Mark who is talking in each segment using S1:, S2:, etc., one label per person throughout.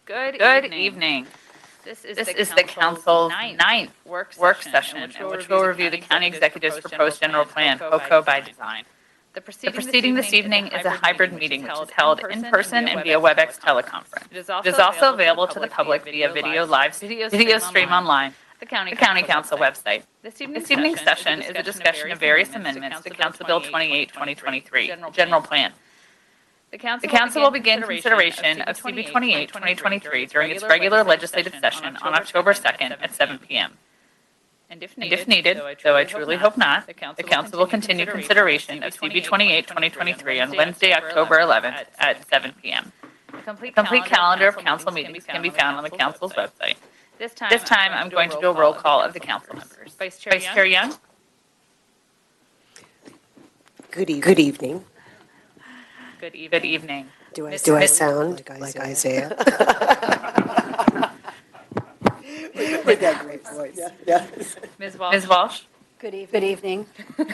S1: Good evening. This is the Council's ninth work session in which we'll review the County Executive's proposed general plan, HOCO by Design. The proceeding this evening is a hybrid meeting which is held in person and via WebEx teleconference. It is also available to the public via video stream online, the County Council website. This evening's session is a discussion of various amendments to Council Bill 28-2023, General Plan. The Council will begin consideration of CB 28-2023 during its regular legislative session on October 2nd at 7 p.m. And if needed, though I truly hope not, the Council will continue consideration of CB 28-2023 on Wednesday, October 11th at 7 p.m. A complete calendar of Council meetings can be found on the Council's website. This time, I'm going to do a roll call of the Council members. Vice Chair Young?
S2: Good evening.
S1: Good evening.
S2: Do I sound like Isaiah? With that great voice. Yeah.
S1: Ms. Walsh?
S3: Good evening.
S1: And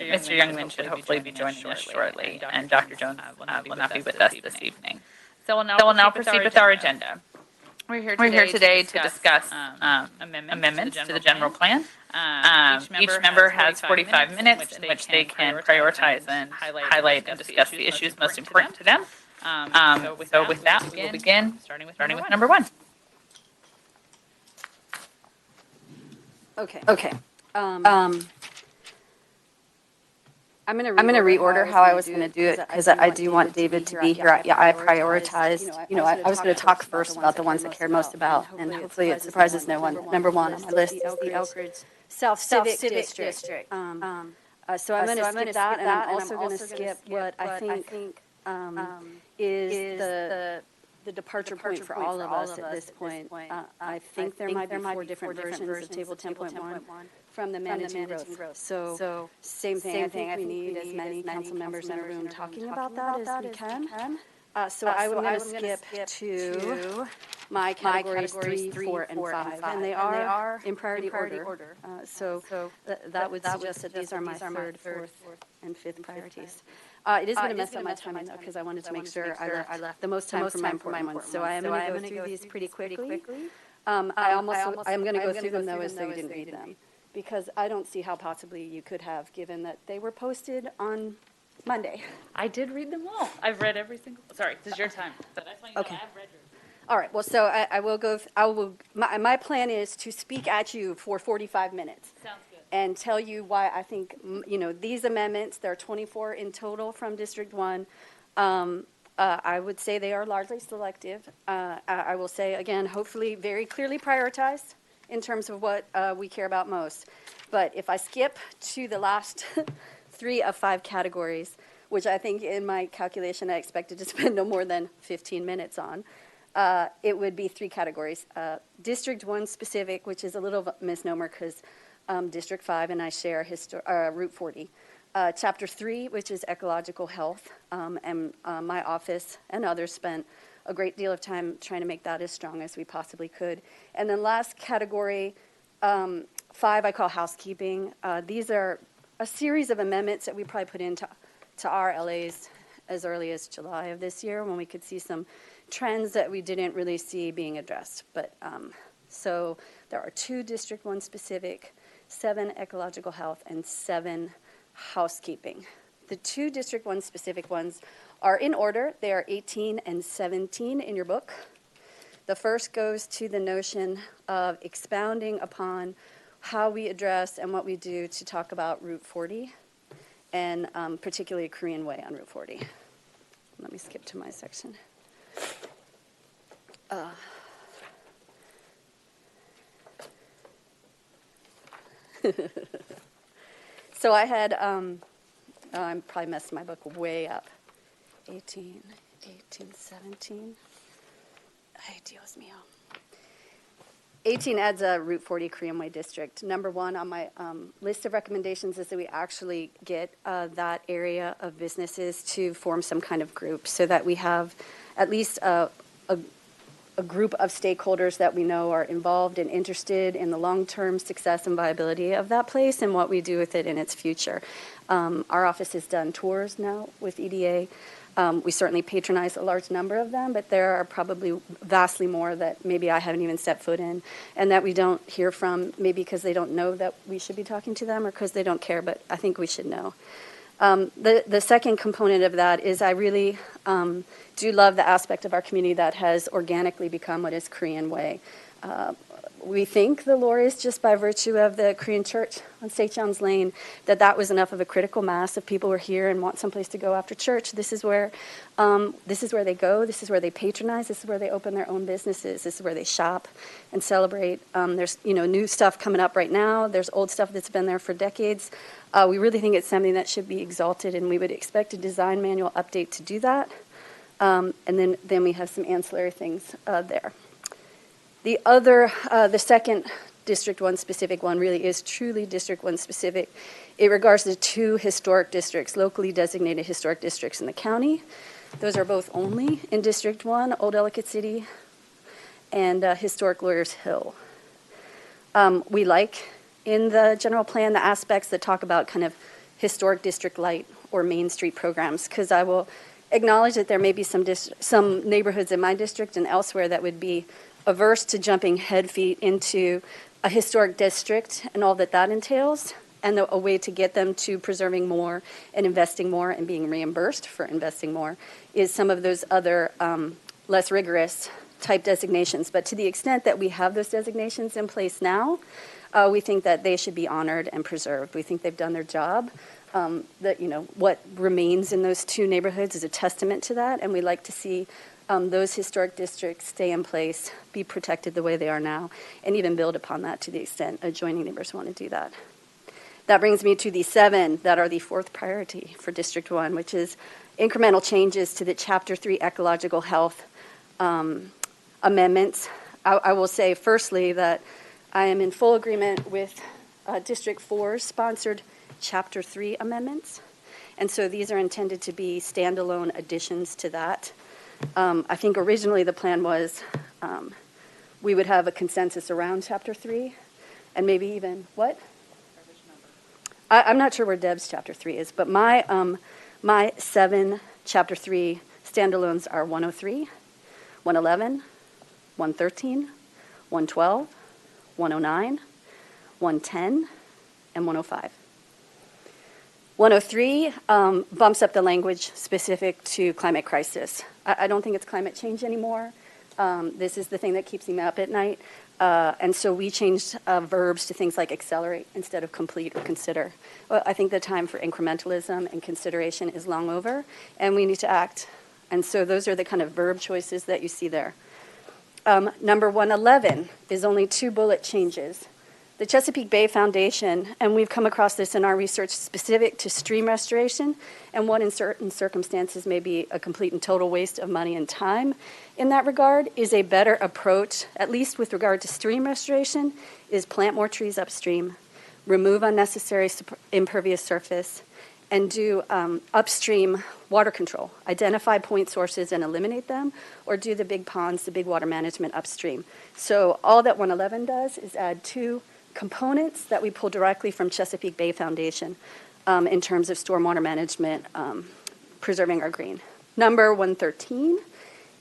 S1: Mr. Youngman should hopefully be joining us shortly, and Dr. Jones will not be with us this evening. So we'll now proceed with our agenda. We're here today to discuss amendments to the general plan. Each member has 45 minutes in which they can prioritize and highlight and discuss the issues most important to them. So with that, we will begin starting with number one.
S3: Okay. I'm going to reorder how I was going to do it because I do want David to be here. I prioritized, I was going to talk first about the ones I cared most about, and hopefully it surprises no one. Number one on my list is the Elk Ridge South Civic District. So I'm going to skip that, and I'm also going to skip what I think is the departure point for all of us at this point. I think there might be four different versions of Table 10.1 from the managing growth. So same thing. I think we need as many council members in the room talking about that as we can. So I'm going to skip to my categories 3, 4, and 5, and they are in priority order. So that would suggest that these are my third, fourth, and fifth priorities. It is going to mess up my timing though, because I wanted to make sure I left the most time for my important ones. So I am going to go through these pretty quickly. I'm going to go through them though as though you didn't read them, because I don't see how possibly you could have, given that they were posted on Monday.
S1: I did read them all. I've read every single. Sorry, this is your time.
S3: Okay. I've read yours. All right. Well, so I will go. My plan is to speak at you for 45 minutes.
S1: Sounds good.
S3: And tell you why I think these amendments. There are 24 in total from District 1. I would say they are largely selective. I will say again, hopefully, very clearly prioritized in terms of what we care about most. But if I skip to the last 3 of 5 categories, which I think in my calculation I expected to spend no more than 15 minutes on, it would be 3 categories. District 1 specific, which is a little misnomer because District 5 and I share Route 40. Chapter 3, which is ecological health, and my office and others spent a great deal of time trying to make that as strong as we possibly could. And then last category, 5, I call housekeeping. These are a series of amendments that we probably put into our LAs as early as July of this year, when we could see some trends that we didn't really see being addressed. But so there are 2 District 1 specific, 7 ecological health, and 7 housekeeping. The 2 District 1 specific ones are in order. They are 18 and 17 in your book. The first goes to the notion of expounding upon how we address and what we do to talk about Route 40, and particularly Korean Way on Route 40. Let me skip to my section. So I had, I'm probably messed my book way up. 18, 17. Ay, Dios mío. 18 adds a Route 40 Korean Way district. Number 1 on my list of recommendations is that we actually get that area of businesses to form some kind of group so that we have at least a a group of stakeholders that we know are involved and interested in the long-term success and viability of that place and what we do with it in its future. Our office has done tours now with EDA. We certainly patronize a large number of them, but there are probably vastly more that maybe I haven't even stepped foot in and that we don't hear from, maybe because they don't know that we should be talking to them or because they don't care, but I think we should know. The second component of that is I really do love the aspect of our community that has organically become what is Korean Way. We think the lore is just by virtue of the Korean church on Sejong's Lane, that was enough of a critical mass of people who are here and want someplace to go after church. This is where they go. This is where they patronize. This is where they open their own businesses. This is where they shop and celebrate. There's new stuff coming up right now. There's old stuff that's been there for decades. We really think it's something that should be exalted, and we would expect a design manual update to do that. And then we have some ancillary things there. The second District 1 specific one really is truly District 1 specific. It regards the two historic districts, locally designated historic districts in the county. Those are both only in District 1, Old Ellicott City and Historic Lawyers Hill. We like in the general plan the aspects that talk about kind of historic district light or Main Street programs, because I will acknowledge that there may be some neighborhoods in my district and elsewhere that would be averse to jumping head feet into a historic district and all that entails, and a way to get them to preserving more and investing more and being reimbursed for investing more is some of those other less rigorous type designations. But to the extent that we have those designations in place now, we think that they should be honored and preserved. We think they've done their job. What remains in those two neighborhoods is a testament to that, and we like to see those historic districts stay in place, be protected the way they are now, and even build upon that to the extent adjoining neighbors want to do that. That brings me to the 7 that are the fourth priority for District 1, which is incremental changes to the Chapter 3 ecological health amendments. I will say firstly that I am in full agreement with District 4's sponsored Chapter 3 amendments, and so these are intended to be standalone additions to that. I think originally the plan was we would have a consensus around Chapter 3, and maybe even, what? I'm not sure where Deb's Chapter 3 is, but my 7 Chapter 3 standalones are 103, 111, 113, 112, 109, 110, and 105. 103 bumps up the language specific to climate crisis. I don't think it's climate change anymore. This is the thing that keeps me up at night. And so we changed verbs to things like accelerate instead of complete or consider. Well, I think the time for incrementalism and consideration is long over, and we need to act. And so those are the kind of verb choices that you see there. Number 111 is only 2 bullet changes. The Chesapeake Bay Foundation, and we've come across this in our research specific to stream restoration, and what in certain circumstances may be a complete and total waste of money and time in that regard, is a better approach, at least with regard to stream restoration, is plant more trees upstream, remove unnecessary impervious surface, and do upstream water control. Identify point sources and eliminate them, or do the big ponds, the big water management upstream. So all that 111 does is add 2 components that we pull directly from Chesapeake Bay Foundation in terms of stormwater management, preserving our green. Number 113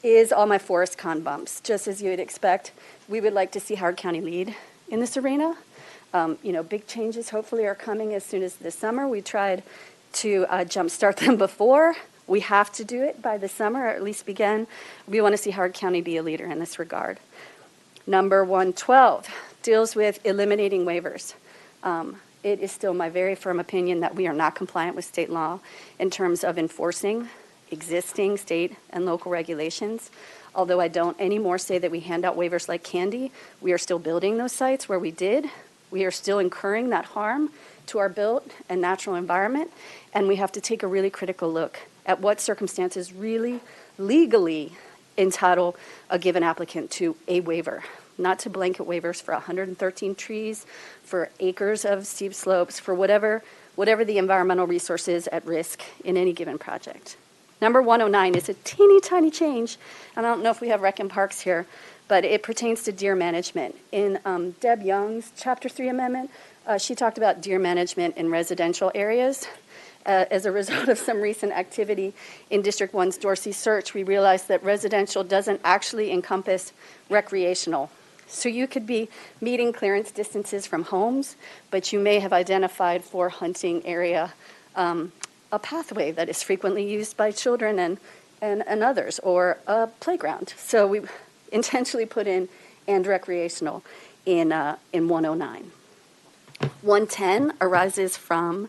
S3: is all my forest con bumps. Just as you would expect, we would like to see Howard County lead in this arena. Big changes hopefully are coming as soon as this summer. We tried to jumpstart them before. We have to do it by the summer, or at least begin. We want to see Howard County be a leader in this regard. Number 112 deals with eliminating waivers. It is still my very firm opinion that we are not compliant with state law in terms of enforcing existing state and local regulations. Although I don't anymore say that we hand out waivers like candy, we are still building those sites where we did. We are still incurring that harm to our built and natural environment, and we have to take a really critical look at what circumstances really legally entitle a given applicant to a waiver, not to blanket waivers for 113 trees, for acres of steep slopes, for whatever the environmental resource is at risk in any given project. Number 109 is a teeny tiny change. I don't know if we have rec and parks here, but it pertains to deer management. In Deb Young's Chapter 3 amendment, she talked about deer management in residential areas. As a result of some recent activity in District 1's Dorsey search, we realized that residential doesn't actually encompass recreational. So you could be meeting clearance distances from homes, but you may have identified for hunting area a pathway that is frequently used by children and others, or a playground. So we intentionally put in and recreational in 109. 110 arises from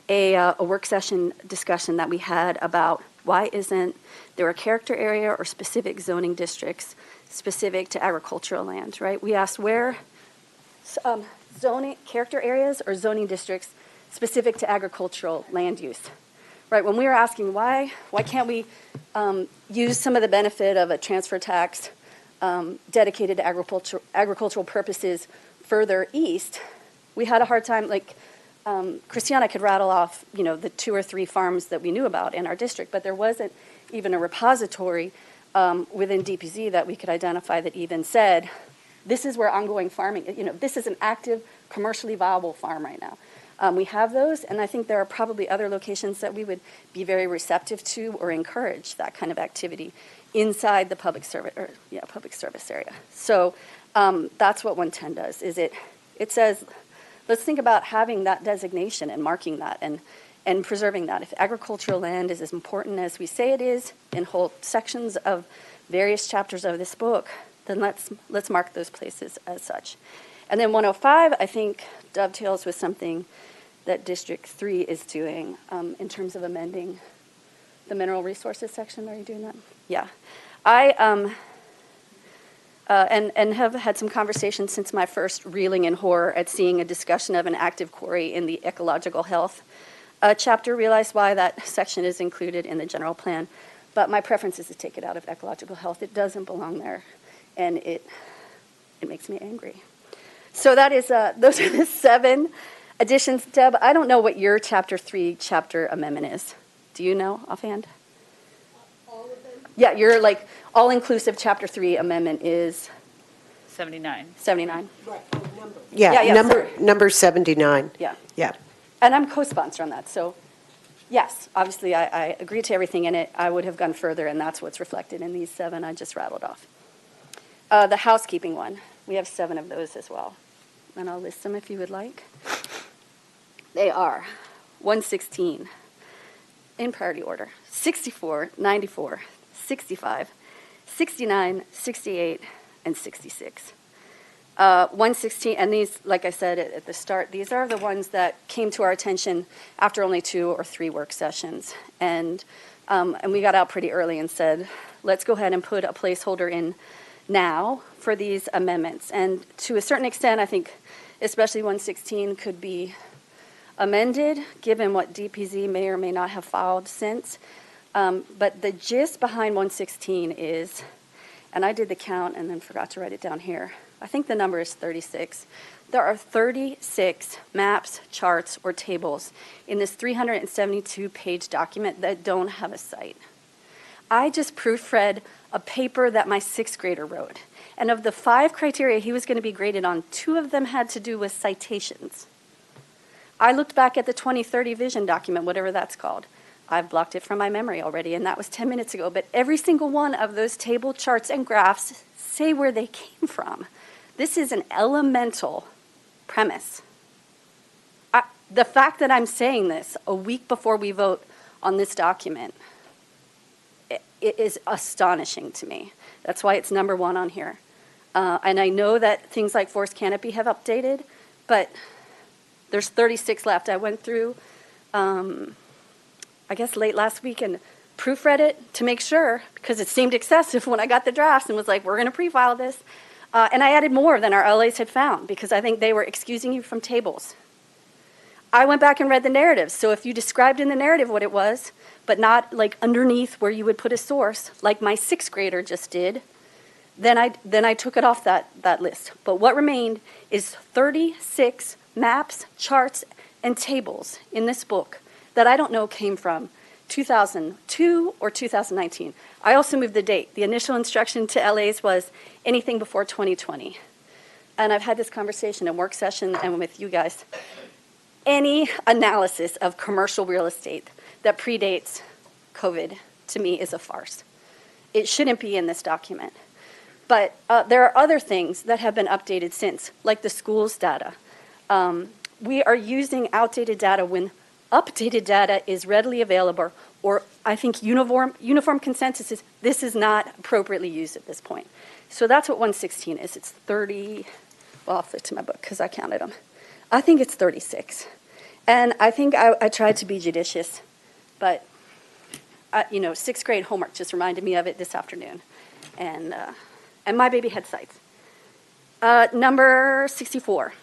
S3: a work session discussion that we had about why isn't there a character area or specific zoning districts specific to agricultural land, right? We asked where zoning character areas or zoning districts specific to agricultural land use, right? When we were asking why can't we use some of the benefit of a transfer tax dedicated to agricultural purposes further east, we had a hard time, like Christiana could rattle off, the 2 or 3 farms that we knew about in our district, but there wasn't even a repository within DPZ that we could identify that even said, this is where ongoing farming, this is an active, commercially viable farm right now. We have those, and I think there are probably other locations that we would be very receptive to or encourage that kind of activity inside the public service area. So that's what 110 does. It says, let's think about having that designation and marking that and preserving that. If agricultural land is as important as we say it is in whole sections of various chapters of this book, then let's mark those places as such. And then 105, I think, dovetails with something that District 3 is doing in terms of amending the mineral resources section. Are you doing that? Yeah. I and have had some conversations since my first reeling in horror at seeing a discussion of an active quarry in the ecological health chapter. Realized why that section is included in the general plan, but my preference is to take it out of ecological health. It doesn't belong there, and it makes me angry. So that is those are the 7 additions. Deb, I don't know what your Chapter 3 chapter amendment is. Do you know offhand? All of them? Yeah, your all-inclusive Chapter 3 amendment is
S1: 79.
S3: 79.
S2: Right. Yeah, number 79.
S3: Yeah.
S2: Yeah.
S3: And I'm co-sponsor on that, so yes, obviously I agree to everything in it. I would have gone further, and that's what's reflected in these 7 I just rattled off. The housekeeping one, we have 7 of those as well, and I'll list them if you would like. They are 116, in priority order, 64, 94, 65, 69, 68, and 66. 116, and these, like I said at the start, these are the ones that came to our attention after only 2 or 3 work sessions. And we got out pretty early and said, let's go ahead and put a placeholder in now for these amendments. And to a certain extent, I think especially 116 could be amended, given what DPZ may or may not have filed since. But the gist behind 116 is, and I did the count and then forgot to write it down here, I think the number is 36. There are 36 maps, charts, or tables in this 372-page document that don't have a site. I just proofread a paper that my 6th grader wrote. And of the 5 criteria he was going to be graded on, 2 of them had to do with citations. I looked back at the 2030 vision document, whatever that's called. I've blocked it from my memory already, and that was 10 minutes ago. But every single one of those table charts and graphs say where they came from. This is an elemental premise. The fact that I'm saying this a week before we vote on this document, it is astonishing to me. That's why it's number 1 on here. And I know that things like forest canopy have updated, but there's 36 left. I went through, I guess late last week, and proofread it to make sure, because it seemed excessive when I got the drafts and was like, we're going to pre-file this. And I added more than our LAs had found, because I think they were excusing you from tables. I went back and read the narrative. So if you described in the narrative what it was, but not like underneath where you would put a source, like my 6th grader just did, then I took it off that list. But what remained is 36 maps, charts, and tables in this book that I don't know came from 2002 or 2019. I also moved the date. The initial instruction to LAs was anything before 2020. And I've had this conversation in work session and with you guys. Any analysis of commercial real estate that predates COVID, to me, is a farce. It shouldn't be in this document. But there are other things that have been updated since, like the schools data. We are using outdated data when updated data is readily available, or I think uniform consensus is this is not appropriately used at this point. So that's what 116 is. It's 30, well, I'll flip to my book because I counted them. I think it's 36. And I think I tried to be judicious, but, sixth grade homework just reminded me of it this afternoon. And my baby had sites. Number 64.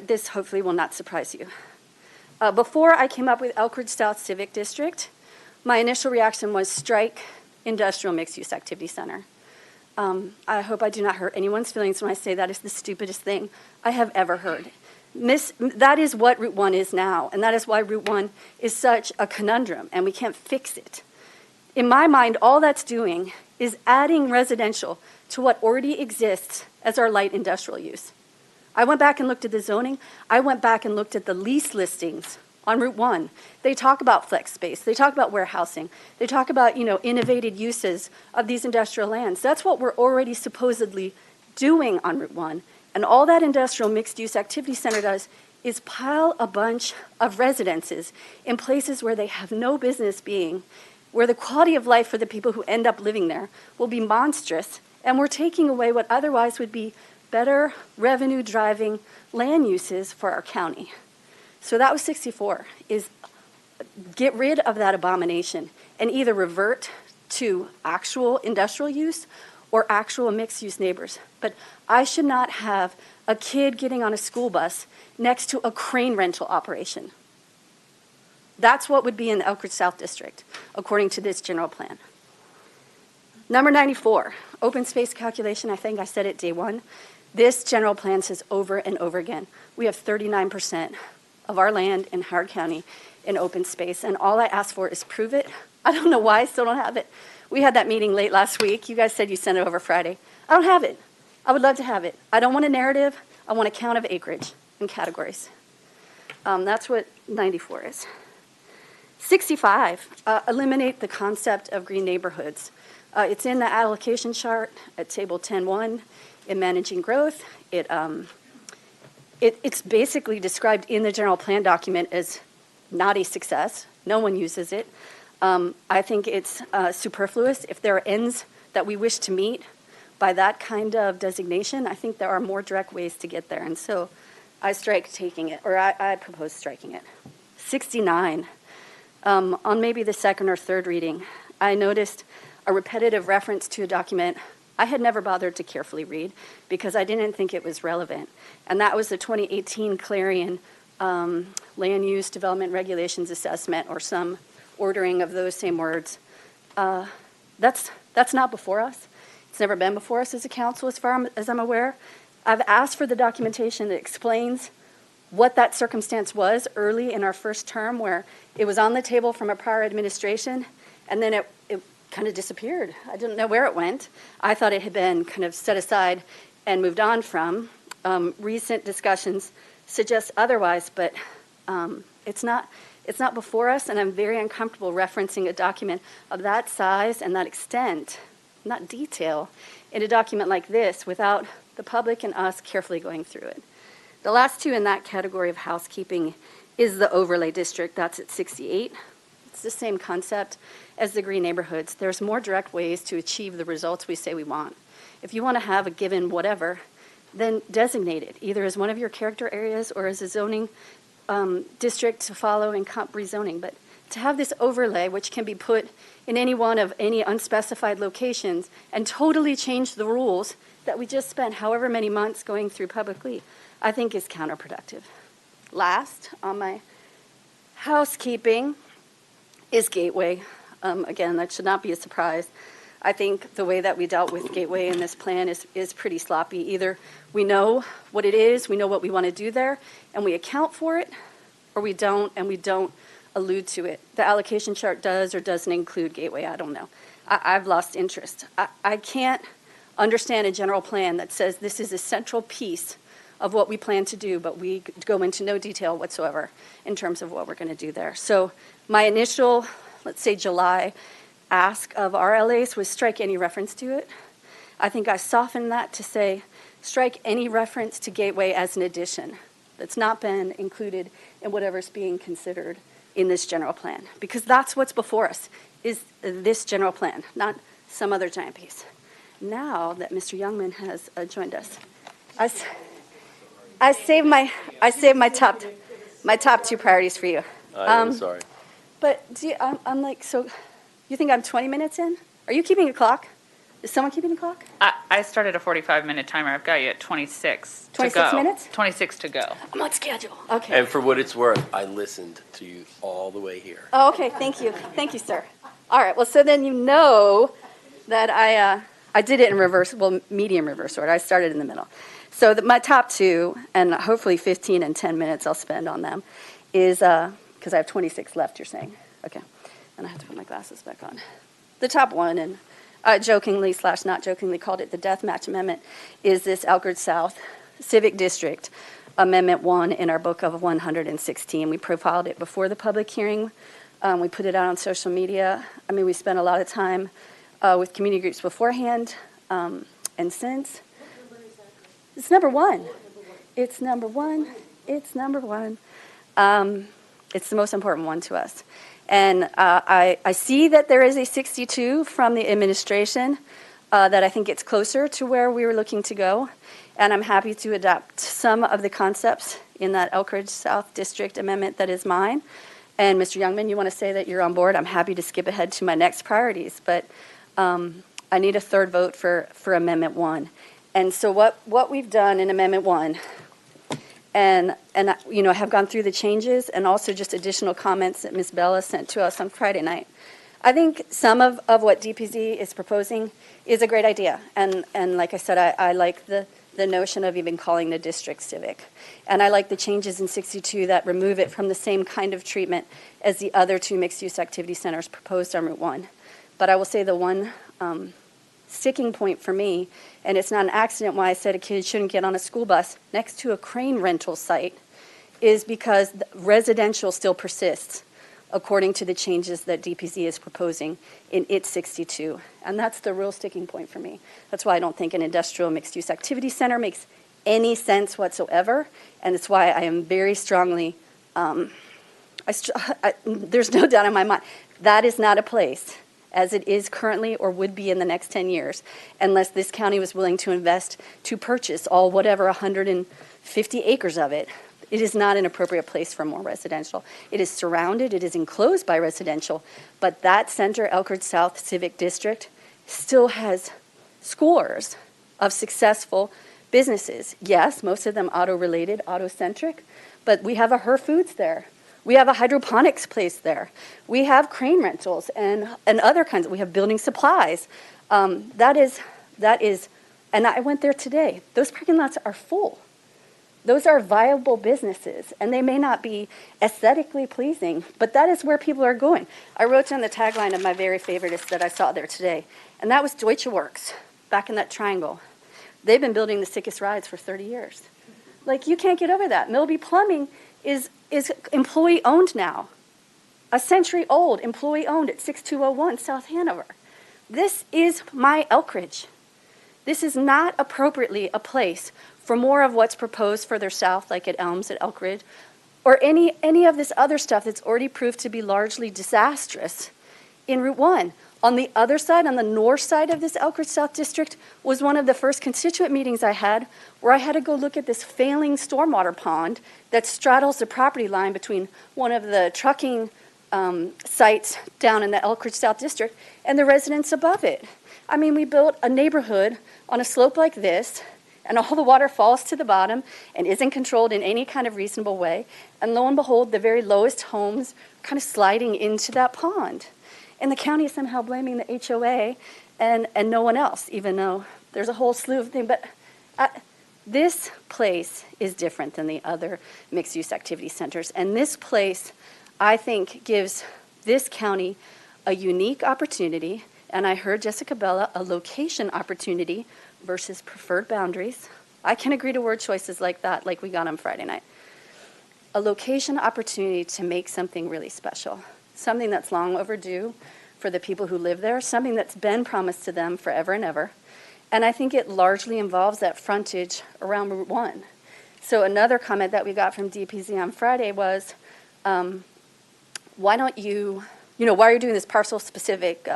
S3: This hopefully will not surprise you. Before I came up with Elkridge South Civic District, my initial reaction was strike industrial mixed-use activity center. I hope I do not hurt anyone's feelings when I say that is the stupidest thing I have ever heard. That is what Route 1 is now, and that is why Route 1 is such a conundrum, and we can't fix it. In my mind, all that's doing is adding residential to what already exists as our light industrial use. I went back and looked at the zoning. I went back and looked at the lease listings on Route 1. They talk about flex space. They talk about warehousing. They talk about, innovative uses of these industrial lands. That's what we're already supposedly doing on Route 1. And all that industrial mixed-use activity center does is pile a bunch of residences in places where they have no business being, where the quality of life for the people who end up living there will be monstrous, and we're taking away what otherwise would be better revenue-driving land uses for our county. So that was 64, is get rid of that abomination and either revert to actual industrial use or actual mixed-use neighbors. But I should not have a kid getting on a school bus next to a crane rental operation. That's what would be in the Elkridge South District, according to this general plan. Number 94, open space calculation. I think I said it day one. This general plan says over and over again, we have 39% of our land in Howard County in open space, and all I ask for is prove it. I don't know why I still don't have it. We had that meeting late last week. You guys said you sent it over Friday. I don't have it. I would love to have it. I don't want a narrative. I want a count of acreage and categories. That's what 94 is. 65, eliminate the concept of green neighborhoods. It's in the allocation chart at table 10.1 in managing growth. It's basically described in the general plan document as not a success. No one uses it. I think it's superfluous. If there are ends that we wish to meet by that kind of designation, I think there are more direct ways to get there. And so I strike taking it, or I propose striking it. 69, on maybe the second or third reading, I noticed a repetitive reference to a document I had never bothered to carefully read because I didn't think it was relevant. And that was the 2018 Clarion Land Use Development Regulations Assessment, or some ordering of those same words. That's not before us. It's never been before us as a council, as far as I'm aware. I've asked for the documentation that explains what that circumstance was early in our first term, where it was on the table from a prior administration, and then it kind of disappeared. I didn't know where it went. I thought it had been kind of set aside and moved on from. Recent discussions suggest otherwise, but it's not before us, and I'm very uncomfortable referencing a document of that size and that extent, not detail, in a document like this without the public and us carefully going through it. The last two in that category of housekeeping is the overlay district. That's at 68. It's the same concept as the green neighborhoods. There's more direct ways to achieve the results we say we want. If you want to have a given whatever, then designate it, either as one of your character areas or as a zoning district to follow in comp rezoning. But to have this overlay, which can be put in any one of any unspecified locations and totally change the rules that we just spent however many months going through publicly, I think is counterproductive. Last on my housekeeping is Gateway. Again, that should not be a surprise. I think the way that we dealt with Gateway in this plan is pretty sloppy. Either we know what it is, we know what we want to do there, and we account for it, or we don't, and we don't allude to it. The allocation chart does or doesn't include Gateway, I don't know. I've lost interest. I can't understand a general plan that says this is a central piece of what we plan to do, but we go into no detail whatsoever in terms of what we're going to do there. So my initial, let's say July, ask of RLAs was strike any reference to it. I think I softened that to say strike any reference to Gateway as an addition that's not been included in whatever's being considered in this general plan, because that's what's before us, is this general plan, not some other giant piece. Now that Mr. Youngman has joined us, I saved my top two priorities for you.
S4: I'm sorry.
S3: But I'm like, so you think I'm 20 minutes in? Are you keeping a clock? Is someone keeping a clock?
S1: I started a 45-minute timer. I've got you at 26 to go.
S3: 26 minutes?
S1: 26 to go.
S3: I'm on schedule. Okay.
S4: And for what it's worth, I listened to you all the way here.
S3: Oh, okay. Thank you. Thank you, sir. All right. Well, so then you know that I did it in reverse, well, medium reverse order. I started in the middle. So my top two, and hopefully 15 and 10 minutes I'll spend on them, is, because I have 26 left, you're saying. Okay. And I have to put my glasses back on. The top one, and jokingly / not jokingly called it the Death Match Amendment, is this Elkridge South Civic District Amendment 1 in our book of 116. We profiled it before the public hearing. We put it out on social media. I mean, we spent a lot of time with community groups beforehand and since. It's number one. It's number one. It's number one. It's the most important one to us. And I see that there is a 62 from the administration that I think gets closer to where we were looking to go. And I'm happy to adopt some of the concepts in that Elkridge South District Amendment that is mine. And Mr. Youngman, you want to say that you're on board? I'm happy to skip ahead to my next priorities. But I need a third vote for Amendment 1. And so what we've done in Amendment 1, and you know, have gone through the changes and also just additional comments that Ms. Bella sent to us on Friday night. I think some of what DPZ is proposing is a great idea. And like I said, I like the notion of even calling the district civic. And I like the changes in 62 that remove it from the same kind of treatment as the other two mixed-use activity centers proposed on Route 1. But I will say the one sticking point for me, and it's not an accident why I said a kid shouldn't get on a school bus next to a crane rental site, is because residential still persists according to the changes that DPZ is proposing in its 62. And that's the real sticking point for me. That's why I don't think an industrial mixed-use activity center makes any sense whatsoever, and it's why I am very strongly, there's no doubt in my mind, that is not a place as it is currently or would be in the next 10 years, unless this county was willing to invest to purchase all whatever 150 acres of it. It is not an appropriate place for more residential. It is surrounded, it is enclosed by residential, but that center, Elkridge South Civic District, still has scores of successful businesses. Yes, most of them auto-related, auto-centric, but we have a Her Foods there. We have a hydroponics place there. We have crane rentals and other kinds. We have building supplies. That is, and I went there today. Those parking lots are full. Those are viable businesses, and they may not be aesthetically pleasing, but that is where people are going. I wrote down the tagline of my very favoriteest that I saw there today, and that was Deutsche Works, back in that triangle. They've been building the sickest rides for 30 years. Like, you can't get over that. Milby Plumbing is employee-owned now. A century old, employee-owned at 6201 South Hanover. This is my Elkridge. This is not appropriately a place for more of what's proposed further south, like at Elms, at Elkridge, or any of this other stuff that's already proved to be largely disastrous in Route 1. On the other side, on the north side of this Elkridge South District, was one of the first constituent meetings I had where I had to go look at this failing stormwater pond that straddles the property line between one of the trucking sites down in the Elkridge South District and the residents above it. I mean, we built a neighborhood on a slope like this, and all the water falls to the bottom and isn't controlled in any kind of reasonable way. And lo and behold, the very lowest homes kind of sliding into that pond. And the county is somehow blaming the HOA and no one else, even though there's a whole slew of things. But this place is different than the other mixed-use activity centers. And this place, I think gives this county a unique opportunity, and I heard Jessica Bella, a location opportunity versus preferred boundaries. I can agree to word choices like that, like we got on Friday night. A location opportunity to make something really special, something that's long overdue for the people who live there, something that's been promised to them forever and ever. And I think it largely involves that frontage around Route 1. So another comment that we got from DPZ on Friday was, why don't you, why are you doing this parcel-specific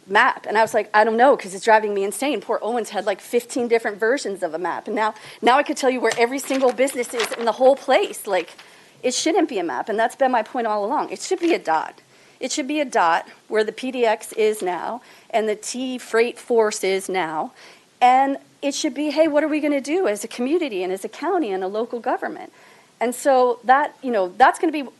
S3: map? And I was like, I don't know, because it's driving me insane. Poor Owens had like 15 different versions of a map. And now I could tell you where every single business is in the whole place. Like, it shouldn't be a map, and that's been my point all along. It should be a dot. It should be a dot where the PDX is now and the T Freight Force is now. And it should be, hey, what are we going to do as a community and as a county and a local government? And so that, that's going to be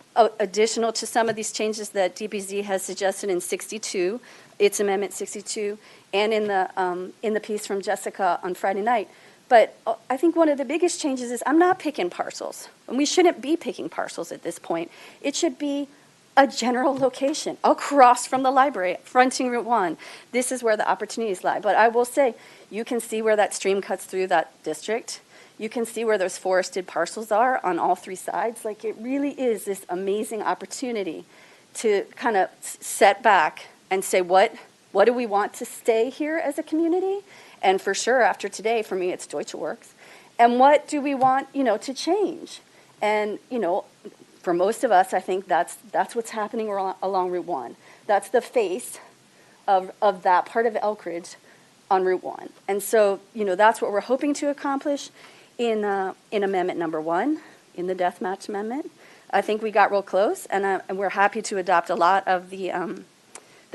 S3: additional to some of these changes that DPZ has suggested in 62, its Amendment 62, and in the piece from Jessica on Friday night. But I think one of the biggest changes is I'm not picking parcels, and we shouldn't be picking parcels at this point. It should be a general location across from the library, fronting Route 1. This is where the opportunities lie. But I will say, you can see where that stream cuts through that district. You can see where those forested parcels are on all three sides. Like, it really is this amazing opportunity to kind of set back and say, what do we want to stay here as a community? And for sure, after today, for me, it's Deutsche Works. And what do we want, to change? And, for most of us, I think that's what's happening along Route 1. That's the face of that part of Elkridge on Route 1. And so, that's what we're hoping to accomplish in Amendment number 1, in the Deathmatch Amendment. I think we got real close, and we're happy to adopt a lot of the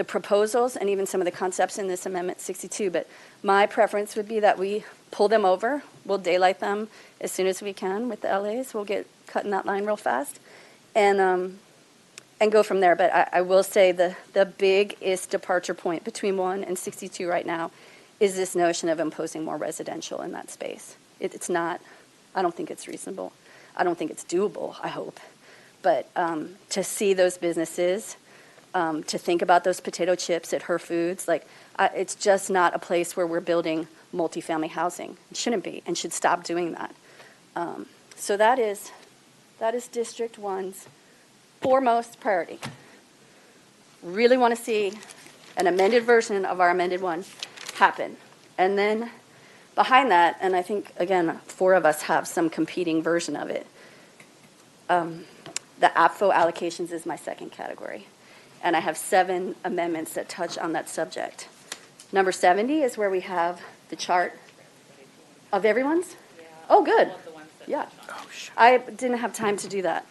S3: proposals and even some of the concepts in this Amendment 62. But my preference would be that we pull them over. We'll daylight them as soon as we can with the LAs. We'll get cutting that line real fast, and go from there. But I will say the biggest departure point between 1 and 62 right now is this notion of imposing more residential in that space. It's not, I don't think it's reasonable. I don't think it's doable, I hope. But to see those businesses, to think about those potato chips at Her Foods, it's just not a place where we're building multifamily housing. It shouldn't be, and should stop doing that. So that is District 1's foremost priority. Really want to see an amended version of our amended 1 happen. And then behind that, and I think, again, 4 of us have some competing version of it, the Apfo allocations is my second category. And I have 7 amendments that touch on that subject. Number 70 is where we have the chart of everyone's. Yeah, oh, good. Yeah.
S4: Oh, sure.
S3: I didn't have time to do that.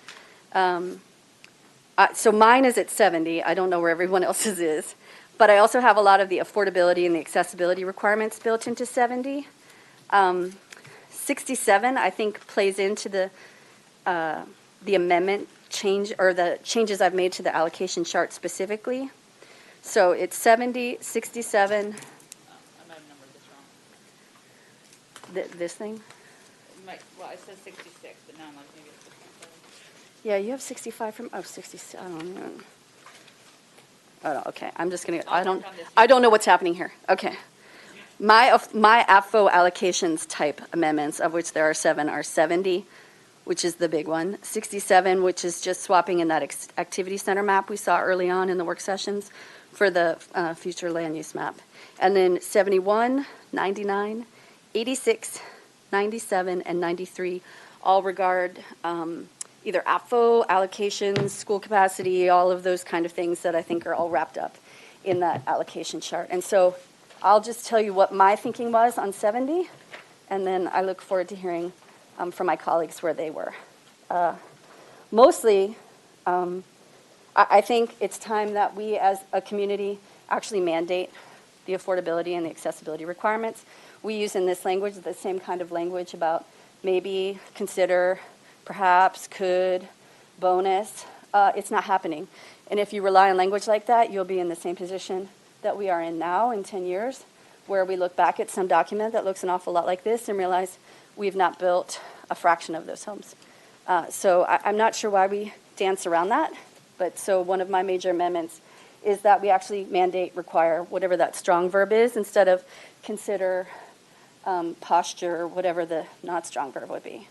S3: So mine is at 70. I don't know where everyone else's is. But I also have a lot of the affordability and the accessibility requirements built into 70. 67, I think, plays into the amendment change, or the changes I've made to the allocation chart specifically. So it's 70, 67.
S1: I might have numbered this wrong.
S3: This thing?
S1: Well, it says 66, but now I'm like, maybe it's 67.
S3: Yeah, you have 65 from, 67. I don't know. Oh, no, okay, I'm just gonna, I don't know what's happening here. Okay. My Apfo allocations type amendments, of which there are 7, are 70, which is the big one, 67, which is just swapping in that activity center map we saw early on in the work sessions for the future land use map. And then 71, 99, 86, 97, and 93 all regard either Apfo, allocations, school capacity, all of those kind of things that I think are all wrapped up in that allocation chart. And so I'll just tell you what my thinking was on 70, and then I look forward to hearing from my colleagues where they were. Mostly, I think it's time that we as a community actually mandate the affordability and the accessibility requirements. We use in this language the same kind of language about maybe, consider, perhaps, could, bonus. It's not happening. And if you rely on language like that, you'll be in the same position that we are in now in 10 years, where we look back at some document that looks an awful lot like this and realize we've not built a fraction of those homes. So I'm not sure why we dance around that. But so one of my major amendments is that we actually require, whatever that strong verb is, instead of consider, posture, or whatever the not strong verb would be.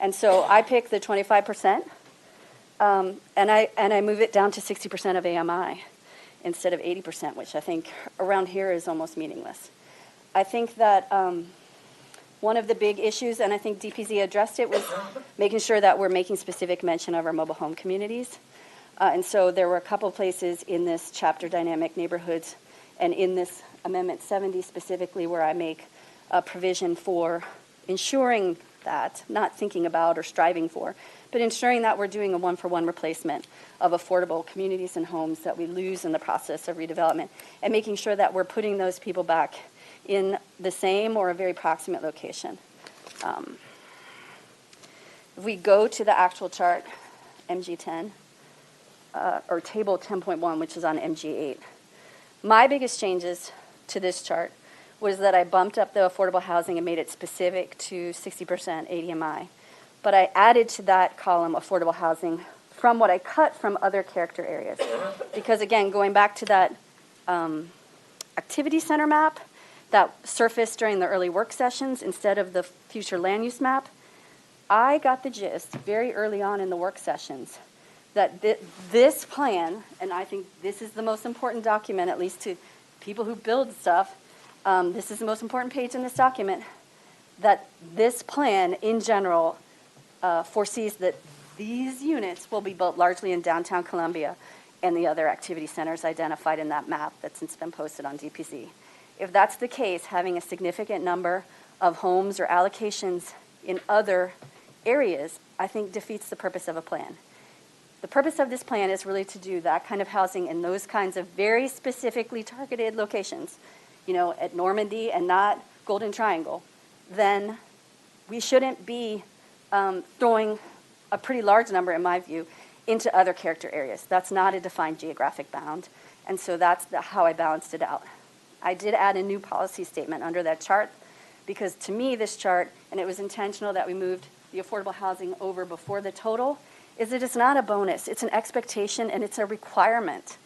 S3: And so I pick the 25%, and I move it down to 60% of AMI instead of 80%, which I think around here is almost meaningless. I think that one of the big issues, and I think DPZ addressed it, was making sure that we're making specific mention of our mobile home communities. And so there were a couple places in this chapter, Dynamic Neighborhoods, and in this Amendment 70 specifically, where I make a provision for ensuring that, not thinking about or striving for, but ensuring that we're doing a one-for-one replacement of affordable communities and homes that we lose in the process of redevelopment, and making sure that we're putting those people back in the same or a very proximate location. If we go to the actual chart, MG10, or table 10.1, which is on MG8, my biggest changes to this chart was that I bumped up the affordable housing and made it specific to 60% ADMI. But I added to that column affordable housing from what I cut from other character areas. Because again, going back to that activity center map that surfaced during the early work sessions instead of the future land use map, I got the gist very early on in the work sessions that this plan, and I think this is the most important document, at least to people who build stuff, this is the most important page in this document, that this plan in general foresees that these units will be built largely in downtown Columbia and the other activity centers identified in that map that's since been posted on DPZ. If that's the case, having a significant number of homes or allocations in other areas, I think defeats the purpose of a plan. The purpose of this plan is really to do that kind of housing in those kinds of very specifically targeted locations, you know, at Normandy and not Golden Triangle. Then we shouldn't be throwing a pretty large number, in my view, into other character areas. That's not a defined geographic bound, and so that's how I balanced it out. I did add a new policy statement under that chart, because to me this chart, and it was intentional that we moved the affordable housing over before the total, is that it's not a bonus, it's an expectation and it's a requirement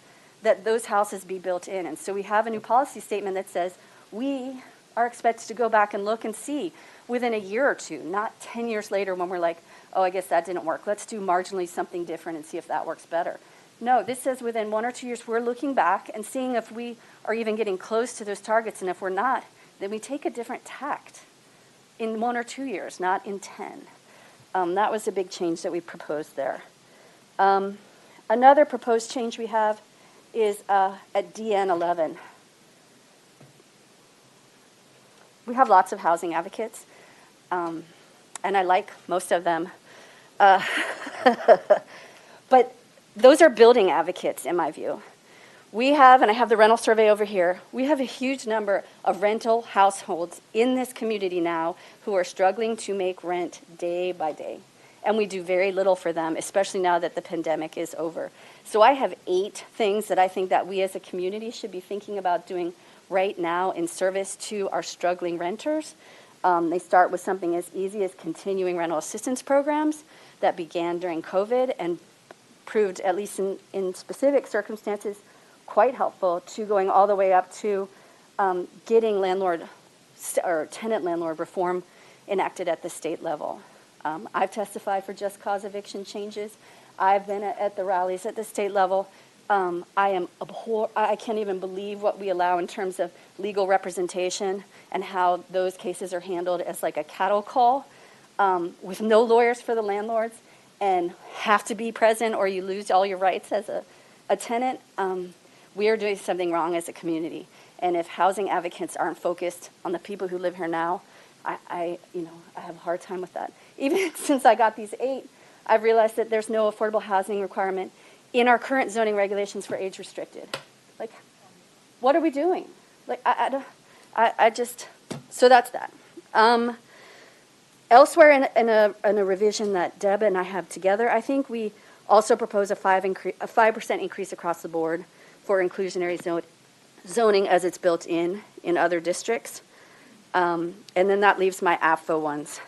S3: that those houses be built in. And so we have a new policy statement that says we are expected to go back and look and see within a year or two, not 10 years later when we're like, oh, I guess that didn't work. Let's do marginally something different and see if that works better. No, this says within 1 or 2 years, we're looking back and seeing if we are even getting close to those targets. And if we're not, then we take a different tact in 1 or 2 years, not in 10. That was a big change that we proposed there. Another proposed change we have is at DN 11. We have lots of housing advocates, and I like most of them. But those are building advocates, in my view. We have, and I have the rental survey over here, we have a huge number of rental households in this community now who are struggling to make rent day by day. And we do very little for them, especially now that the pandemic is over. So I have 8 things that I think that we as a community should be thinking about doing right now in service to our struggling renters. They start with something as easy as continuing rental assistance programs that began during COVID and proved, at least in specific circumstances, quite helpful, to going all the way up to getting landlord or tenant landlord reform enacted at the state level. I've testified for just cause eviction changes. I've been at the rallies at the state level. I can't even believe what we allow in terms of legal representation and how those cases are handled as like a cattle call with no lawyers for the landlords and have to be present or you lose all your rights as a tenant. We are doing something wrong as a community. And if housing advocates aren't focused on the people who live here now, I have a hard time with that. Even since I got these 8, I've realized that there's no affordable housing requirement in our current zoning regulations for age restricted. Like, what are we doing? Like, so that's that. Elsewhere in a revision that Deb and I have together, I think we also propose a 5% increase across the board for inclusionary zoning as it's built in other districts. And then that leaves my Apfo ones.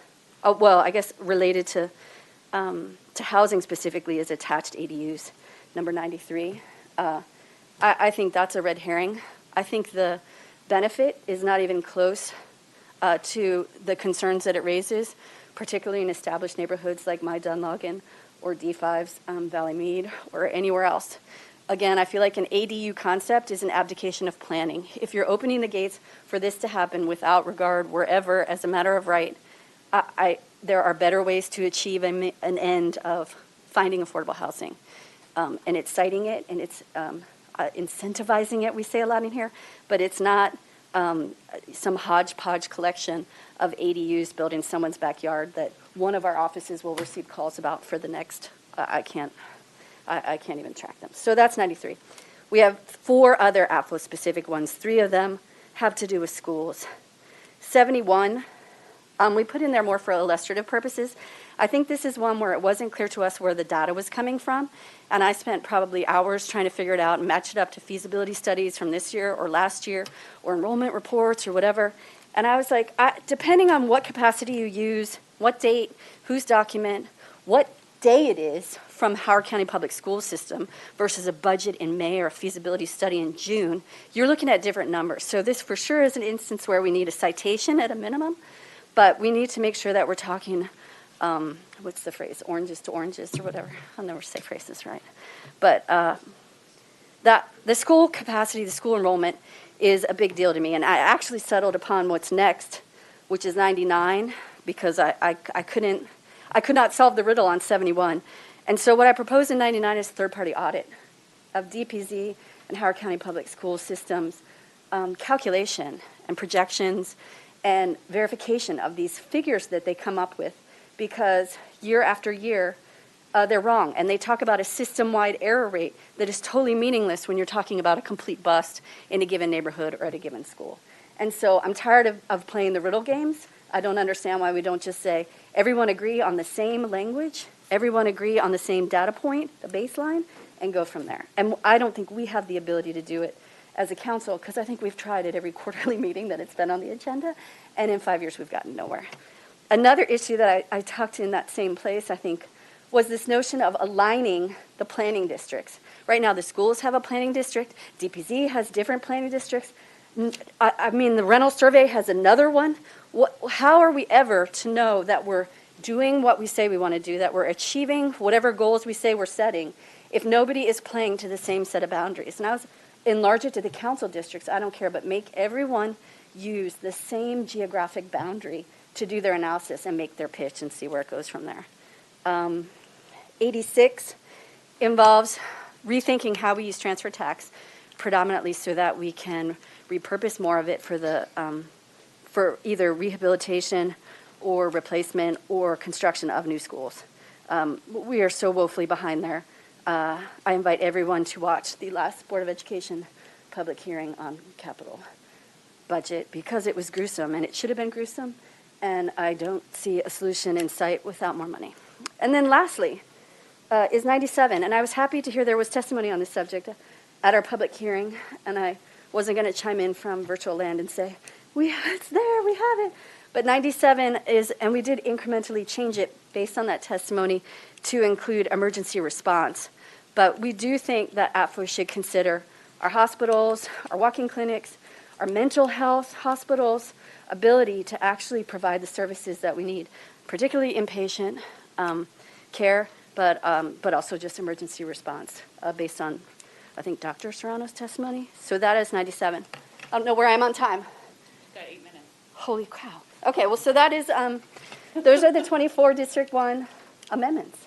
S3: Oh, well, I guess related to housing specifically is attached ADUs. number 93. I think that's a red herring. I think the benefit is not even close to the concerns that it raises, particularly in established neighborhoods like my Dunlogan or D5's Valley Mead or anywhere else. Again, I feel like an ADU concept is an abdication of planning. If you're opening the gates for this to happen without regard wherever as a matter of right, there are better ways to achieve an end of finding affordable housing. And it's citing it, and it's incentivizing it, we say a lot in here, but it's not some hodgepodge collection of ADUs built in someone's backyard that one of our offices will receive calls about for the next, I can't even track them. So that's 93. We have 4 other Apfo-specific ones. 3 of them have to do with schools. 71, we put in there more for illustrative purposes. I think this is one where it wasn't clear to us where the data was coming from, and I spent probably hours trying to figure it out and match it up to feasibility studies from this year or last year or enrollment reports or whatever. And I was like, depending on what capacity you use, what date, whose document, what day it is from Howard County Public School System versus a budget in May or a feasibility study in June, you're looking at different numbers. So this for sure is an instance where we need a citation at a minimum, but we need to make sure that we're talking, what's the phrase, oranges to oranges or whatever. I'll never say phrases right. But that the school capacity, the school enrollment is a big deal to me. And I actually settled upon what's next, which is 99, because I could not solve the riddle on 71. And so what I propose in 99 is a third-party audit of DPZ and Howard County Public School Systems calculation and projections and verification of these figures that they come up with, because year after year, they're wrong. And they talk about a system-wide error rate that is totally meaningless when you're talking about a complete bust in a given neighborhood or at a given school. And so I'm tired of playing the riddle games. I don't understand why we don't just say, everyone agree on the same language, everyone agree on the same data point, the baseline, and go from there. And I don't think we have the ability to do it as a council, because I think we've tried at every quarterly meeting that it's been on the agenda, and in 5 years we've gotten nowhere. Another issue that I talked in that same place, I think, was this notion of aligning the planning districts. Right now the schools have a planning district, DPZ has different planning districts. I mean, the rental survey has another one. How are we ever to know that we're doing what we say we want to do, that we're achieving whatever goals we say we're setting, if nobody is playing to the same set of boundaries? And I was enlarge it to the council districts, I don't care, but make everyone use the same geographic boundary to do their analysis and make their pitch and see where it goes from there. 86 involves rethinking how we use transfer tax, predominantly so that we can repurpose more of it for either rehabilitation or replacement or construction of new schools. We are so woefully behind there. I invite everyone to watch the last Board of Education public hearing on capital budget, because it was gruesome, and it should have been gruesome, and I don't see a solution in sight without more money. And then lastly is 97, and I was happy to hear there was testimony on this subject at our public hearing, and I wasn't going to chime in from virtual land and say, it's there, we have it. But 97 is, and we did incrementally change it based on that testimony to include emergency response. But we do think that Apfo should consider our hospitals, our walk-in clinics, our mental health hospitals' ability to actually provide the services that we need, particularly inpatient care, but also just emergency response based on, I think, Dr. Serrano's testimony. So that is 97. I don't know where I am on time.
S1: Got 8 minutes.
S3: Holy cow. Okay, well, so that is, those are the 24 District 1 amendments.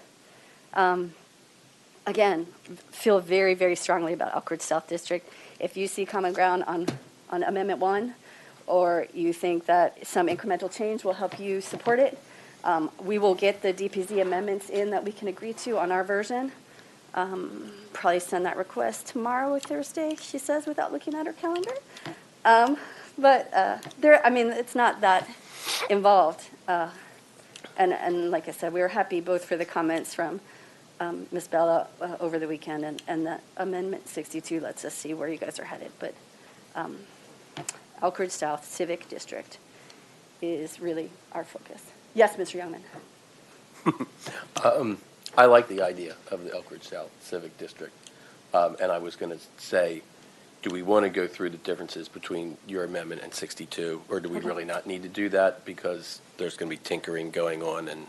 S3: Again, feel very, very strongly about Elkridge South District. If you see common ground on Amendment 1, or you think that some incremental change will help you support it, we will get the DPZ amendments in that we can agree to on our version. Probably send that request tomorrow or Thursday, she says, without looking at her calendar. But it's not that involved. And like I said, we were happy both for the comments from Ms. Bella over the weekend, and that Amendment 62 lets us see where you guys are headed. But Elkridge South Civic District is really our focus. Yes, Mr. Youngman.
S4: I like the idea of the Elk Ridge South Civic District. And I was going to say, do we want to go through the differences between your amendment and 62, or do we really not need to do that because there's going to be tinkering going on and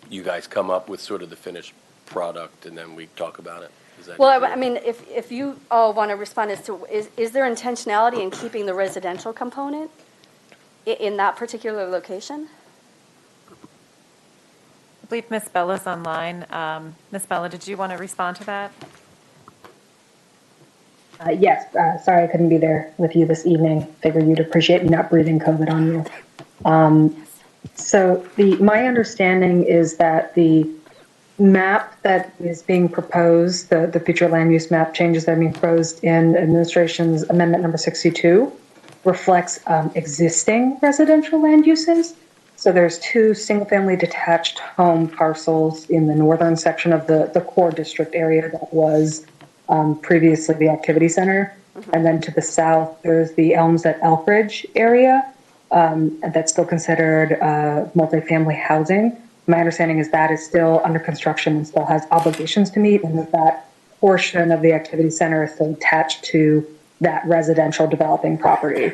S4: you guys come up with sort of the finished product and then we talk about it? Is that
S3: Well,
S4: easier?
S3: I mean, if you all want to respond as to, is there intentionality in keeping the residential component in that particular location?
S5: I believe Ms. Bella's online. Ms. Bella, did you want to respond to that?
S6: Yes, sorry I couldn't be there with you this evening. Figure you'd appreciate me not breathing COVID on you. So my understanding is that the map that is being proposed, the future land use map changes that are being proposed in administration's amendment number 62 reflects existing residential land uses. So there's 2 single-family detached home parcels in the northern section of the core district area that was previously the activity center. And then to the south, there's the Elms at Elkridge area that's still considered multifamily housing. My understanding is that is still under construction and still has obligations to meet, and that portion of the activity center is still attached to that residential developing property.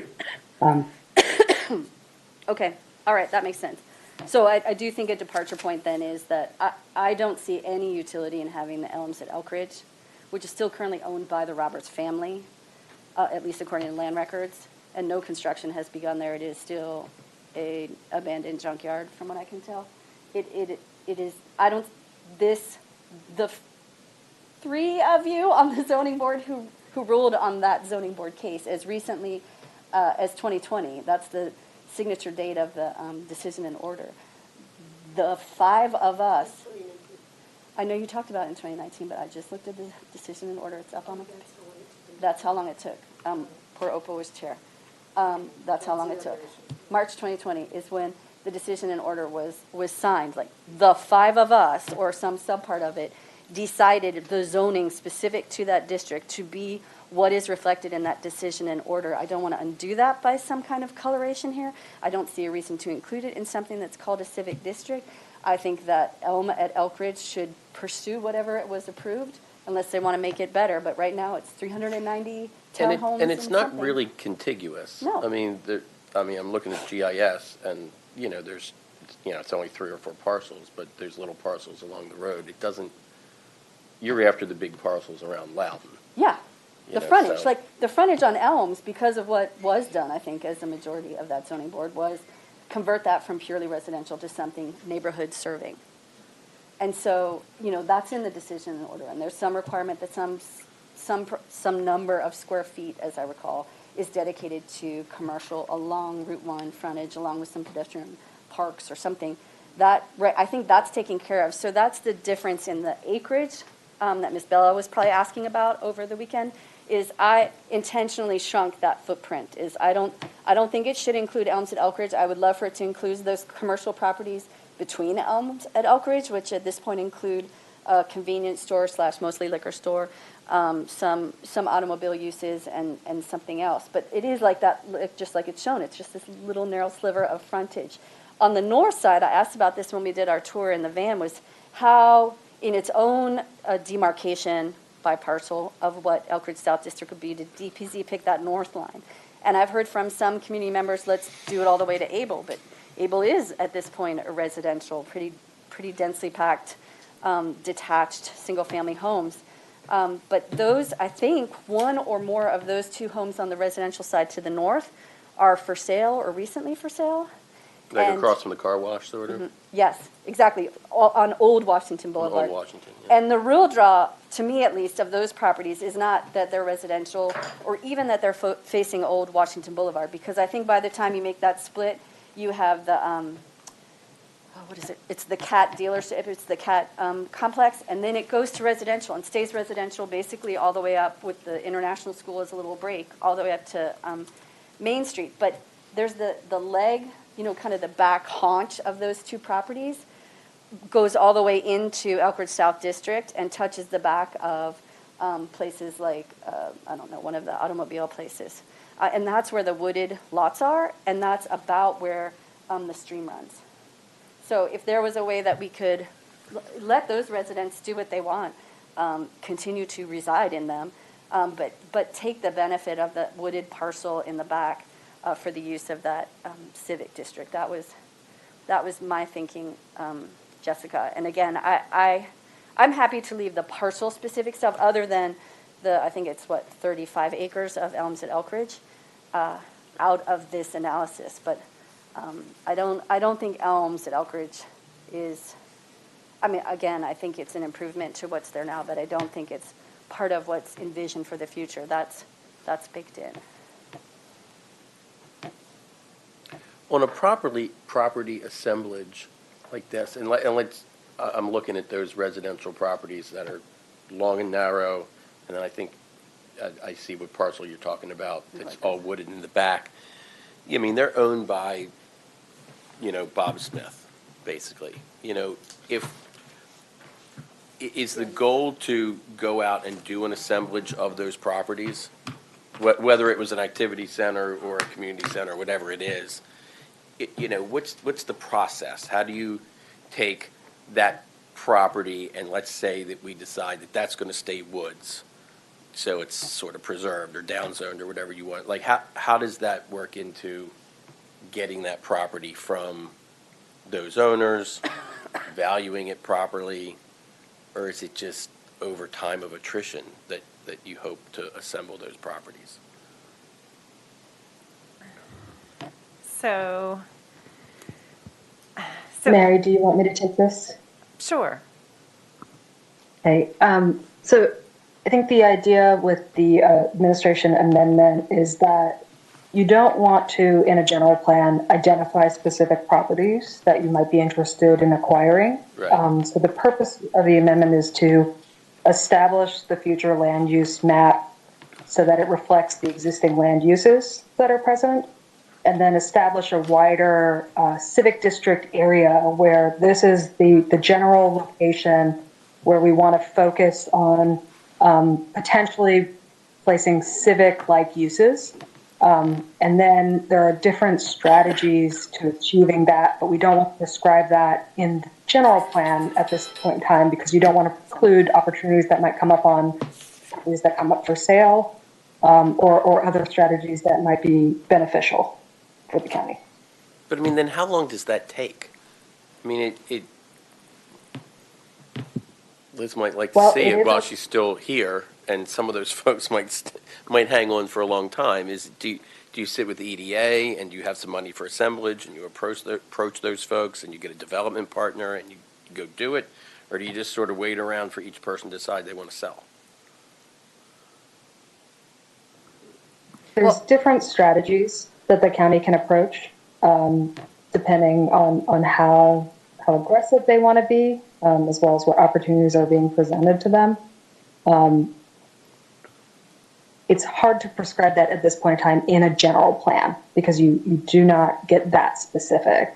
S3: Okay, all right, that makes sense. So I do think a departure point then is that I don't see any utility in having the Elms at Elkridge, which is still currently owned by the Roberts family, at least according to land records, and no construction has begun there. It is still a abandoned junkyard, from what I can tell. It is, the 3 of you on the zoning board who ruled on that zoning board case as recently as 2020, that's the signature date of the decision and order. The 5 of us, I know you talked about it in 2019, but I just looked at the decision and order. It's up on the, that's how long it took. Poor Opa was chair. That's how long it took. March 2020 is when the decision and order was signed. Like the 5 of us, or some subpart of it, decided the zoning specific to that district to be what is reflected in that decision and order. I don't want to undo that by some kind of coloration here. I don't see a reason to include it in something that's called a civic district. I think that Elm at Elkridge should pursue whatever it was approved, unless they want to make it better. But right now, it's 390 townhomes.
S4: And it's not
S3: something.
S4: really contiguous.
S3: No.
S4: I mean, I'm looking at GIS, and there's, it's only 3 or 4 parcels, but there's little parcels along the road. It doesn't. You're after the big parcels around Loudon.
S3: Yeah. The frontage,
S4: so.
S3: like the frontage on Elms, because of what was done, I think, as the majority of that zoning board, was convert that from purely residential to something neighborhood serving. And so, that's in the decision and order. And there's some requirement that some number of square feet, as I recall, is dedicated to commercial along Route 1 frontage, along with some pedestrian parks or something. I think that's taken care of. So that's the difference in the acreage that Ms. Bella was probably asking about over the weekend. Is I intentionally shrunk that footprint. I don't think it should include Elms at Elkridge. I would love for it to include those commercial properties between Elms at Elkridge, which at this point include a convenience store / mostly liquor store, some automobile uses and something else. But it is like that, just like it's shown. It's just this little narrow sliver of frontage. On the north side, I asked about this when we did our tour in the van, was how in its own demarcation by parcel of what Elk Ridge South District would be, did DPZ pick that north line? And I've heard from some community members, let's do it all the way to Able, but Able is at this point a residential, pretty densely packed, detached single-family homes. But those, I think, 1 or more of those 2 homes on the residential side to the north are for sale or recently for sale.
S4: Like across from the car wash, sort of?
S3: Mm-hmm. Yes, exactly, on Old Washington Boulevard.
S4: Old Washington, yeah.
S3: And the real draw, to me at least, of those properties is not that they're residential or even that they're facing Old Washington Boulevard, because I think by the time you make that split, you have the, what is it? It's the CAT dealership, it's the CAT complex, and then it goes to residential and stays residential basically all the way up with the international school as a little break, all the way up to Main Street. But there's the leg, kind of the back haunch of those 2 properties goes all the way into Elk Ridge South District and touches the back of places like, I don't know, one of the automobile places. And that's where the wooded lots are, and that's about where the stream runs. So if there was a way that we could let those residents do what they want, continue to reside in them, but take the benefit of the wooded parcel in the back for the use of that civic district. That was my thinking, Jessica. And again, I'm happy to leave the parcel specific stuff other than I think it's 35 acres of elms at Elkridge out of this analysis. But I don't think elms at Elkridge is, I mean, again, I think it's an improvement to what's there now, but I don't think it's part of what's envisioned for the future. That's baked in.
S4: On a property assemblage like this, and let's, I'm looking at those residential properties that are long and narrow, and then I think I see what parcel you're talking about. It's all wooded in the back. I mean, they're owned by, Bob Smith, basically. Is the goal to go out and do an assemblage of those properties, whether it was an activity center or a community center, whatever it is? What's the process? How do you take that property and let's say that we decide that that's going to stay woods, so it's sort of preserved or downzoned or whatever you want? Like, how does that work into getting that property from those owners, valuing it properly, or is it just over time of attrition that you hope to assemble those properties?
S5: So,
S6: Mary, do you want me to take this?
S5: sure.
S6: Okay. So I think the idea with the administration amendment is that you don't want to, in a general plan, identify specific properties that you might be interested in acquiring.
S4: Right.
S6: So the purpose of the amendment is to establish the future land use map so that it reflects the existing land uses that are present, and then establish a wider civic district area where this is the general location where we want to focus on potentially placing civic-like uses. And then there are different strategies to achieving that, but we don't want to describe that in the general plan at this point in time because you don't want to preclude opportunities that might come up on properties that come up for sale or other strategies that might be beneficial for the county.
S4: But I mean, then how long does that take? I mean, Liz might like to see it while she's still here, and some of those folks might hang on for a long time. Do you sit with the EDA and you have some money for assemblage and you approach those folks and you get a development partner and you go do it, or do you just sort of wait around for each person to decide they want to sell?
S6: There's different strategies that the county can approach, depending on how aggressive they want to be, as well as what opportunities are being presented to them. It's hard to prescribe that at this point in time in a general plan because you do not get that specific.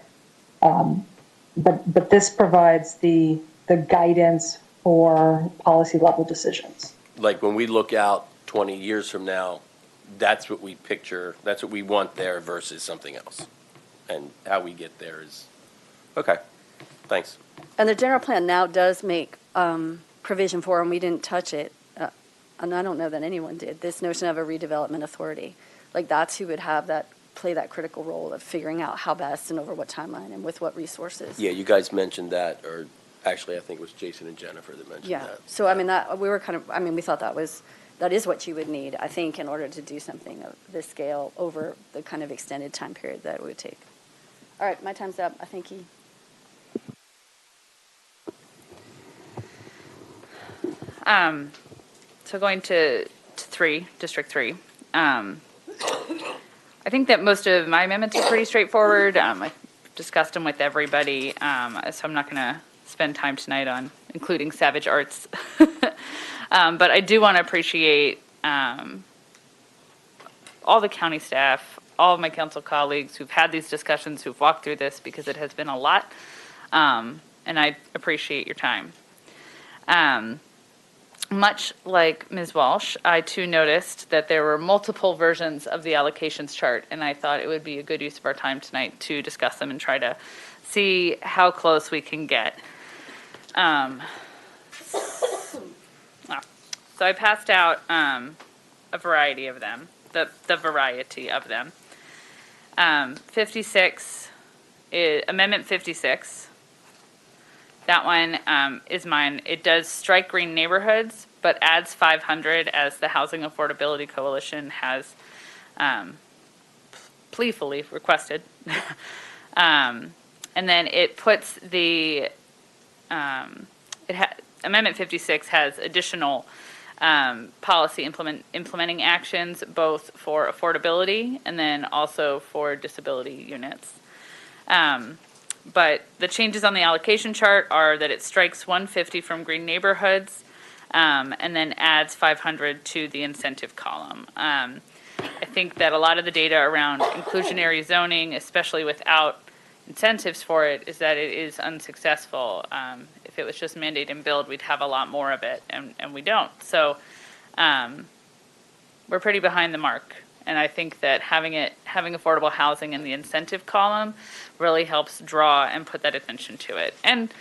S6: But this provides the guidance for policy level decisions.
S4: Like when we look out 20 years from now, that's what we picture, that's what we want there versus something else. And how we get there is, okay, thanks.
S3: And the general plan now does make provision for, and we didn't touch it, and I don't know that anyone did, this notion of a redevelopment authority. Like that's who would have play that critical role of figuring out how best and over what timeline and with what resources.
S4: Yeah, you guys mentioned that, or actually I think it was Jason and Jennifer that mentioned that.
S3: So I mean, we thought that is what you would need, I think, in order to do something of this scale over the kind of extended time period that it would take. All right, my time's up. I thank you.
S1: So going to District 3. I think that most of my amendments are pretty straightforward. I've discussed them with everybody, so I'm not going to spend time tonight on including Savage Arts. But I do want to appreciate all the county staff, all of my council colleagues who've had these discussions, who've walked through this, because it has been a lot, and I appreciate your time. Much like Ms. Walsh, I too noticed that there were multiple versions of the allocations chart, and I thought it would be a good use of our time tonight to discuss them and try to see how close we can get. So I passed out a variety of them, the variety of them. 56 is Amendment 56. That one is mine. It does strike green neighborhoods, but adds 500 as the Housing Affordability Coalition has playfully requested. And then it puts the Amendment 56 has additional policy implementing actions, both for affordability and then also for disability units. But the changes on the allocation chart are that it strikes 150 from green neighborhoods and then adds 500 to the incentive column. I think that a lot of the data around inclusionary zoning, especially without incentives for it, is that it is unsuccessful. If it was just mandate and build, we'd have a lot more of it, and we don't. So we're pretty behind the mark. And I think that having affordable housing in the incentive column really helps draw and put that attention to it. And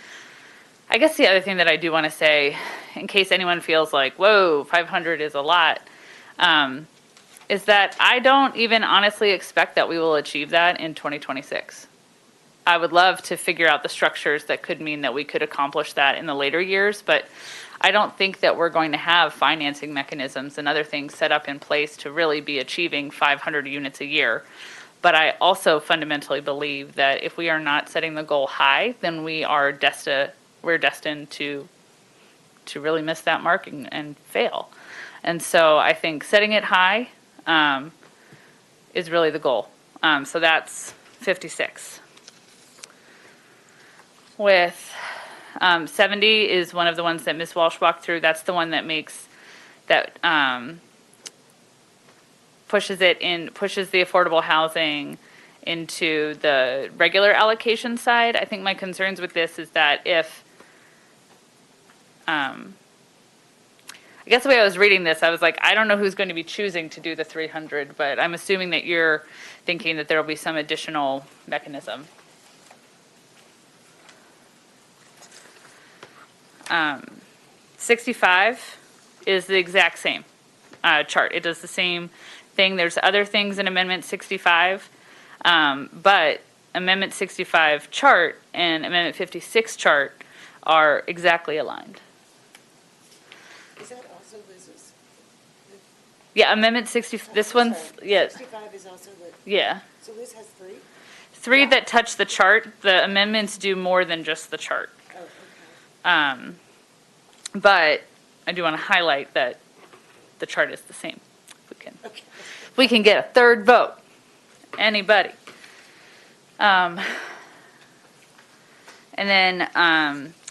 S1: I guess the other thing that I do want to say, in case anyone feels like, whoa, 500 is a lot, is that I don't even honestly expect that we will achieve that in 2026. I would love to figure out the structures that could mean that we could accomplish that in the later years, but I don't think that we're going to have financing mechanisms and other things set up in place to really be achieving 500 units a year. But I also fundamentally believe that if we are not setting the goal high, then we're destined to really miss that mark and fail. And so I think setting it high is really the goal. So that's 56. With 70 is one of the ones that Ms. Walsh walked through. That's the one that pushes the affordable housing into the regular allocation side. I think my concerns with this is that if, I guess the way I was reading this, I was like, I don't know who's going to be choosing to do the 300, but I'm assuming that you're thinking that there will be some additional mechanism. 65 is the exact same chart. It does the same thing. There's other things in Amendment 65, but Amendment 65 chart and Amendment 56 chart are exactly aligned.
S2: Is that also Liz's?
S1: Yeah, Amendment 60, this one's, yeah.
S2: 65 is also the,
S1: Yeah.
S2: so Liz has three?
S1: Three that touch the chart. The amendments do more than just the chart.
S2: Oh, okay.
S1: But I do want to highlight that the chart is the same. We can get a third vote. Anybody. And then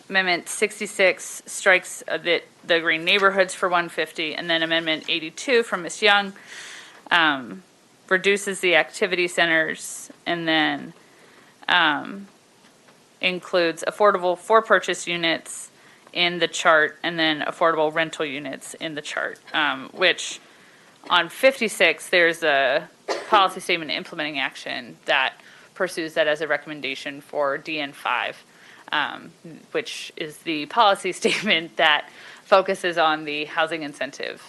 S1: Amendment 66 strikes the green neighborhoods for 150, and then Amendment 82 from Ms. Young reduces the activity centers, and then includes affordable for-purchase units in the chart, and then affordable rental units in the chart, which on 56, there's a policy statement implementing action that pursues that as a recommendation for DN5, which is the policy statement that focuses on the housing incentive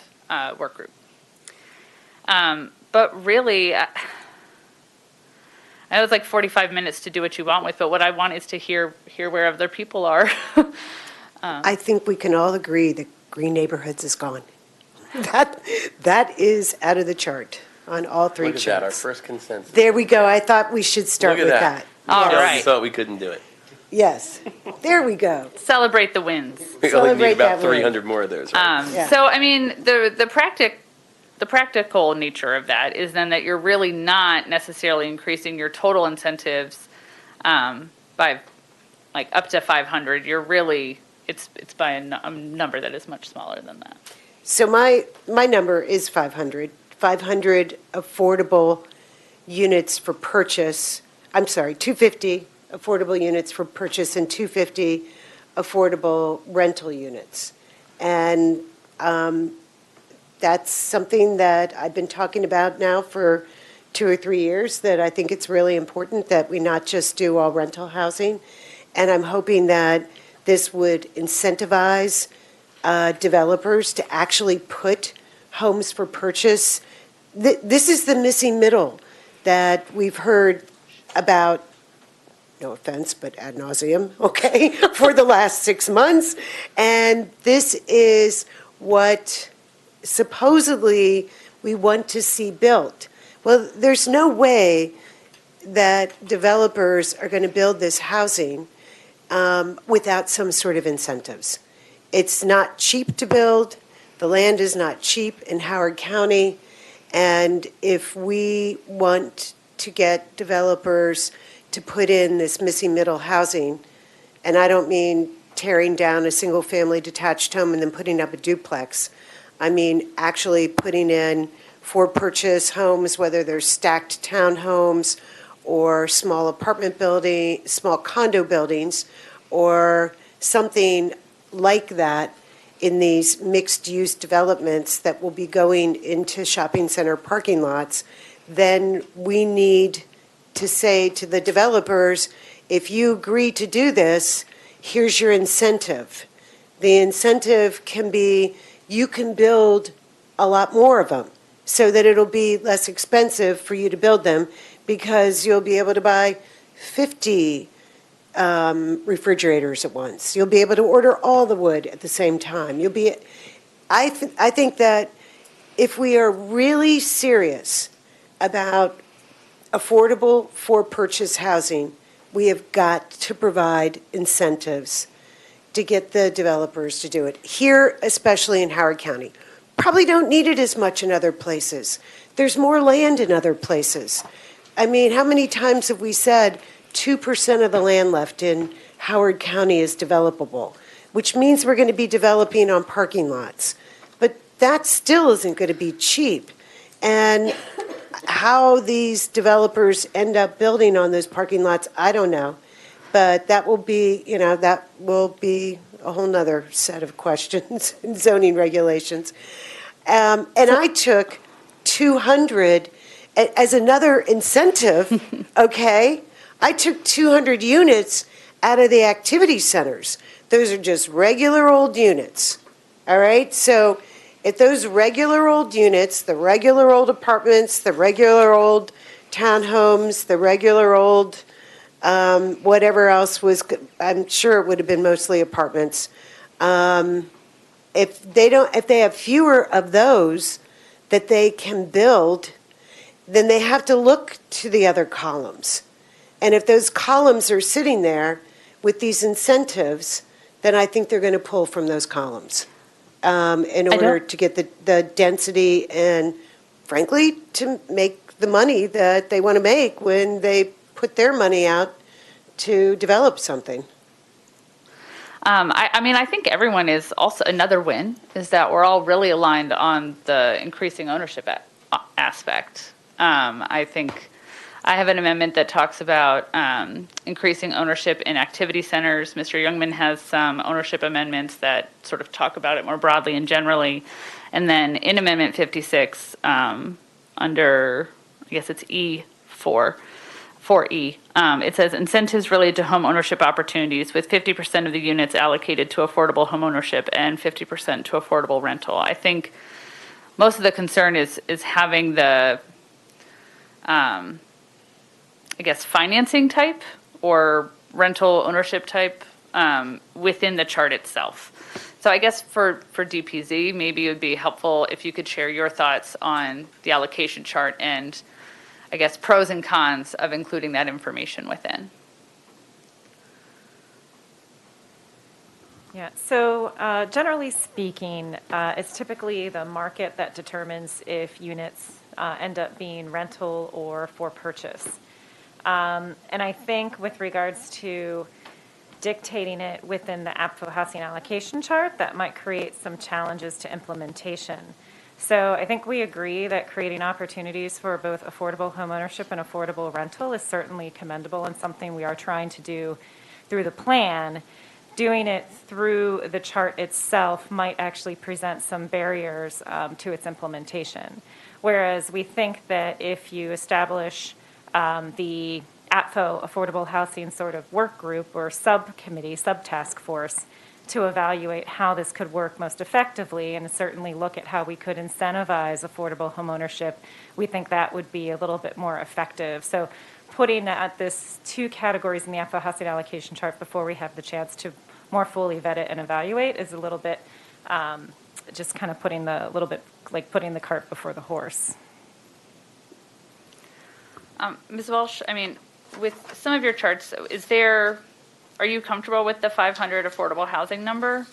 S1: work group. But really, I know it's like 45 minutes to do what you want with, but what I want is to hear where other people are.
S2: I think we can all agree that green neighborhoods is gone. That is out of the chart on all three
S4: Look
S2: charts.
S4: at that, our first consensus.
S2: There we go. I thought we should start
S4: Look at
S2: with
S4: that.
S2: that.
S1: All
S2: Yes.
S1: right.
S4: We thought we couldn't do it.
S2: Yes. There we go.
S1: Celebrate the wins.
S4: We only
S2: Celebrate
S4: need about
S2: that win.
S4: 300 more of those, right?
S2: Yeah.
S1: So, I mean, the practical nature of that is then that you're really not necessarily increasing your total incentives by like up to 500. You're really, it's by a number that is much smaller than that.
S2: So my number is 500. 500 affordable units for purchase. I'm sorry, 250 affordable units for purchase and 250 affordable rental units. And that's something that I've been talking about now for 2 or 3 years, that I think it's really important that we not just do all rental housing. And I'm hoping that This would incentivize developers to actually put homes for purchase. This is the missing middle that we've heard about, no offense, but ad nauseum, okay, for the last 6 months. And this is what supposedly we want to see built. Well, there's no way that developers are going to build this housing without some sort of incentives. It's not cheap to build. The land is not cheap in Howard County. And if we want to get developers to put in this missing middle housing, and I don't mean tearing down a single-family detached home and then putting up a duplex. I mean actually putting in for-purchase homes, whether they're stacked townhomes or small apartment building, small condo buildings, or something like that in these mixed-use developments that will be going into shopping center parking lots, then we need to say to the developers, if you agree to do this, here's your incentive. The incentive can be you can build a lot more of them so that it'll be less expensive for you to build them because you'll be able to buy 50 refrigerators at once. You'll be able to order all the wood at the same time. I think that if we are really serious about affordable for-purchase housing, we have got to provide incentives to get the developers to do it. Here, especially in Howard County. Probably don't need it as much in other places. There's more land in other places. I mean, how many times have we said 2% of the land left in Howard County is developable, which means we're going to be developing on parking lots. But that still isn't going to be cheap. And how these developers end up building on those parking lots, I don't know. But that will be, that will be a whole nother set of questions in zoning regulations. And I took 200 as another incentive, okay? I took 200 units out of the activity centers. Those are just regular old units, all right? So if those regular old units, the regular old apartments, the regular old townhomes, the regular old whatever else was, I'm sure it would have been mostly apartments. If they have fewer of those that they can build, then they have to look to the other columns. And if those columns are sitting there with these incentives, then I think they're going to pull from those columns in order to get the density and, frankly, to make the money that they want to make when they put their money out to develop something.
S1: I think everyone is also, another win is that we're all really aligned on the increasing ownership aspect. I think I have an amendment that talks about increasing ownership in activity centers. Mr. Youngman has some ownership amendments that sort of talk about it more broadly and generally. And then in Amendment 56, under, I guess it's E4, 4E, it says incentives related to home ownership opportunities with 50% of the units allocated to affordable home ownership and 50% to affordable rental. I think most of the concern is having the, financing type or rental ownership type within the chart itself. So I guess for DPZ, maybe it would be helpful if you could share your thoughts on the allocation chart and I guess pros and cons of including that information within.
S5: Yeah, so generally speaking, it's typically the market that determines if units end up being rental or for purchase. And I think with regards to dictating it within the Apfo housing allocation chart, that might create some challenges to implementation. So I think we agree that creating opportunities for both affordable homeownership and affordable rental is certainly commendable and something we are trying to do through the plan. Doing it through the chart itself might actually present some barriers to its implementation. Whereas we think that if you establish the Apfo Apfo Affordable Housing sort of work group or subcommittee, subtask force to evaluate how this could work most effectively and certainly look at how we could incentivize affordable homeownership. We think that would be a little bit more effective. So putting at this two categories in the Apfo housing allocation chart before we have the chance to more fully vet it and evaluate is a little bit just kind of putting the cart before the horse.
S1: Ms. Walsh, I mean, with some of your charts, are you comfortable with the 500 affordable housing number?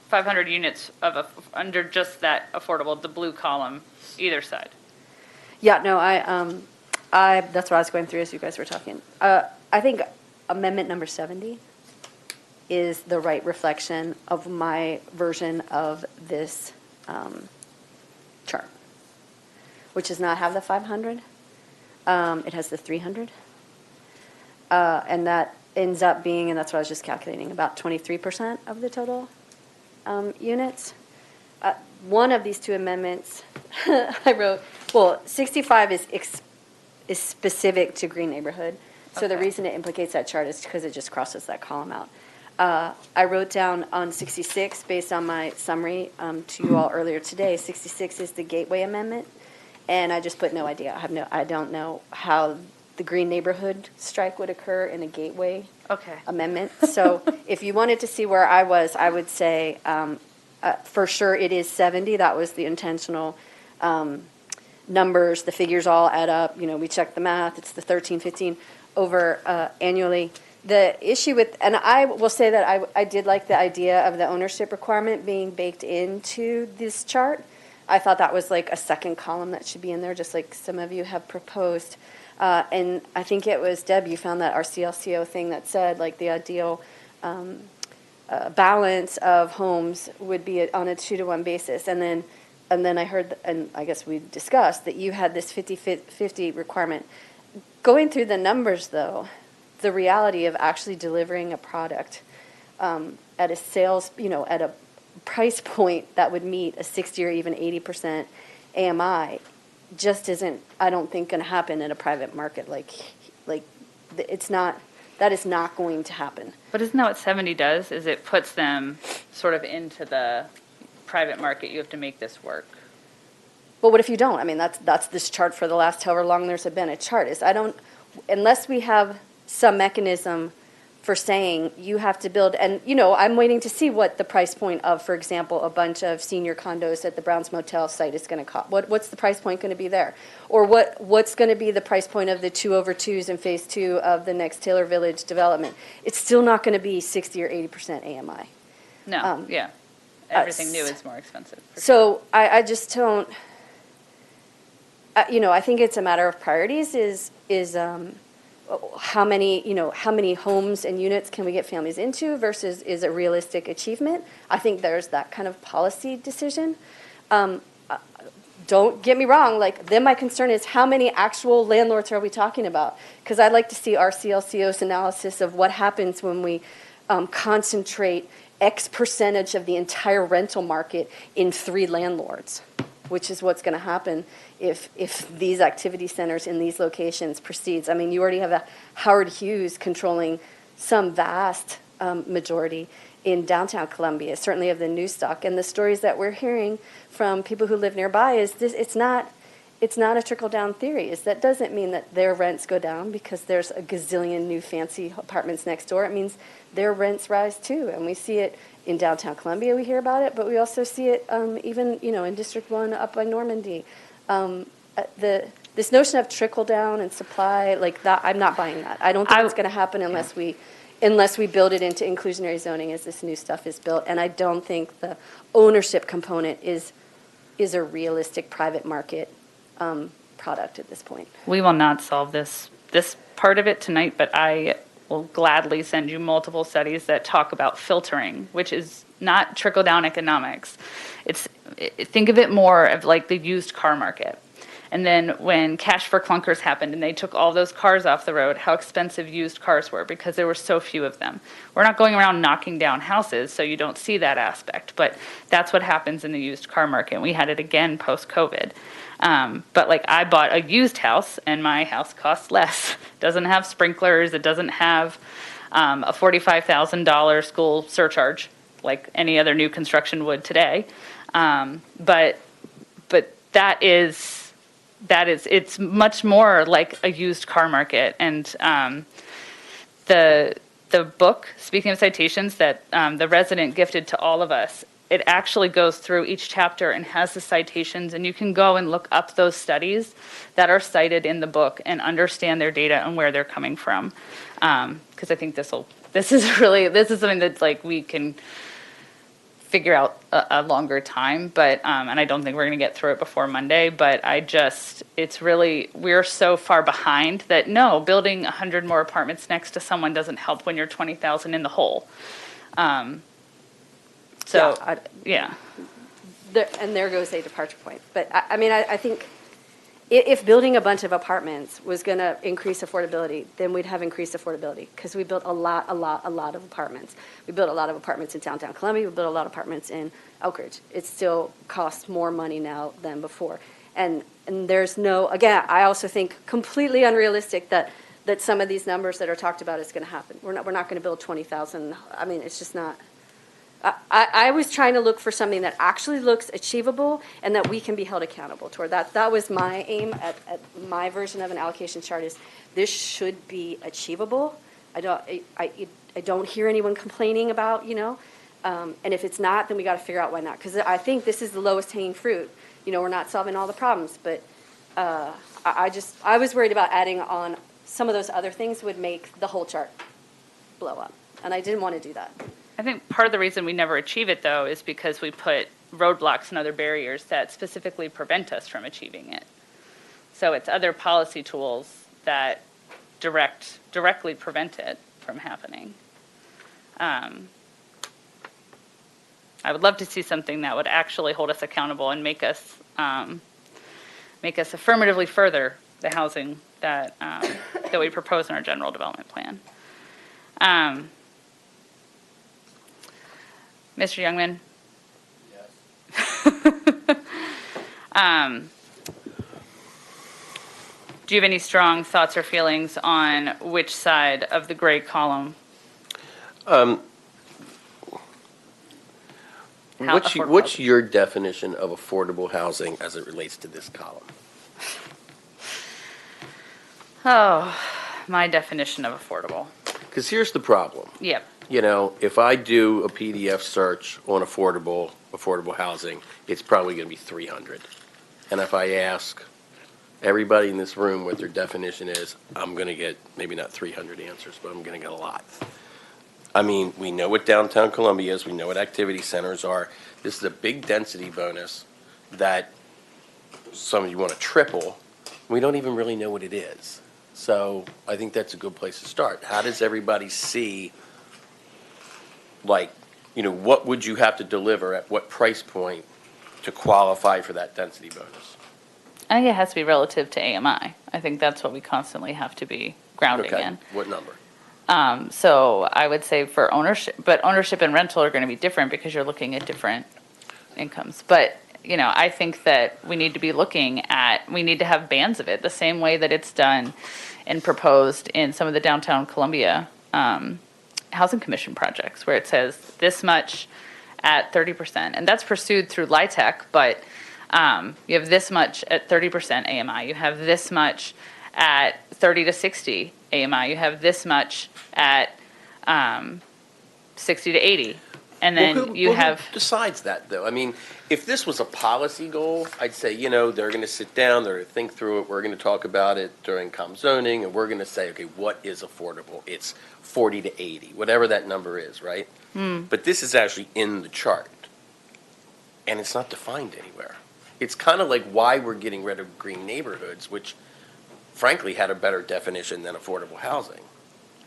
S1: 500 units under just that affordable, the blue column, either side.
S3: Yeah, no, that's what I was going through as you guys were talking. I think amendment number 70 is the right reflection of my version of this chart, which does not have the 500. It has the 300. And that ends up being, and that's what I was just calculating, about 23% of the total units. One of these two amendments, I wrote, well, 65 is specific to green neighborhood. So the reason it implicates that chart is because it just crosses that column out. I wrote down on 66, based on my summary to you all earlier today, 66 is the gateway amendment. And I just put no idea. I don't know how the green neighborhood strike would occur in a gateway amendment. So if you wanted to see where I was, I would say for sure it is 70. That was the intentional numbers. The figures all add up. You know, we checked the math. It's the 1315 over annually. The issue with, and I will say that I did like the idea of the ownership requirement being baked into this chart. I thought that was like a second column that should be in there, just like some of you have proposed. And I think it was, Deb, you found that our CLCO thing that said like the ideal balance of homes would be on a 2-to-1 basis. And then I heard, and I guess we discussed, that you had this 50-50 requirement. Going through the numbers, though, the reality of actually delivering a product at a sales, at a price point that would meet a 60 or even 80% AMI just isn't, I don't think, going to happen in a private market. It's not, that is not going to happen.
S1: But isn't that what 70 does, is it puts them sort of into the private market? You have to make this work.
S3: Well, what if you don't? I mean, that's this chart for the last however long there's been a chart. Unless we have some mechanism for saying you have to build, and I'm waiting to see what the price point of, for example, a bunch of senior condos at the Browns Motel site is going to cost. What's the price point going to be there? Or what's going to be the price point of the 2/2s in phase 2 of the next Taylor Village development? It's still not going to be 60 or 80% AMI.
S1: No, yeah. Everything new is more expensive.
S3: So I just don't, I think it's a matter of priorities is how many homes and units can we get families into versus is a realistic achievement. I think there's that kind of policy decision. Don't get me wrong, then my concern is how many actual landlords are we talking about? Because I'd like to see our CLCO's analysis of what happens when we concentrate X percentage of the entire rental market in 3 landlords, which is what's going to happen if these activity centers in these locations proceeds. I mean, you already have a Howard Hughes controlling some vast majority in downtown Columbia, certainly of the new stock. And the stories that we're hearing from people who live nearby is this: it's not a trickle-down theory. That doesn't mean that their rents go down because there's a gazillion new fancy apartments next door. It means their rents rise too, and we see it in downtown Columbia. We hear about it, but we also see it even in District 1 up by Normandy. This notion of trickle down and supply, like that, I'm not buying that. I don't think it's going to happen unless we build it into inclusionary zoning as this new stuff is built. And I don't think the ownership component is a realistic private market product at this point.
S1: We will not solve this part of it tonight, but I will gladly send you multiple studies that talk about filtering, which is not trickle-down economics. Think of it more of like the used car market. And then when Cash for Clunkers happened and they took all those cars off the road, how expensive used cars were because there were so few of them. We're not going around knocking down houses, so you don't see that aspect, but that's what happens in the used car market. We had it again post-COVID. But like I bought a used house and my house costs less. It doesn't have sprinklers. It doesn't have a $45,000 school surcharge like any other new construction would today. But it's much more like a used car market. And the book, speaking of citations, that the resident gifted to all of us, it actually goes through each chapter and has the citations, and you can go and look up those studies that are cited in the book and understand their data and where they're coming from. Because I think this is something that like we can figure out a longer time, but and I don't think we're going to get through it before Monday, but we're so far behind that no, building 100 more apartments next to someone doesn't help when you're 20,000 in the hole. Yeah.
S3: And there goes a departure point. But I think if building a bunch of apartments was going to increase affordability, then we'd have increased affordability because we built a lot of apartments. We built a lot of apartments in downtown Columbia. We built a lot of apartments in Elkridge. It still costs more money now than before. And there's again, I also think completely unrealistic that some of these numbers that are talked about is going to happen. We're not going to build 20,000. I mean, it's just not. I was trying to look for something that actually looks achievable and that we can be held accountable toward. That was my aim at my version of an allocation chart is this should be achievable. I don't hear anyone complaining about, and if it's not, then we got to figure out why not. Because I think this is the lowest hanging fruit. We're not solving all the problems, but I was worried about adding on some of those other things would make the whole chart blow up. And I didn't want to do that.
S1: I think part of the reason we never achieve it, though, is because we put roadblocks and other barriers that specifically prevent us from achieving it. So it's other policy tools that directly prevent it from happening. I would love to see something that would actually hold us accountable and make us affirmatively further the housing that we propose in our general development plan. Mr. Youngman? Yes. Do you have any strong thoughts or feelings on which side of the gray column?
S4: What's your definition of affordable housing as it relates to this column?
S1: Oh, my definition of affordable.
S4: Because here's the problem.
S1: Yep.
S4: If I do a PDF search on affordable housing, it's probably going to be 300. And if I ask everybody in this room what their definition is, I'm going to get maybe not 300 answers, but I'm going to get a lot. I mean, we know what downtown Columbia is. We know what activity centers are. This is a big density bonus that some of you want to triple. We don't even really know what it is. So I think that's a good place to start. How does everybody see, what would you have to deliver at what price point to qualify for that density bonus?
S1: I think it has to be relative to AMI. I think that's what we constantly have to be grounding in.
S4: What number?
S1: So I would say for ownership, but ownership and rental are going to be different because you're looking at different incomes. But, I think that we need to have bands of it the same way that it's done and proposed in some of the downtown Columbia Housing Commission projects where it says this much at 30%. And that's pursued through LIHTC, but you have this much at 30% AMI. You have this much at 30 to 60 AMI. You have this much at 60 to 80. And then who
S4: decides that, though? I mean, if this was a policy goal, I'd say, they're going to sit down, they're going to think through it, we're going to talk about it during zoning, and we're going to say, okay, what is affordable? It's 40 to 80, whatever that number is, right? But this is actually in the chart, and it's not defined anywhere. It's kind of like why we're getting rid of green neighborhoods, which, frankly, had a better definition than affordable housing.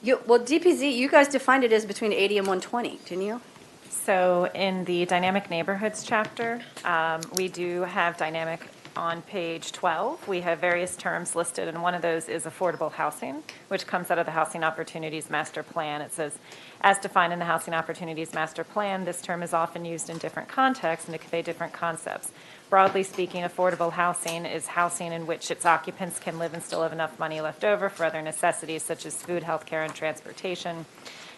S3: Well, DPZ, you guys defined it as between 80 and 120, didn't you?
S5: So in the dynamic neighborhoods chapter, we do have dynamic on page 12. We have various terms listed, and one of those is affordable housing, which comes out of the Housing Opportunities Master Plan. It says, as defined in the Housing Opportunities Master Plan, this term is often used in different contexts and to convey different concepts. Broadly speaking, affordable housing is housing in which its occupants can live and still have enough money left over for other necessities such as food, healthcare, and transportation.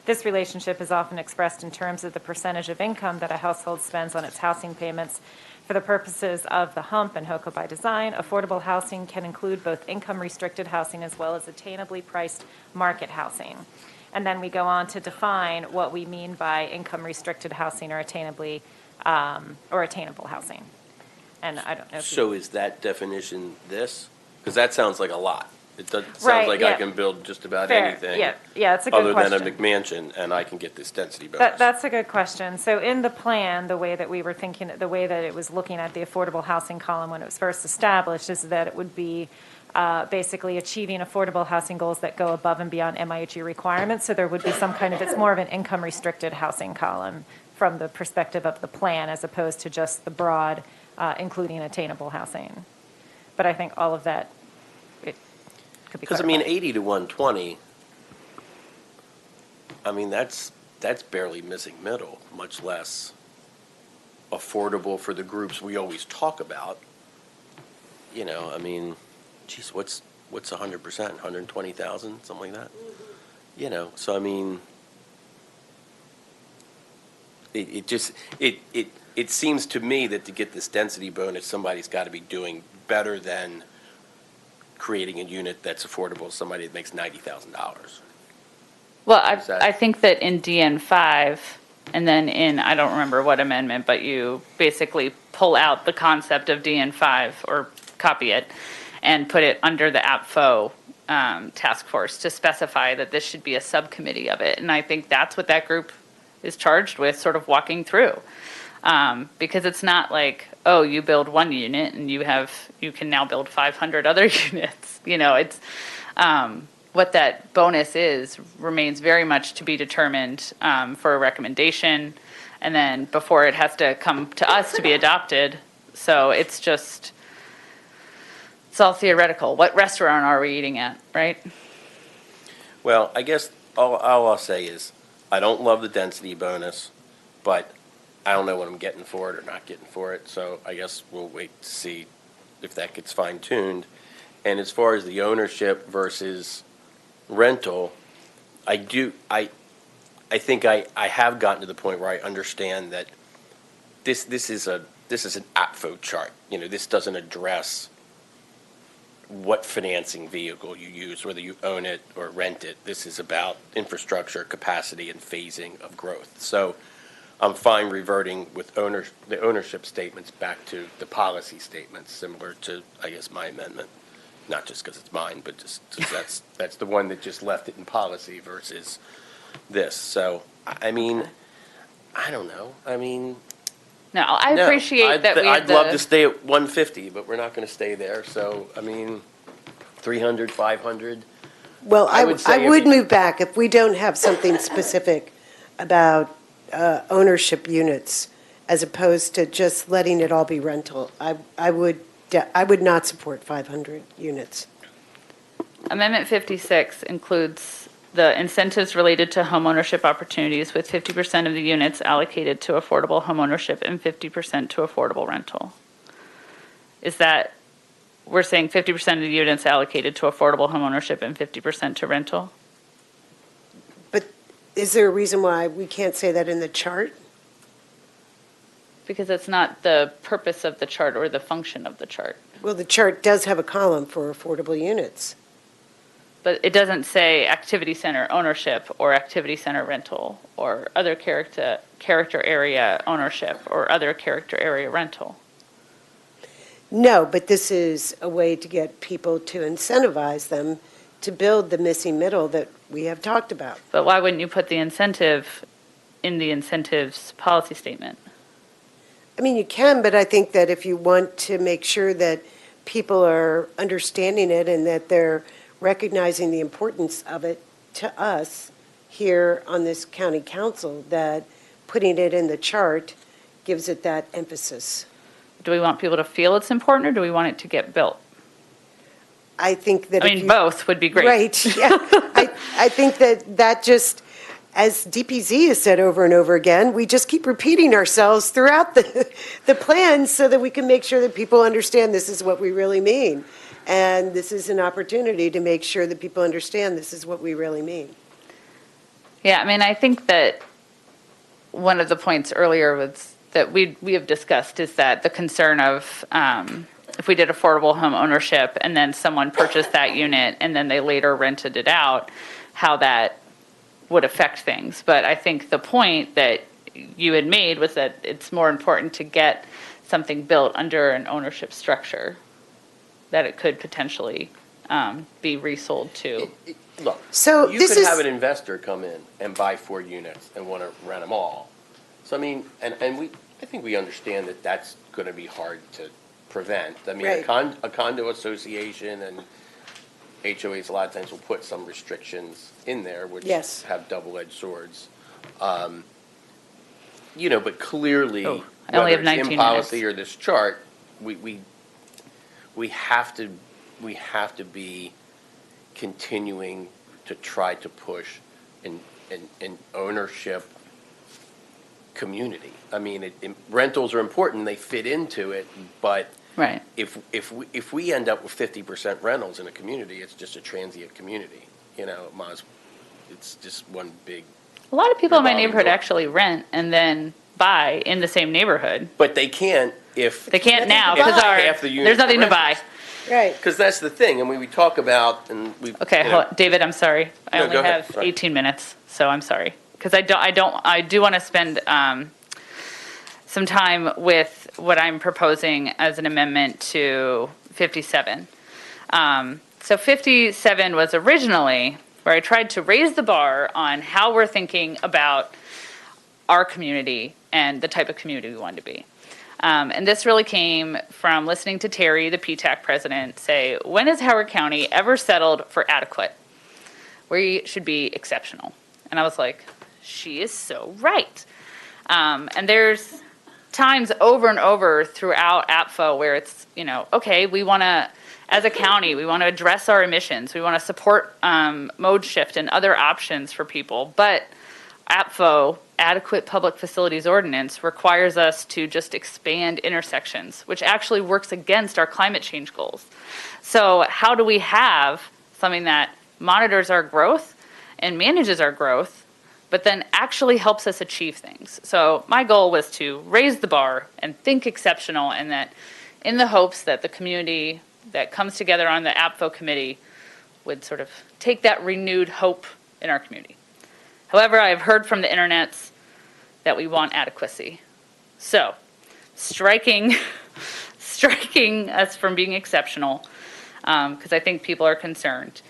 S5: This relationship is often expressed in terms of the percentage of income that a household spends on its housing payments. For the purposes of the HUMP and HOCO by design, affordable housing can include both income-restricted housing as well as attainably priced market housing. And then we go on to define what we mean by income-restricted housing or attainably or attainable housing. And I don't know if
S4: So is that definition this? Because that sounds like a lot. It sounds
S5: Right,
S4: like I
S5: yeah.
S4: can build just about
S5: Fair,
S4: anything.
S5: yeah, it's a good
S4: Other than a
S5: question.
S4: McMansion, and I can get this density bonus.
S5: That's a good question. So in the plan, the way that we were thinking, the way that it was looking at the affordable housing column when it was first established is that it would be basically achieving affordable housing goals that go above and beyond MIHE requirements. So there would be some kind of, it's more of an income restricted housing column from the perspective of the plan as opposed to just the broad, including attainable housing. But I think all of that, it could be
S4: Because,
S5: clarified.
S4: 80 to 120, that's barely missing middle, much less affordable for the groups we always talk about. Geez, what's 100%? 120,000, something like that? So it seems to me that to get this density bonus, somebody's got to be doing better than creating a unit that's affordable to somebody that makes $90,000.
S1: Well,
S4: Is that-
S1: I think that in DN5, and then in, I don't remember what amendment, but you basically pull out the concept of DN5 or copy it and put it under the Apfo task force to specify that this should be a subcommittee of it. And I think that's what that group is charged with, sort of walking through. Because it's not like, oh, you build one unit and you can now build 500 other units. It's what that bonus is remains very much to be determined for a recommendation, and then before it has to come to us to be adopted. So it's all theoretical. What restaurant are we eating at, right?
S4: Well, I guess all I'll say is I don't love the density bonus, but I don't know what I'm getting for it or not getting for it. So I guess we'll wait to see if that gets fine-tuned. And as far as the ownership versus rental, I think I have gotten to the point where I understand that this is an Apfo chart. This doesn't address what financing vehicle you use, whether you own it or rent it. This is about infrastructure, capacity, and phasing of growth. So I'm fine reverting with the ownership statements back to the policy statements, similar to, I guess, my amendment. Not just because it's mine, but just 'cause that's the one that just left it in policy versus this. So, I don't know.
S1: No, I
S4: No,
S1: appreciate that we have
S4: I'd love to stay at 150, but we're not going to stay there. So, 300, 500.
S2: Well,
S4: I would say
S2: I
S4: if
S2: would
S4: you-
S2: move back if we don't have something specific about ownership units as opposed to just letting it all be rental. I would not support 500 units.
S1: Amendment 56 includes the incentives related to homeownership opportunities with 50% of the units allocated to affordable homeownership and 50% to affordable rental. Is that, we're saying 50% of the units allocated to affordable homeownership and 50% to rental?
S2: But is there a reason why we can't say that in the chart?
S1: Because it's not the purpose of the chart or the function of the chart.
S2: Well, the chart does have a column for affordable units.
S1: But it doesn't say activity center ownership or activity center rental or other character area ownership or other character area rental.
S2: No, but this is a way to get people to incentivize them to build the missing middle that we have talked about.
S1: But why wouldn't you put the incentive in the incentives policy statement?
S2: You can, but I think that if you want to make sure that people are understanding it and that they're recognizing the importance of it to us here on this county council, that putting it in the chart gives it that emphasis.
S1: Do we want people to feel it's important, or do we want it to get built?
S2: I think that
S1: I
S2: if
S1: mean,
S2: you-
S1: both would be great.
S2: Right, yeah. I think that just, as DPZ has said over and over again, we just keep repeating ourselves throughout the plan so that we can make sure that people understand this is what we really mean. And this is an opportunity to make sure that people understand this is what we really mean.
S1: Yeah, I mean, I think that one of the points earlier was that we have discussed is that the concern of if we did affordable home ownership and then someone purchased that unit and then they later rented it out, how that would affect things. But I think the point that you had made was that it's more important to get something built under an ownership structure, that it could potentially be resold to.
S4: Look,
S2: So
S4: you
S2: this
S4: could
S2: is-
S4: have an investor come in and buy 4 units and want to rent them all. So I mean, and I think we understand that that's going to be hard to prevent. I mean,
S2: Right.
S4: a condo association and HOAs a lot of times will put some restrictions in there, which
S2: Yes.
S4: have double-edged swords. But clearly,
S1: Oh, I only have
S4: whether it's
S1: 19
S4: in policy
S1: minutes.
S4: or this chart, we have to be continuing to try to push an ownership community. I mean, rentals are important; they fit into it. But
S1: Right.
S4: if we end up with 50% rentals in a community, it's just a transient community. It's just one big.
S1: A lot of people in my
S4: Revolving
S1: neighborhood
S4: door.
S1: actually rent and then buy in the same neighborhood.
S4: But they can't if
S1: They can't now
S4: If
S1: because
S4: half the units
S1: there's nothing
S4: are
S1: to buy.
S4: rentals.
S2: Right.
S4: Because that's the thing, and we talk about, and we.
S1: Okay, David, I'm sorry. I
S4: No,
S1: only
S4: go ahead.
S1: have
S4: Sorry.
S1: 18 minutes, so I'm sorry. Because I do want to spend some time with what I'm proposing as an amendment to 57. So 57 was originally where I tried to raise the bar on how we're thinking about our community and the type of community we want to be. And this really came from listening to Terry, the PTAC president, say, when has Howard County ever settled for adequate? We should be exceptional. And I was like, she is so right. And there's times over and over throughout Apfo where it's, okay, we want to, as a county, we want to address our emissions. We want to support mode shift and other options for people. But Apfo, Adequate Public Facilities Ordinance, requires us to just expand intersections, which actually works against our climate change goals. So how do we have something that monitors our growth and manages our growth, but then actually helps us achieve things? So my goal was to raise the bar and think exceptional, and that in the hopes that the community that comes together on the Apfo committee would sort of take that renewed hope in our community. However, I have heard from the internets that we want adequacy. So, striking us from being exceptional, because I think people are concerned.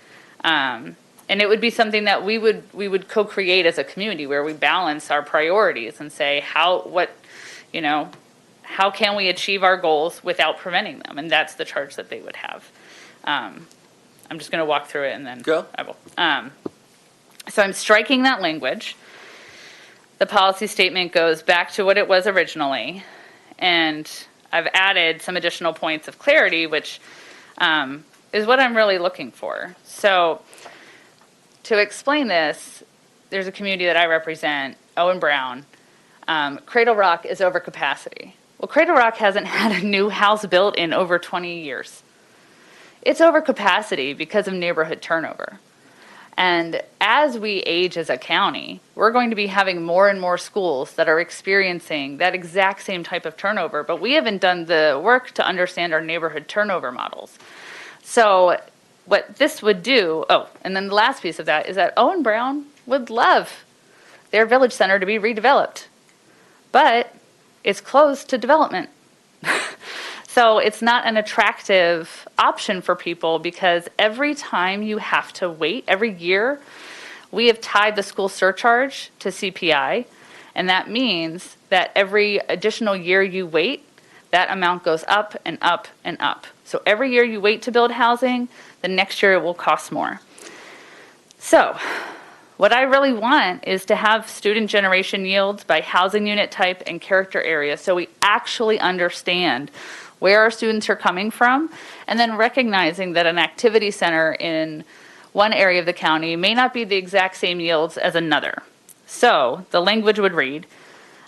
S1: And it would be something that we would co-create as a community, where we balance our priorities and say how can we achieve our goals without preventing them? And that's the charge that they would have. I'm just going to walk through it and then
S4: Go.
S1: I will. So I'm striking that language. The policy statement goes back to what it was originally, and I've added some additional points of clarity, which is what I'm really looking for. So to explain this, there's a community that I represent, Owen Brown. Cradle Rock is over capacity. Well, Cradle Rock hasn't had a new house built in over 20 years. It's over capacity because of neighborhood turnover. And as we age as a county, we're going to be having more and more schools that are experiencing that exact same type of turnover, but we haven't done the work to understand our neighborhood turnover models. So what this would do, and then the last piece of that is that Owen Brown would love their village center to be redeveloped, but it's closed to development. So it's not an attractive option for people, because every time you have to wait, every year, we have tied the school surcharge to CPI, and that means that every additional year you wait, that amount goes up and up and up. So every year you wait to build housing, the next year it will cost more. So What I really want is to have student generation yields by housing unit type and character area, so we actually understand where our students are coming from, and then recognizing that an activity center in one area of the county may not be the exact same yields as another. So the language would read,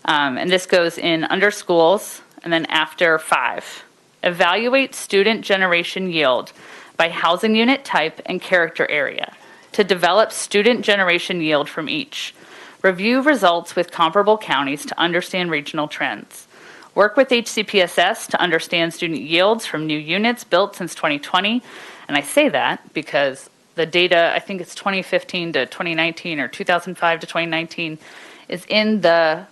S1: and this goes in under schools and then after 5. Evaluate student generation yield by housing unit type and character area to develop student generation yield from each. Review results with comparable counties to understand regional trends. Work with HCPSS to understand student yields from new units built since 2020. And I say that because the data, I think it's 2015 to 2019 or 2005 to 2019, is in the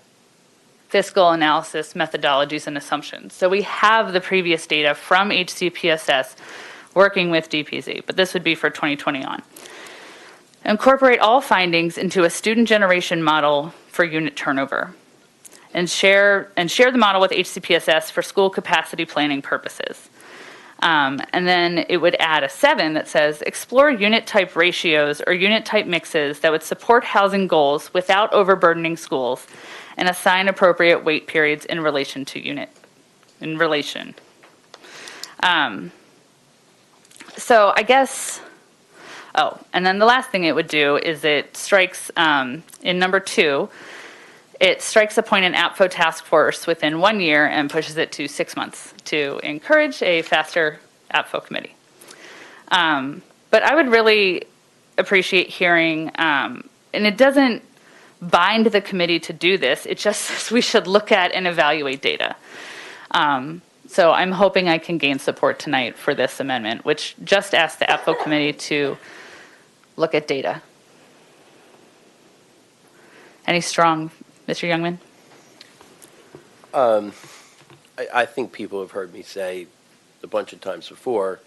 S1: fiscal analysis methodologies and assumptions. So we have the previous data from HCPSS working with DPZ, but this would be for 2020 on. Incorporate all findings into a student generation model for unit turnover, and share the model with HCPSS for school capacity planning purposes. And then it would add a 7 that says, explore unit type ratios or unit type mixes that would support housing goals without overburdening schools, and assign appropriate wait periods in relation to unit, So I guess, and then the last thing it would do is it strikes, in number 2, it strikes appoint an Apfo task force within 1 year and pushes it to 6 months to encourage a faster Apfo committee. But I would really appreciate hearing, and it doesn't bind the committee to do this, it just says we should look at and evaluate data. So I'm hoping I can gain support tonight for this amendment, which just asks the Apfo committee to look at data. Any strong, Mr. Youngman?
S4: I think people have heard me say a bunch of times before,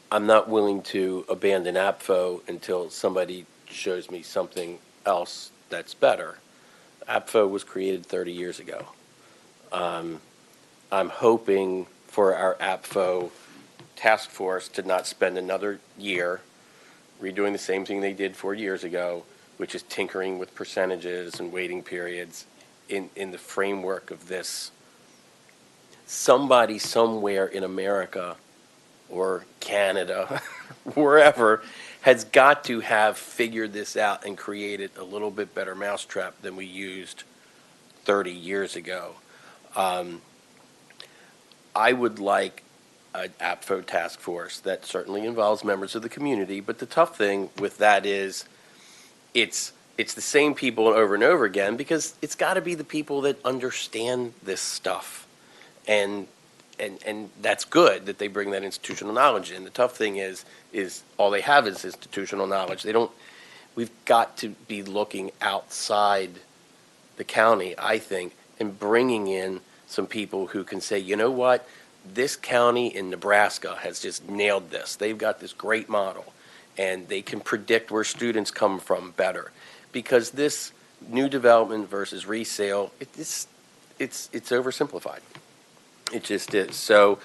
S4: I'm not willing to abandon Apfo until somebody shows me something else that's better. Apfo was created 30 years ago. I'm hoping for our Apfo task force to not spend another year redoing the same thing they did 4 years ago, which is tinkering with percentages and waiting periods in the framework of this. Somebody somewhere in America or Canada, wherever, has got to have figured this out and created a little bit better mousetrap than we used 30 years ago. I would like an Apfo task force that certainly involves members of the community, but the tough thing with that is it's the same people over and over again, because it's got to be the people that understand this stuff. And that's good that they bring that institutional knowledge in. The tough thing is all they have is institutional knowledge. We've got to be looking outside the county, I think, and bringing in some people who can say, you know what, this county in Nebraska has just nailed this. They've got this great model, and they can predict where students come from better. Because this new development versus resale, it's oversimplified. It just is. So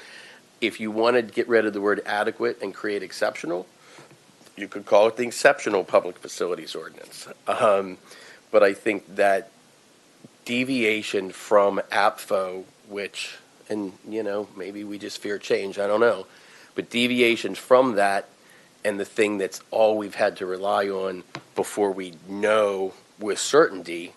S4: if you want to get rid of the word adequate and create exceptional, you could call it the exceptional public facilities ordinance. But I think that deviation from Apfo, which, and maybe we just fear change, I don't know, but deviation from that, and the thing that's all we've had to rely on before we know with certainty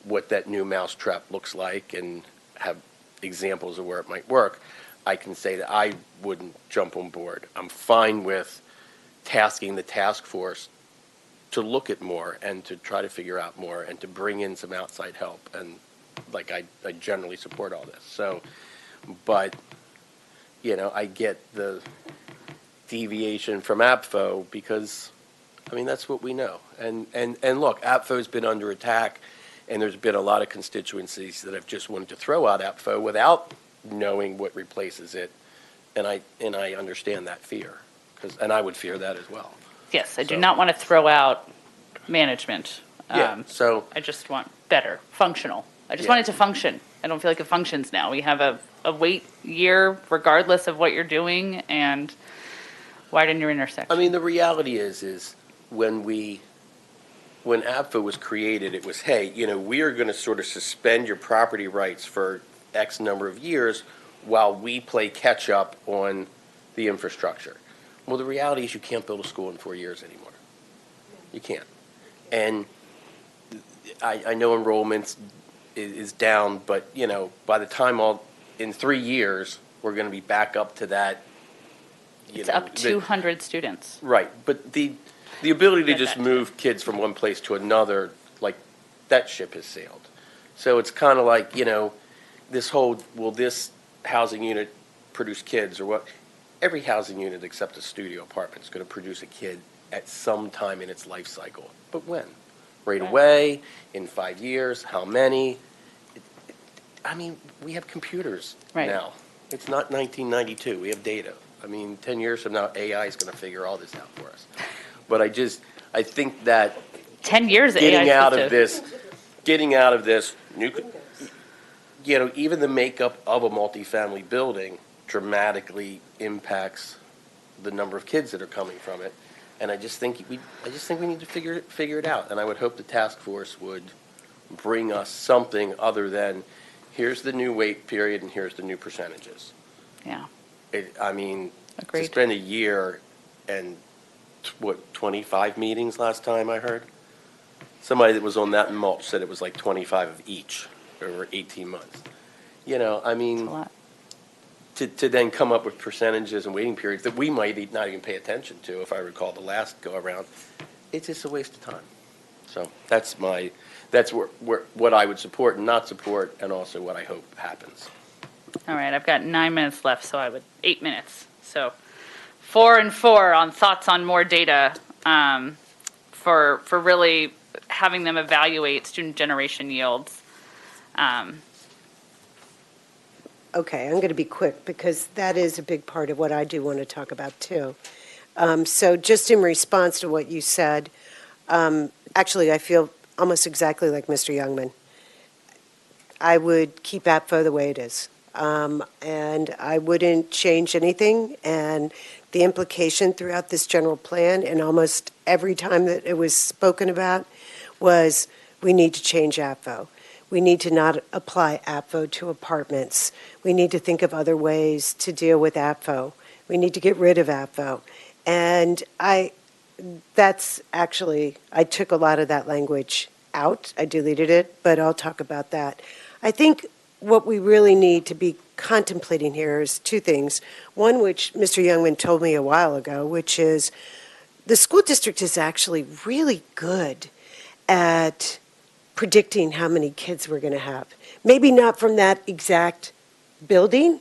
S4: what that new mousetrap looks like and have examples of where it might work, I can say that I wouldn't jump on board. I'm fine with tasking the task force to look at more and to try to figure out more and to bring in some outside help. And I generally support all this. So, but, I get the deviation from Apfo because, that's what we know. And look, Apfo's been under attack, and there's been a lot of constituencies that have just wanted to throw out Apfo without knowing what replaces it. And I understand that fear, and I would fear that as well.
S1: Yes, I do not want to throw out management.
S4: So
S1: I just want better, functional. I just want it to function. I don't feel like it functions now. We have a wait year regardless of what you're doing, and widen your intersection.
S4: the reality is when we when Apfo was created, it was, hey, we are going to sort of suspend your property rights for X number of years while we play catch up on the infrastructure. Well, the reality is you can't build a school in 4 years anymore. You can't. And I know enrollment is down, but, by the time in 3 years, we're going to be back up to that.
S1: It's up 200 students.
S4: Right, but the ability to
S1: Get
S4: just
S1: that,
S4: move kids from one place to another, like, that ship has sailed. So it's kind of like, this whole, will this housing unit produce kids or what? Every housing unit except a studio apartment is going to produce a kid at some time in its life cycle. But when? Right away? In 5 years? How many? We have computers now. It's not 1992. We have data. 10 years from now, AI is going to figure all this out for us. But I think that
S1: 10 years
S4: getting out of this, even the makeup of a multifamily building dramatically impacts the number of kids that are coming from it. And I just think we need to figure it out. And I would hope the task force would bring us something other than here's the new wait period and here's the new percentages.
S1: Yeah.
S4: To
S1: Agreed.
S4: spend a year and 25 meetings last time I heard. Somebody that was on that mulch said it was like 25 of each over 18 months.
S1: That's a lot.
S4: To then come up with percentages and waiting periods that we might not even pay attention to, if I recall the last go around, it's just a waste of time. So that's what I would support and not support, and also what I hope happens.
S1: All right, I've got 9 minutes left, so 8 minutes. So 4 and 4 on thoughts on more data for really having them evaluate student generation yields.
S2: Okay, I'm going to be quick because that is a big part of what I do want to talk about too. So just in response to what you said, actually I feel almost exactly like Mr. Youngman. I would keep Apfo the way it is. And I wouldn't change anything. And the implication throughout this general plan and almost every time that it was spoken about was we need to change Apfo. We need to not apply Apfo to apartments. We need to think of other ways to deal with Apfo. We need to get rid of Apfo. And I took a lot of that language out. I deleted it, but I'll talk about that. I think what we really need to be contemplating here is two things. One, which Mr. Youngman told me a while ago, which is the school district is actually really good at predicting how many kids we're going to have. Maybe not from that exact building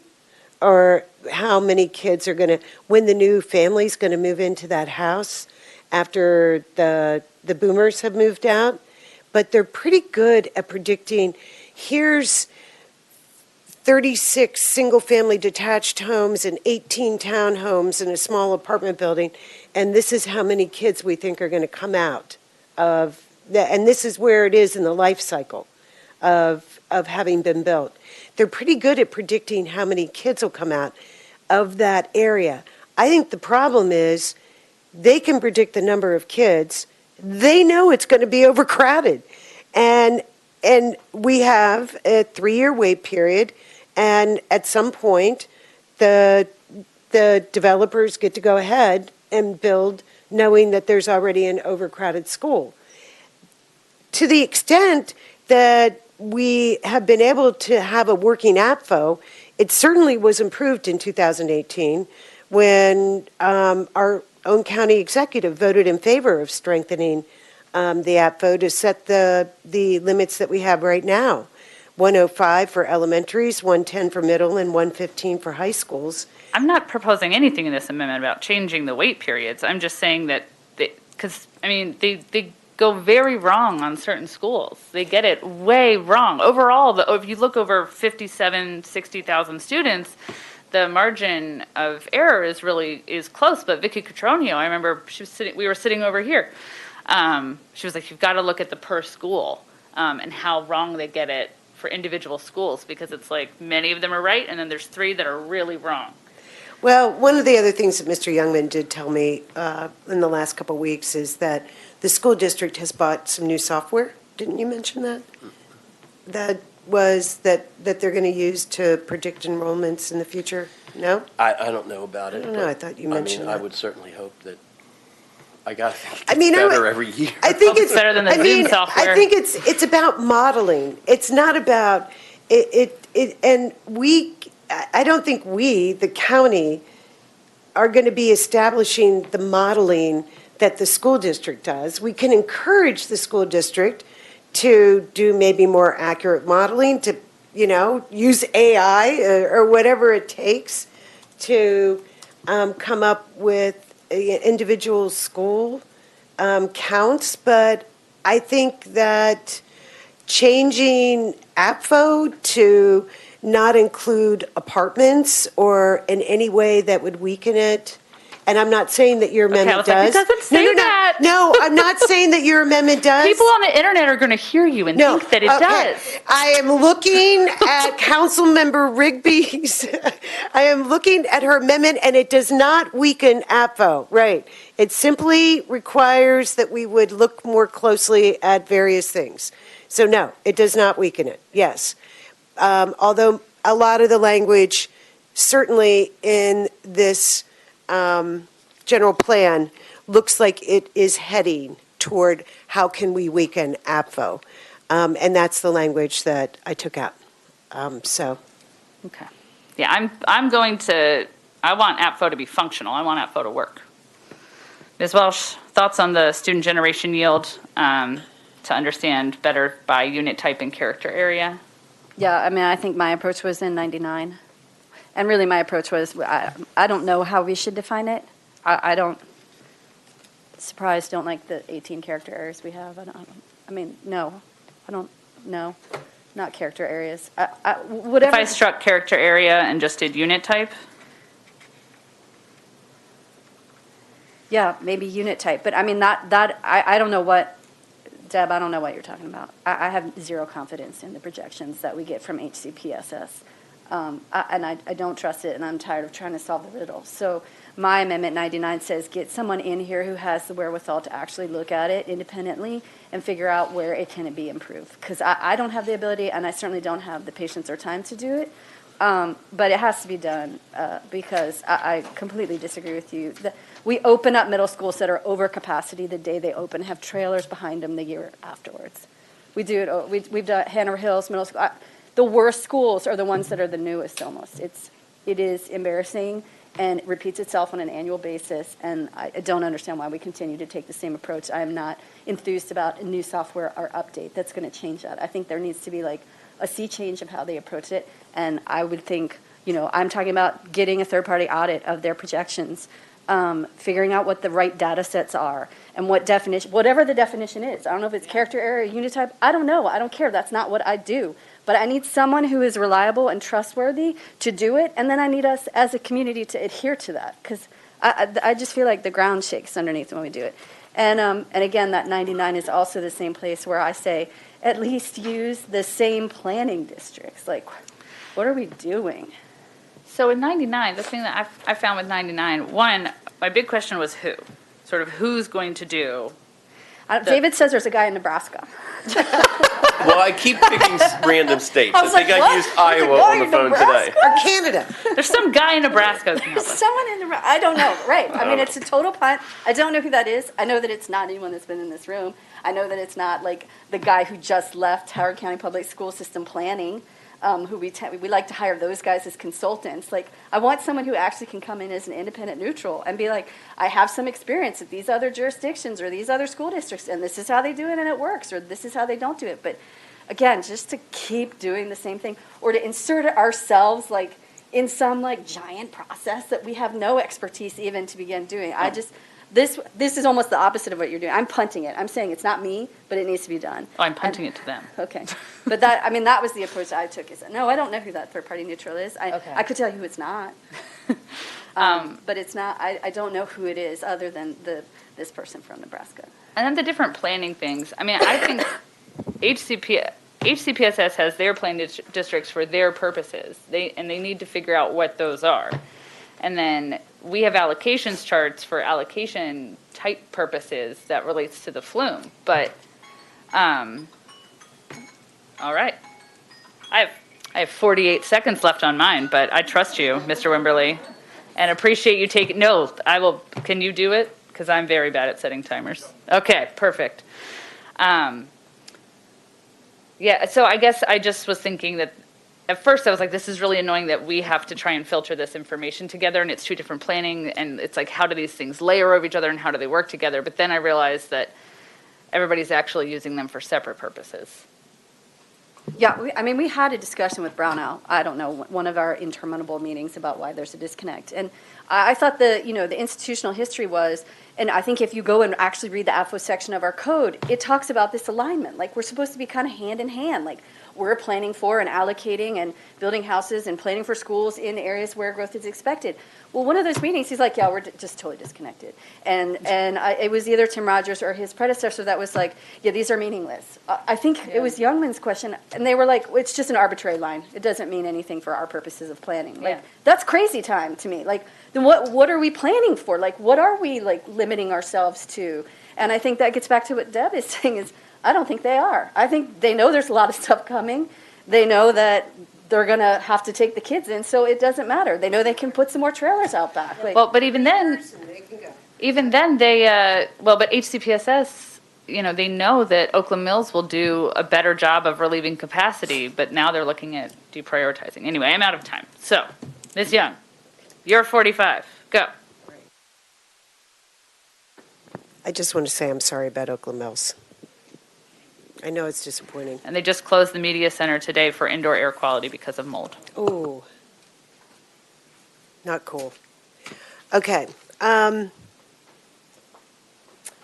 S2: or how many kids are going to, when the new family's going to move into that house after the boomers have moved out. But they're pretty good at predicting, here's 36 single-family detached homes and 18 townhomes in a small apartment building, and this is how many kids we think are going to come out of and this is where it is in the life cycle of having been built. They're pretty good at predicting how many kids will come out of that area. I think the problem is they can predict the number of kids. They know it's going to be overcrowded. And we have a 3-year wait period, and at some point the developers get to go ahead and build knowing that there's already an overcrowded school. To the extent that we have been able to have a working Apfo, it certainly was improved in 2018 when our own county executive voted in favor of strengthening the Apfo to set the limits that we have right now. 105 for elementaries, 110 for middle, and 115 for high schools.
S1: I'm not proposing anything in this amendment about changing the wait periods. I'm just saying that, because, they go very wrong on certain schools. They get it way wrong. Overall, if you look over 60,000 students, the margin of error is close. But Vicky Cotronio, I remember we were sitting over here. She was like, you've got to look at the per school and how wrong they get it for individual schools, because it's like many of them are right, and then there's 3 that are really wrong.
S2: Well, one of the other things that Mr. Youngman did tell me in the last couple of weeks is that the school district has bought some new software. Didn't you mention that? That they're going to use to predict enrollments in the future? No?
S4: I don't know about it.
S2: I don't know.
S4: but,
S2: I thought you mentioned
S4: I
S2: that.
S4: would certainly hope that, I got to think
S2: I
S4: it's
S2: mean,
S4: better every year.
S2: I think it's
S1: better than the
S2: I
S1: Zoom
S2: mean,
S1: software.
S2: I think it's about modeling. It's not about it. And I don't think we, the county, are going to be establishing the modeling that the school district does. We can encourage the school district to do maybe more accurate modeling, to use AI or whatever it takes to come up with individual school counts, but I think that changing Apfo to not include apartments or in any way that would weaken it, and I'm not saying that your amendment
S1: I was
S2: does.
S1: like, it doesn't say that.
S2: No, I'm not saying that your amendment does.
S1: People on the internet are going to hear you and think that it does.
S2: I am looking at Councilmember Rigby's, I am looking at her amendment, and it does not weaken APFO, right? It simply requires that we would look more closely at various things. So no, it does not weaken it, yes. Although a lot of the language, certainly in this general plan, looks like it is heading toward how can we weaken APFO. And that's the language that I took out.
S1: Okay. Yeah, I want Apfo to be functional. I want Apfo to work. Ms. Welsh, thoughts on the student generation yield to understand better by unit type and character area?
S3: Yeah, I mean, I think my approach was in 99. And really my approach was, I don't know how we should define it. I don't like the 18 character areas we have. No, I don't know. Not character areas. Whatever.
S1: If I struck character area and just did unit type?
S3: Yeah, maybe unit type. But I mean, I don't know what, Deb, I don't know what you're talking about. I have zero confidence in the projections that we get from HCPSS. And I don't trust it, and I'm tired of trying to solve the riddle. So my Amendment 99 says get someone in here who has the wherewithal to actually look at it independently and figure out where it can be improved. Because I don't have the ability, and I certainly don't have the patience or time to do it. But it has to be done because I completely disagree with you. We open up middle schools that are over capacity the day they open, have trailers behind them the year afterwards. We do it. We've done Hanover Hills Middle School. The worst schools are the ones that are the newest almost. It is embarrassing and it repeats itself on an annual basis, and I don't understand why we continue to take the same approach. I am not enthused about a new software or update that's going to change that. I think there needs to be like a sea change of how they approach it, and I would think, I'm talking about getting a third-party audit of their projections, figuring out what the right data sets are, and whatever the definition is. I don't know if it's character area, unit type. I don't know. I don't care. That's not what I do. But I need someone who is reliable and trustworthy to do it, and then I need us as a community to adhere to that, because I just feel like the ground shakes underneath when we do it. And again, that 99 is also the same place where I say, at least use the same planning districts. Like, what are we doing?
S1: So in 99, the thing that I found with 99, one, my big question was who? Sort of who's going to do?
S3: David says there's a guy in Nebraska.
S4: Well, I keep picking random states. I think I used Iowa on the phone today.
S2: Or Canada.
S1: There's some guy in Nebraska who can help us.
S3: Someone in Nebraska. I don't know. Right. I mean, it's a total punt. I don't know who that is. I know that it's not anyone that's been in this room. I know that it's not like the guy who just left Howard County Public School System Planning, who we like to hire those guys as consultants. Like, I want someone who actually can come in as an independent neutral and be like, I have some experience at these other jurisdictions or these other school districts, and this is how they do it and it works, or this is how they don't do it. But again, just to keep doing the same thing, or to insert ourselves like in some like giant process that we have no expertise even to begin doing. This is almost the opposite of what you're doing. I'm punting it. I'm saying it's not me, but it needs to be done.
S1: Oh, I'm punting it to them.
S3: Okay. But that was the approach I took. Is no, I don't know who that third-party neutral is. I could tell you who it's not. But it's not, I don't know who it is other than this person from Nebraska.
S1: And then the different planning things. I mean, I think HCPSS has their planning districts for their purposes. They need to figure out what those are. And then we have allocations charts for allocation type purposes that relates to the flume. But, all right. I have 48 seconds left on mine, but I trust you, Mr. Wimberly, and appreciate you taking, no, I will, can you do it? Because I'm very bad at setting timers. Okay, perfect. Yeah, so I guess I just was thinking that at first I was like, this is really annoying that we have to try and filter this information together and it's two different planning and it's like, how do these things layer over each other and how do they work together? But then I realized that everybody's actually using them for separate purposes.
S3: Yeah, we had a discussion with Brownell, I don't know, one of our interminable meetings about why there's a disconnect. And I thought the institutional history was, and I think if you go and actually read the Apfo section of our code, it talks about this alignment. Like, we're supposed to be kind of hand in hand. Like, we're planning for and allocating and building houses and planning for schools in areas where growth is expected. Well, one of those meetings, he's like, yeah, we're just totally disconnected. And it was either Tim Rogers or his predecessor that was like, yeah, these are meaningless. I think it was Youngman's question, and they were like, well, it's just an arbitrary line. It doesn't mean anything for our purposes of planning. Like, that's crazy time to me. Like, then what are we planning for? Like, what are we, like, limiting ourselves to? And I think that gets back to what Deb is saying is, I don't think they are. I think they know there's a lot of stuff coming. They know that they're going to have to take the kids in, so it doesn't matter. They know they can put some more trailers out back. Like,
S1: well, but even then they, but HCPSS, they know that Oakland Mills will do a better job of relieving capacity, but now they're looking at deprioritizing. Anyway, I'm out of time. So, Ms. Young, you're 45. Go.
S2: I just want to say I'm sorry about Oakland Mills. I know it's disappointing.
S1: And they just closed the media center today for indoor air quality because of mold.
S2: Oh, not cool. Okay. I'm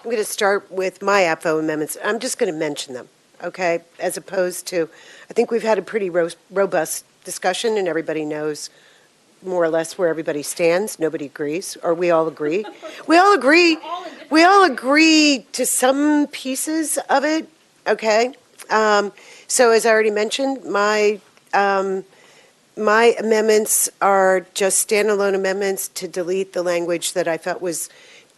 S2: going to start with my Apfo amendments. I'm just going to mention them, okay, as opposed to, I think we've had a pretty robust discussion and everybody knows more or less where everybody stands. Nobody agrees, or we all agree. We all agree. We all agree to some pieces of it. Okay, so as I already mentioned, my amendments are just standalone amendments to delete the language that I felt was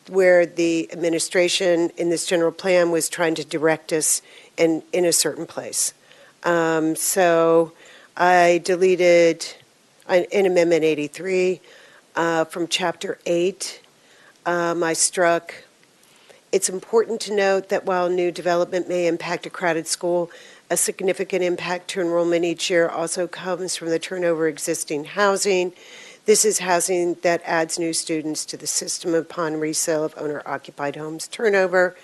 S2: where the administration in this general plan was trying to direct us in a certain place. So I deleted in Amendment 83 from Chapter 8, I struck, it's important to note that while new development may impact a crowded school, a significant impact to enrollment each year also comes from the turnover of existing housing. This is housing that adds new students to the system upon resale of owner-occupied homes turnover.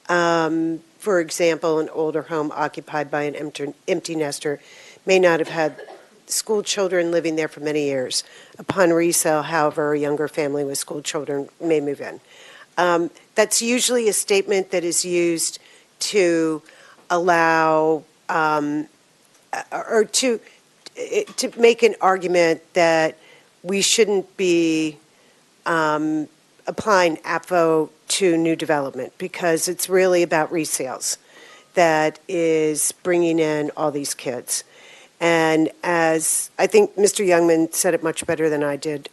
S2: For example, an older home occupied by an empty nester may not have had school children living there for many years. Upon resale, however, a younger family with school children may move in. That's usually a statement that is used to allow or to make an argument that we shouldn't be applying Apfo to new development because it's really about resales that is bringing in all these kids. And as I think Mr. Youngman said it much better than I did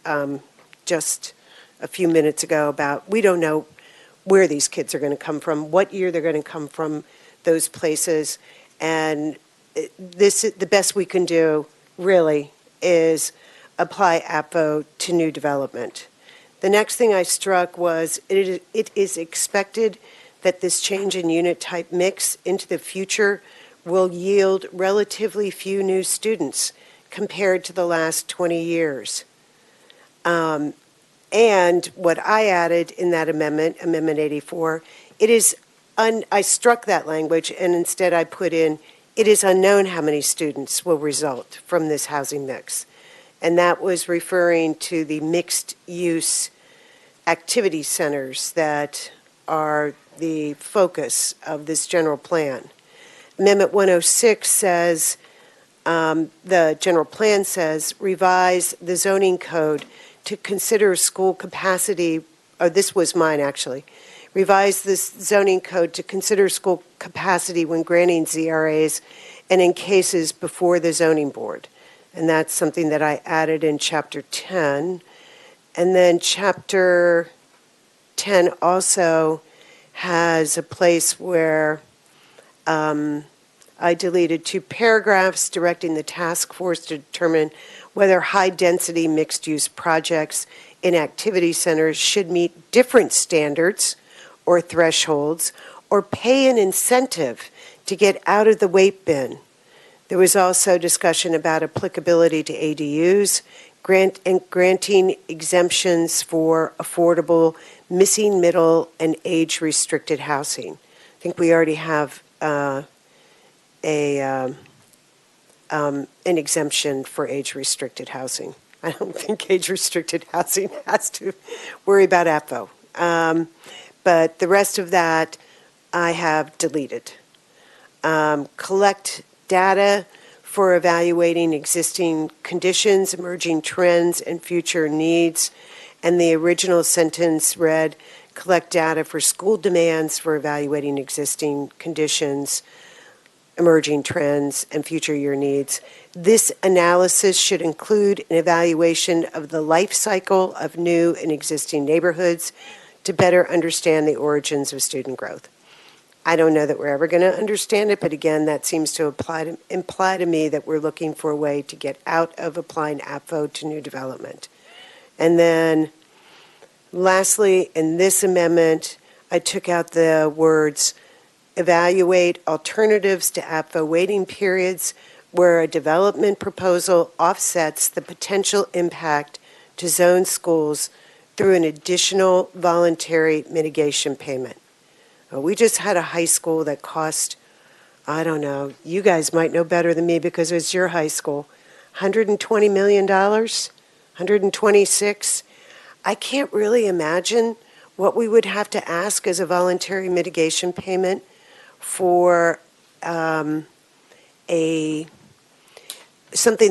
S2: just a few minutes ago about we don't know where these kids are going to come from, what year they're going to come from those places. And the best we can do really is apply Apfo to new development. The next thing I struck was it is expected that this change in unit type mix into the future will yield relatively few new students compared to the last 20 years. And what I added in that amendment, Amendment 84, I struck that language and instead I put in, it is unknown how many students will result from this housing mix. And that was referring to the mixed use activity centers that are the focus of this general plan. Amendment 106 says, the general plan says, revise the zoning code to consider school capacity, or this was mine actually, revise this zoning code to consider school capacity when granting ZRAs and in cases before the zoning board. And that's something that I added in Chapter 10. And then Chapter 10 also has a place where I deleted 2 paragraphs directing the task force to determine whether high-density mixed-use projects in activity centers should meet different standards or thresholds or pay an incentive to get out of the weight bin. There was also discussion about applicability to ADUs, granting exemptions for affordable missing middle and age-restricted housing. I think we already have an exemption for age-restricted housing. I don't think age-restricted housing has to worry about Apfo. But the rest of that I have deleted. Collect data for evaluating existing conditions, emerging trends, and future needs. And the original sentence read, collect data for school demands for evaluating existing conditions, emerging trends, and future year needs. This analysis should include an evaluation of the life cycle of new and existing neighborhoods to better understand the origins of student growth. I don't know that we're ever going to understand it, but again, that seems to imply to me that we're looking for a way to get out of applying Apfo to new development. And then lastly, in this amendment, I took out the words evaluate alternatives to Apfo waiting periods where a development proposal offsets the potential impact to zone schools through an additional voluntary mitigation payment. We just had a high school that cost, I don't know, you guys might know better than me because it was your high school, $120 million, 126. I can't really imagine what we would have to ask as a voluntary mitigation payment for something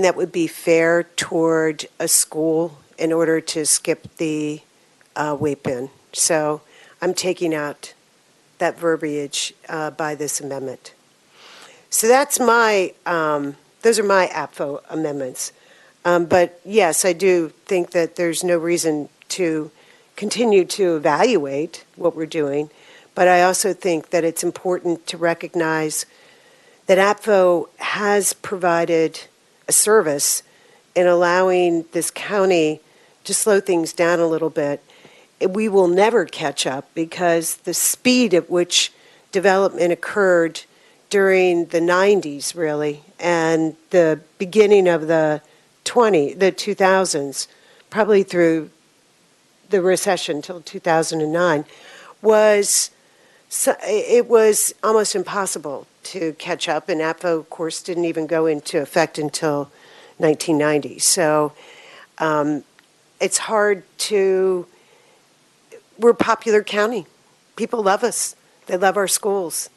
S2: that would be fair toward a school in order to skip the weight bin. So I'm taking out that verbiage by this amendment. So that's my, those are my Apfo amendments. But yes, I do think that there's no reason to continue to evaluate what we're doing. But I also think that it's important to recognize that Apfo has provided a service in allowing this county to slow things down a little bit. We will never catch up because the speed at which development occurred during the 90s, really, and the beginning of the 2000s, probably through the recession till 2009, it was almost impossible to catch up, and Apfo, of course, didn't even go into effect until 1990. So it's hard to... We're a popular county. People love us. They love our schools.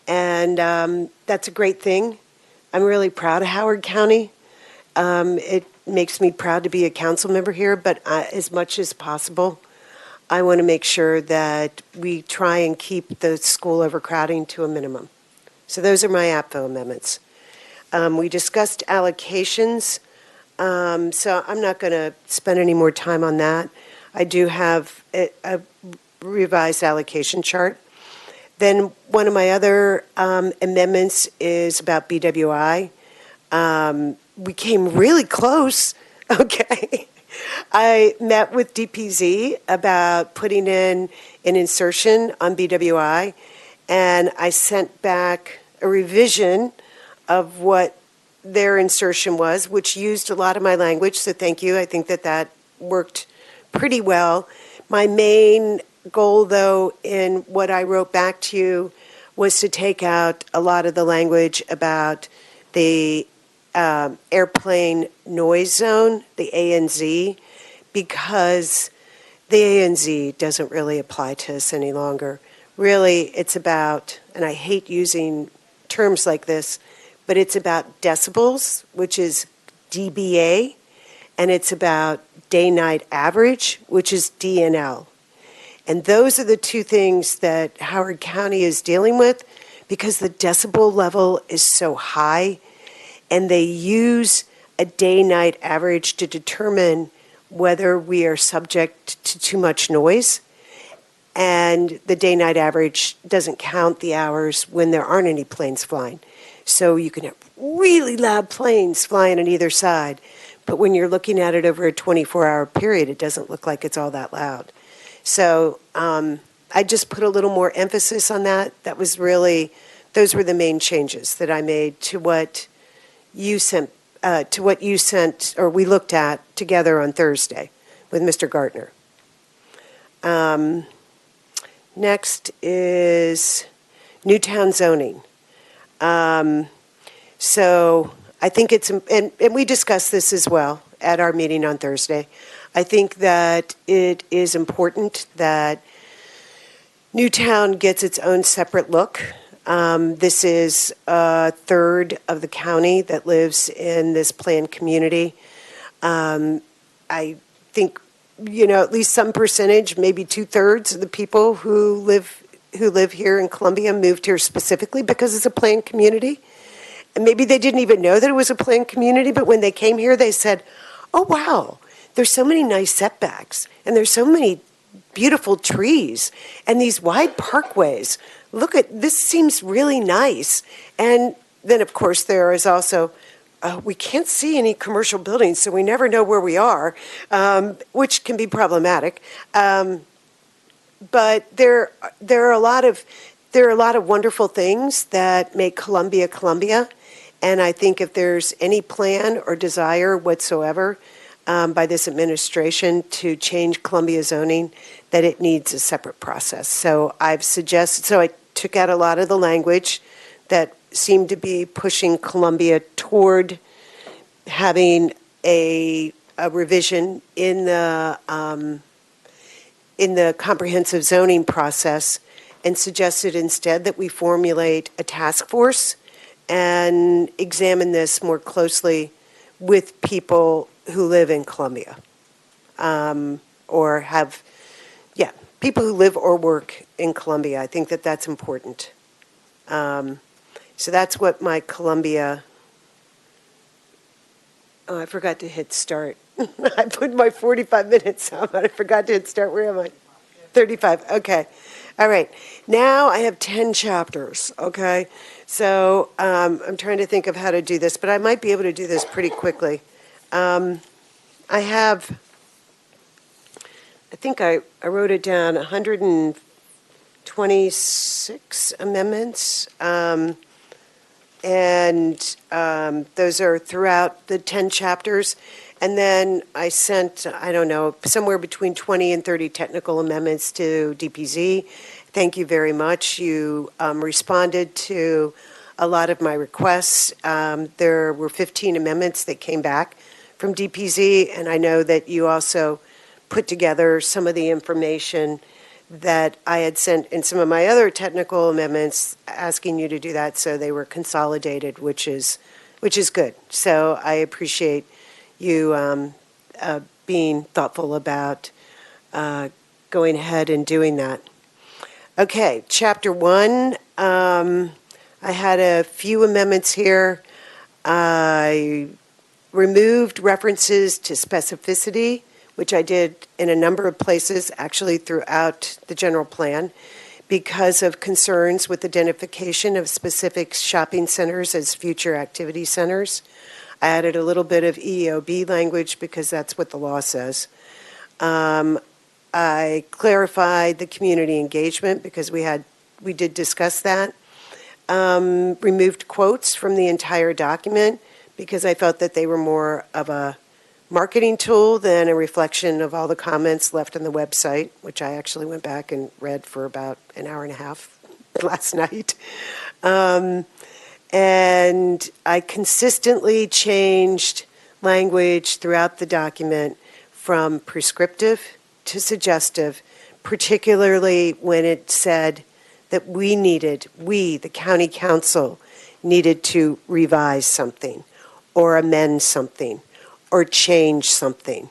S2: And that's a great thing. I'm really proud of Howard County. It makes me proud to be a council member here, but as much as possible, I want to make sure that we try and keep the school overcrowding to a minimum. So those are my Apfo amendments. We discussed allocations, so I'm not going to spend any more time on that. I do have a revised allocation chart. Then one of my other amendments is about BWI. We came really close, okay. I met with DPZ about putting in an insertion on BWI, and I sent back a revision of what their insertion was, which used a lot of my language, so thank you. I think that that worked pretty well. My main goal, though, in what I wrote back to you was to take out a lot of the language about the airplane noise zone, the ANZ, because the ANZ doesn't really apply to us any longer. Really, it's about, and I hate using terms like this, but it's about decibels, which is dBA, and it's about day-night average, which is DNL. And those are the two things that Howard County is dealing with because the decibel level is so high, and they use a day-night average to determine whether we are subject to too much noise. And the day-night average doesn't count the hours when there aren't any planes flying. So you can have really loud planes flying on either side, but when you're looking at it over a 24-hour period, it doesn't look like it's all that loud. So I just put a little more emphasis on that. That was really, those were the main changes that I made to what you sent, or we looked at together on Thursday with Mr. Gartner. Next is Newtown zoning. So I think it's, and we discussed this as well at our meeting on Thursday. I think that it is important that Newtown gets its own separate look. This is a third of the county that lives in this planned community. I think, at least some percentage, maybe 2/3 of the people who live here in Columbia moved here specifically because it's a planned community. And maybe they didn't even know that it was a planned community, but when they came here, they said, oh, wow, there's so many nice setbacks, and there's so many beautiful trees, and these wide parkways. Look at, this seems really nice. And then, of course, there is also, we can't see any commercial buildings, so we never know where we are, which can be problematic. But there are a lot of wonderful things that make Columbia, Columbia. And I think if there's any plan or desire whatsoever by this administration to change Columbia zoning, that it needs a separate process. So I took out a lot of the language that seemed to be pushing Columbia toward having a revision in the comprehensive zoning process, and suggested instead that we formulate a task force and examine this more closely with people who live in Columbia, people who live or work in Columbia. I think that that's important. So that's what my Columbia, I forgot to hit start. I put my 45 minutes on, but I forgot to hit start. Where am I? 35, okay. All right, now I have 10 chapters, okay? So I'm trying to think of how to do this, but I might be able to do this pretty quickly. I think I wrote it down, 126 amendments, and those are throughout the 10 chapters. And then I sent, somewhere between 20 and 30 technical amendments to DPZ. Thank you very much. You responded to a lot of my requests. There were 15 amendments that came back from DPZ, and I know that you also put together some of the information that I had sent in some of my other technical amendments, asking you to do that, so they were consolidated, which is good. So I appreciate you being thoughtful about going ahead and doing that. Okay, Chapter 1. I had a few amendments here. I removed references to specificity, which I did in a number of places, actually throughout the general plan, because of concerns with identification of specific shopping centers as future activity centers. I added a little bit of EOB language because that's what the law says. I clarified the community engagement because we did discuss that. Removed quotes from the entire document because I felt that they were more of a marketing tool than a reflection of all the comments left on the website, which I actually went back and read for about an hour and a half last night. And I consistently changed language throughout the document from prescriptive to suggestive, particularly when it said that we, the county council, needed to revise something or amend something or change something.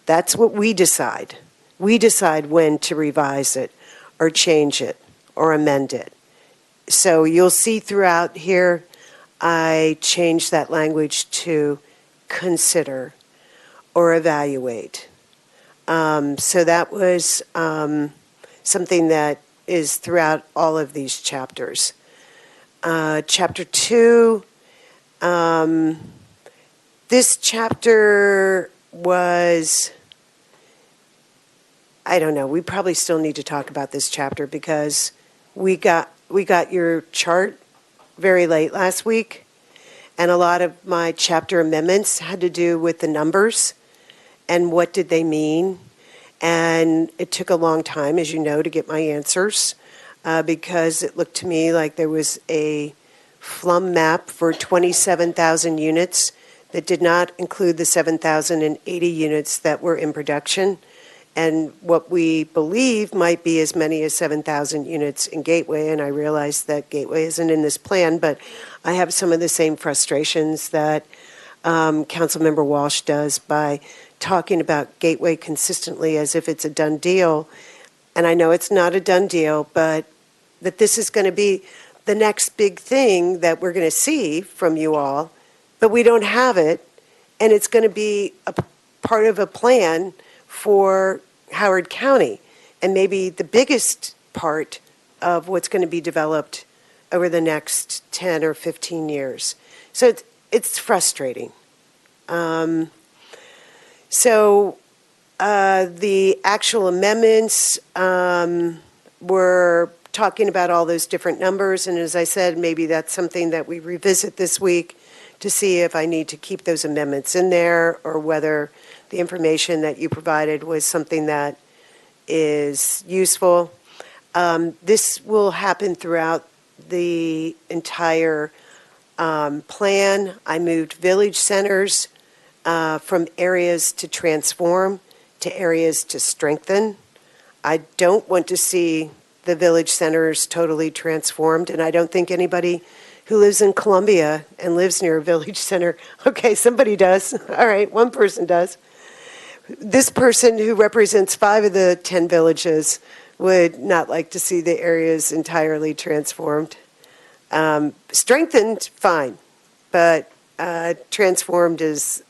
S2: That's what we decide. We decide when to revise it or change it or amend it. So you'll see throughout here, I changed that language to consider or evaluate So that was something that is throughout all of these chapters. Chapter 2, this chapter was, I don't know, we probably still need to talk about this chapter because we got your chart very late last week, and a lot of my chapter amendments had to do with the numbers and what did they mean. And it took a long time, as you know, to get my answers because it looked to me like there was a flum map for 27,000 units that did not include the 7,080 units that were in production, and what we believe might be as many as 7,000 units in Gateway. And I realize that Gateway isn't in this plan, but I have some of the same frustrations that Councilmember Walsh does by talking about Gateway consistently as if it's a done deal. And I know it's not a done deal, but that this is going to be the next big thing that we're going to see from you all, but we don't have it, and it's going to be a part of a plan for Howard County, and maybe the biggest part of what's going to be developed over the next 10 or 15 years. So it's frustrating. So the actual amendments were talking about all those different numbers, and as I said, maybe that's something that we revisit this week to see if I need to keep those amendments in there or whether the information that you provided was something that is useful. This will happen throughout the entire plan. I moved village centers from areas to transform to areas to strengthen. I don't want to see the village centers totally transformed, and I don't think anybody who lives in Columbia and lives near a village center, okay, somebody does. All right, one person does. This person who represents 5 of the 10 villages would not like to see the areas entirely transformed. Strengthened, fine, but transformed is,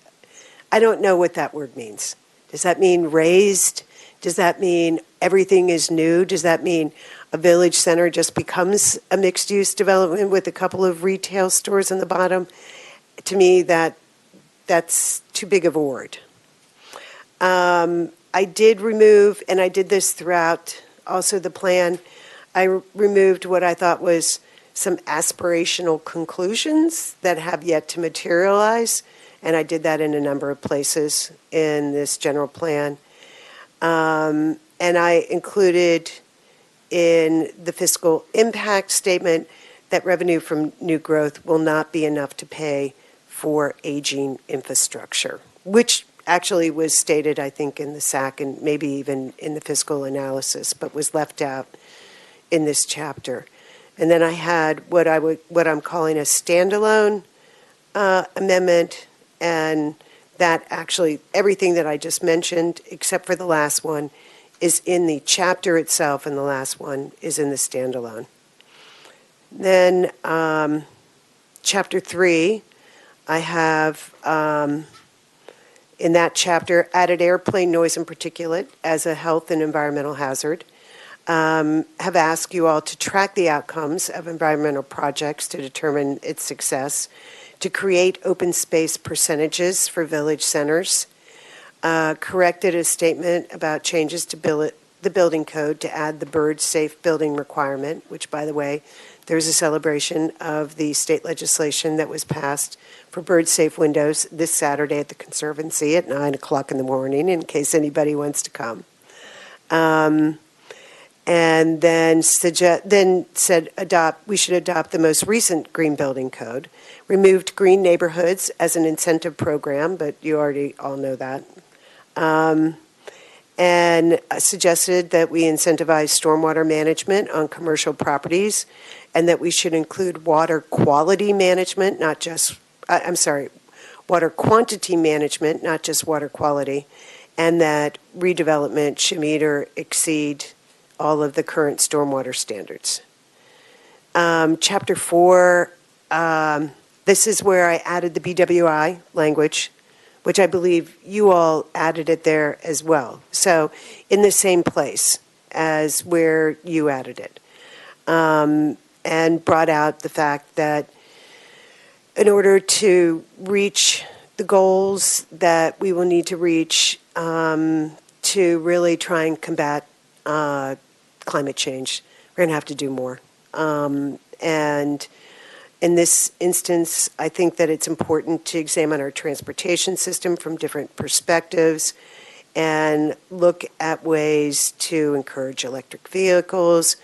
S2: I don't know what that word means. Does that mean raised? Does that mean everything is new? Does that mean a village center just becomes a mixed-use development with a couple of retail stores on the bottom? To me, that's too big of a word. I did remove, and I did this throughout also the plan, I removed what I thought was some aspirational conclusions that have yet to materialize, and I did that in a number of places in this general plan. And I included in the fiscal impact statement that revenue from new growth will not be enough to pay for aging infrastructure, which actually was stated, I think, in the SAC and maybe even in the fiscal analysis, but was left out in this chapter. And then I had what I'm calling a standalone amendment, and that actually everything that I just mentioned, except for the last one, is in the chapter itself, and the last one is in the standalone. Then chapter 3, I have in that chapter added airplane noise and particulate as a health and environmental hazard. Have asked you all to track the outcomes of environmental projects to determine its success, to create open space percentages for village centers, corrected a statement about changes to the building code to add the bird safe building requirement, which, by the way, there's a celebration of the state legislation that was passed for bird safe windows this Saturday at the Conservancy at 9 o'clock in the morning, in case anybody wants to come. And then said we should adopt the most recent green building code, removed green neighborhoods as an incentive program, but you already all know that, and suggested that we incentivize stormwater management on commercial properties, and that we should include water quality management, not just, water quantity management, not just water quality, and that redevelopment should meet or exceed all of the current stormwater standards. Chapter 4, this is where I added the BWI language, which I believe you all added it there as well. So in the same place as where you added it. And brought out the fact that in order to reach the goals that we will need to reach to really try and combat climate change, we're going to have to do more. And in this instance, I think that it's important to examine our transportation system from different perspectives and look at ways to encourage electric vehicles,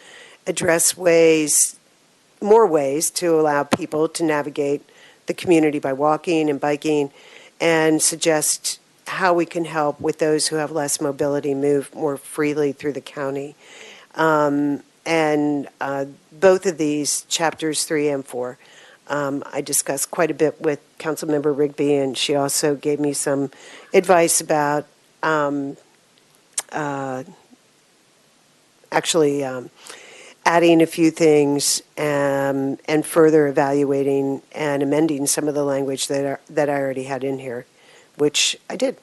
S2: address more ways to allow people to navigate the community by walking and biking, and suggest how we can help with those who have less mobility move more freely through the county. And both of these, chapters 3 and 4, I discussed quite a bit with Councilmember Rigby, and she also gave me some advice about adding a few things and further evaluating and amending some of the language that I already had in here, which I did.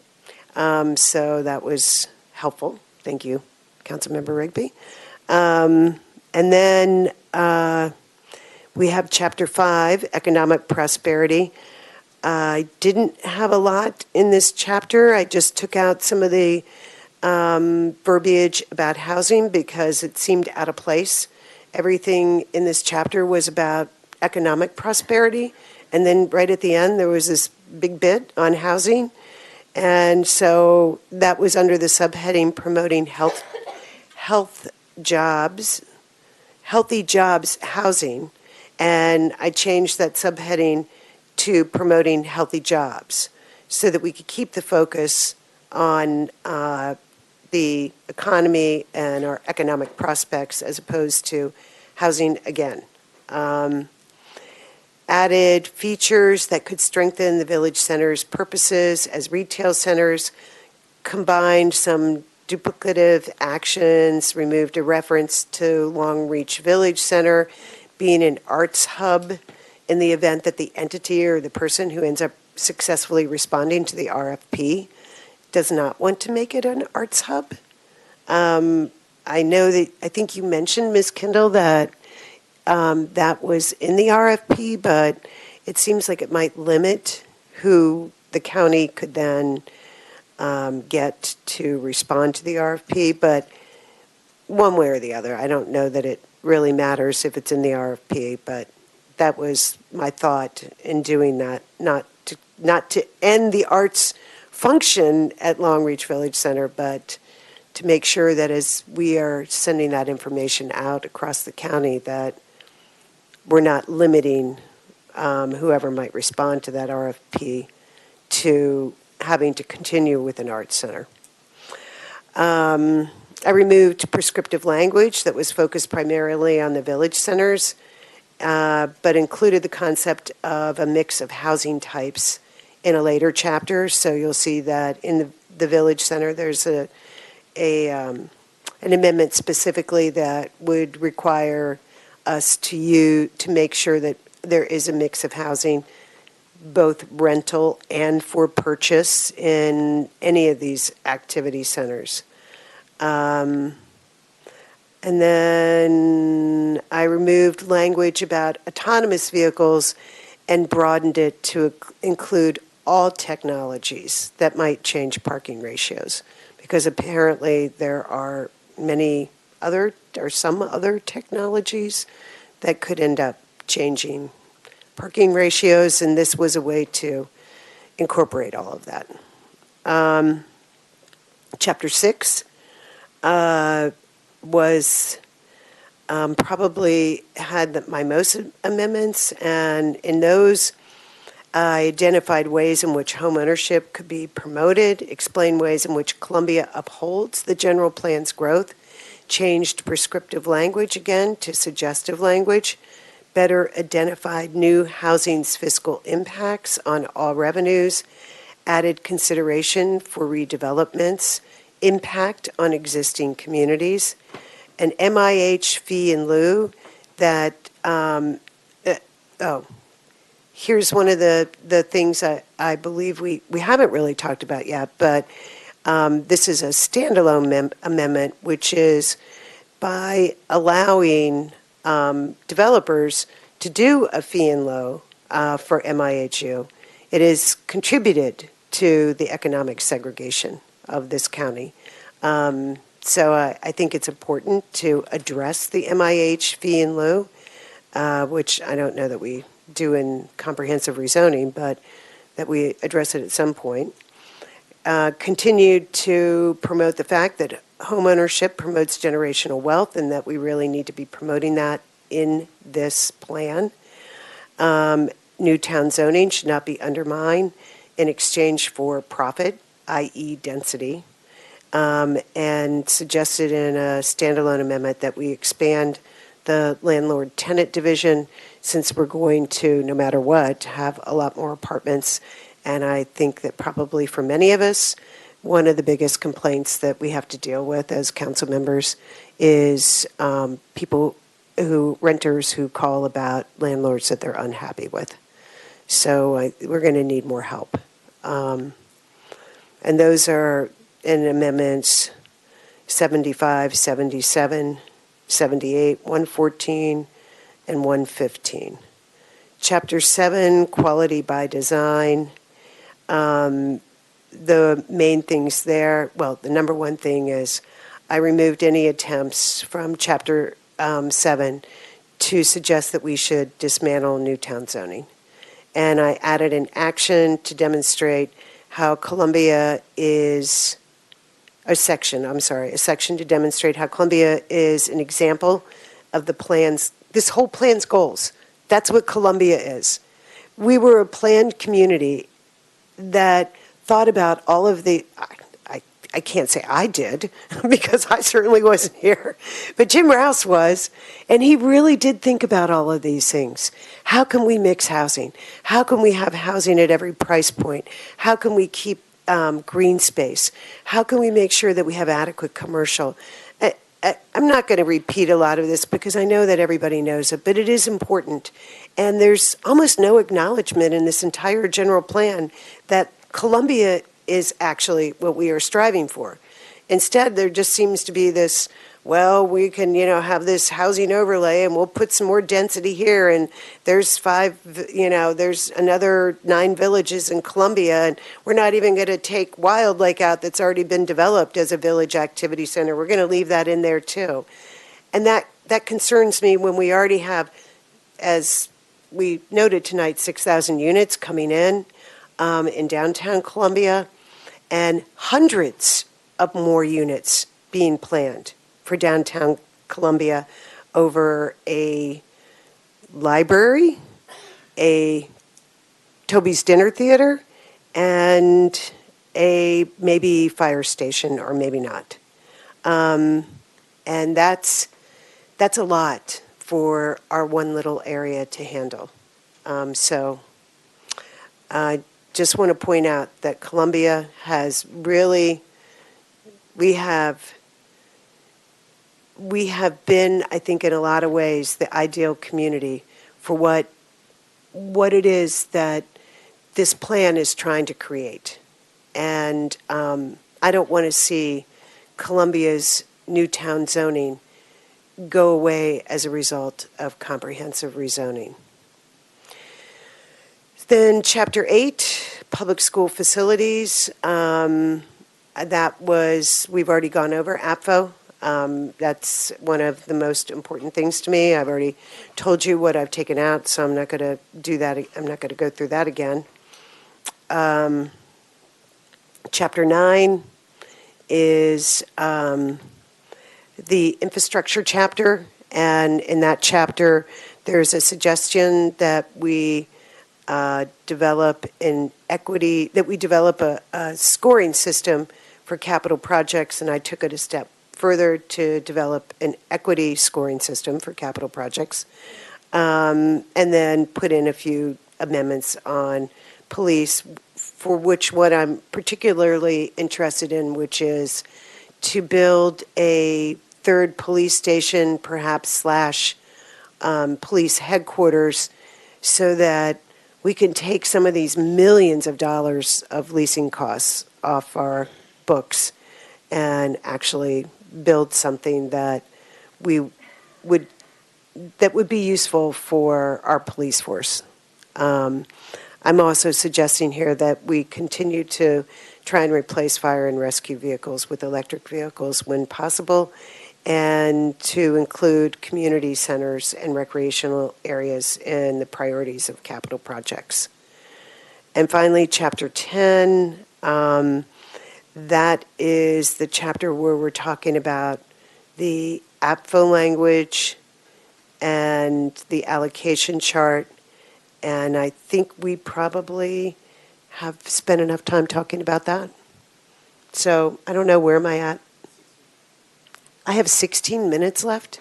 S2: So that was helpful. Thank you, Councilmember Rigby. And then we have Chapter 5, Economic Prosperity. I didn't have a lot in this chapter. I just took out some of the verbiage about housing because it seemed out of place. Everything in this chapter was about economic prosperity, and then right at the end there was this big bit on housing, and so that was under the subheading promoting healthy jobs housing, and I changed that subheading to promoting healthy jobs so that we could keep the focus on the economy and our economic prospects as opposed to housing again. Added features that could strengthen the village center's purposes as retail centers, combined some duplicative actions, removed a reference to Long Reach Village Center being an arts hub in the event that the entity or the person who ends up successfully responding to the RFP does not want to make it an arts hub. I know that, I think you mentioned, Ms. Kendall, that that was in the RFP, but it seems like it might limit who the county could then get to respond to the RFP, but one way or the other, I don't know that it really matters if it's in the RFP, but that was my thought in doing that, not to end the arts function at Long Reach Village Center, but to make sure that as we are sending that information out across the county that we're not limiting whoever might respond to that RFP to having to continue with an arts center. I removed prescriptive language that was focused primarily on the village centers, but included the concept of a mix of housing types in a later chapter. So you'll see that in the village center, there's an amendment specifically that would require us to make sure that there is a mix of housing, both rental and for purchase in any of these activity centers. And then I removed language about autonomous vehicles and broadened it to include all technologies that might change parking ratios, because apparently there are some other technologies that could end up changing parking ratios, and this was a way to incorporate all of that. Chapter 6 was probably had my most amendments, and in those I identified ways in which home ownership could be promoted, explained ways in which Columbia upholds the general plan's growth, changed prescriptive language again to suggestive language, better identified new housing's fiscal impacts on all revenues, added consideration for redevelopments, impact on existing communities, an MIH fee in lieu that, here's one of the things I believe we haven't really talked about yet, but this is a standalone amendment, which is by allowing developers to do a fee and low for MIHU, it has contributed to the economic segregation of this county. So I think it's important to address the MIH fee and lieu, which I don't know that we do in comprehensive rezoning, but that we address it at some point. Continued to promote the fact that homeownership promotes generational wealth and that we really need to be promoting that in this plan. New town zoning should not be undermined in exchange for profit, i.e. density. And suggested in a standalone amendment that we expand the landlord-tenant division since we're going to, no matter what, have a lot more apartments. And I think that probably for many of us, one of the biggest complaints that we have to deal with as council members is renters who call about landlords that they're unhappy with. So we're going to need more help. And those are in amendments 75, 77, 78, 114, and 115. Chapter 7, Quality by Design. The main things there, well, the number one thing is I removed any attempts from Chapter 7 to suggest that we should dismantle Newtown zoning. And I added an action to demonstrate how Columbia is a section to demonstrate how Columbia is an example of the plan's, this whole plan's goals. That's what Columbia is. We were a planned community that thought about all of the, I can't say I did, because I certainly wasn't here, but Jim Rouse was, and he really did think about all of these things. How can we mix housing? How can we have housing at every price point? How can we keep green space? How can we make sure that we have adequate commercial? I'm not going to repeat a lot of this because I know that everybody knows it, but it is important. And there's almost no acknowledgement in this entire general plan that Columbia is actually what we are striving for. Instead, there just seems to be this, well, we can, have this housing overlay and we'll put some more density here and there's there's another 9 villages in Columbia and we're not even going to take Wild Lake out that's already been developed as a village activity center. We're going to leave that in there too. And that concerns me when we already have, as we noted tonight, 6,000 units coming in downtown Columbia, and hundreds of more units being planned for downtown Columbia over a library, a Toby's Dinner Theater, and a maybe fire station, or maybe not. And that's a lot for our one little area to handle. So I just want to point out that Columbia has really, we have been, I think, in a lot of ways, the ideal community for what it is that this plan is trying to create. And I don't want to see Columbia's Newtown zoning go away as a result of comprehensive rezoning. Then Chapter 8, Public School Facilities. We've already gone over Apfo. That's one of the most important things to me. I've already told you what I've taken out, so I'm not going to do that. I'm not going to go through that again. Chapter 9 is the infrastructure chapter, and in that chapter, there's a suggestion that we develop a scoring system for capital projects, and I took it a step further to develop an equity scoring system for capital projects, and then put in a few amendments on police, for which what I'm particularly interested in, which is to build a third police station, perhaps / police headquarters, so that we can take some of these millions of dollars of leasing costs off our books and actually build something that we would that would be useful for our police force. I'm also suggesting here that we continue to try and replace fire and rescue vehicles with electric vehicles when possible, and to include community centers and recreational areas in the priorities of capital projects. And finally, Chapter 10, that is the chapter where we're talking about the Apfo language and the allocation chart. And I think we probably have spent enough time talking about that. So I don't know, where am I at? I have 16 minutes left.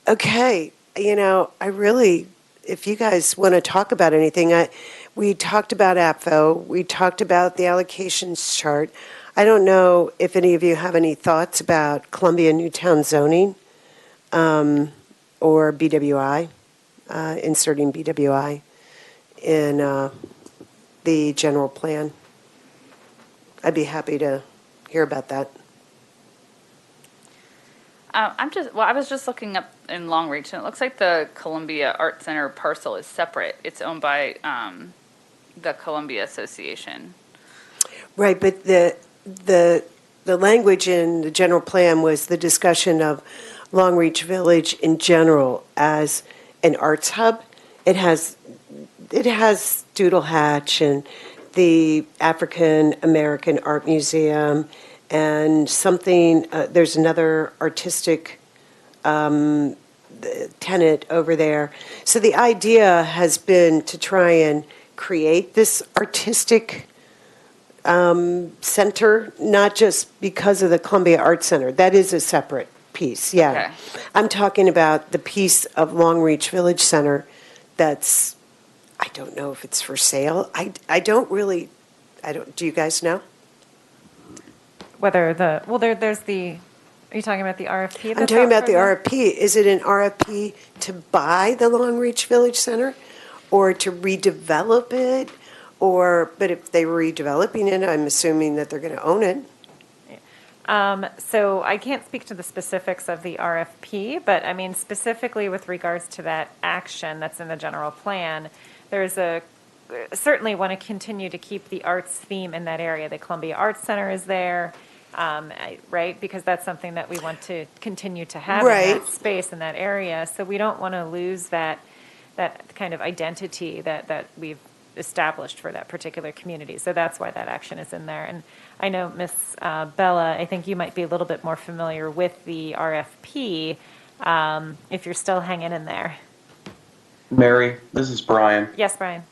S2: Okay, I really, if you guys want to talk about anything, we talked about Apfo, we talked about the allocations chart. I don't know if any of you have any thoughts about Columbia Newtown zoning or BWI, inserting BWI in the general plan. I'd be happy to hear about that.
S1: I was just looking up in Long Reach, and it looks like the Columbia Art Center parcel is separate. It's owned by the Columbia Association.
S2: Right, but the language in the general plan was the discussion of Long Reach Village in general as an arts hub. It has Doodle Hatch and the African American Art Museum and something, there's another artistic tenant over there. So the idea has been to try and create this artistic center, not just because of the Columbia Art Center. That is a separate piece, yeah.
S1: Okay.
S2: I'm talking about the piece of Long Reach Village Center that's, I don't know if it's for sale. I don't, do you guys know?
S5: Whether there's the, are you talking about the RFP?
S2: I'm
S5: that's
S2: talking
S5: out
S2: about
S5: for
S2: the RFP. Is it an RFP to buy the Long Reach Village Center or to redevelop it? But if they were redeveloping it, I'm assuming that they're going to own it.
S5: So I can't speak to the specifics of the RFP, but I mean, specifically with regards to that action that's in the general plan, certainly want to continue to keep the arts theme in that area. The Columbia Arts Center is there, right? Because that's something that we want to continue to have in that space, in that area. So we don't want to lose that kind of identity that we've established for that particular community. So that's why that action is in there. And I know, Ms. Bella, I think you might be a little bit more familiar with the RFP if you're still hanging in there.
S7: Mary, this is Brian.
S5: Yes, Brian.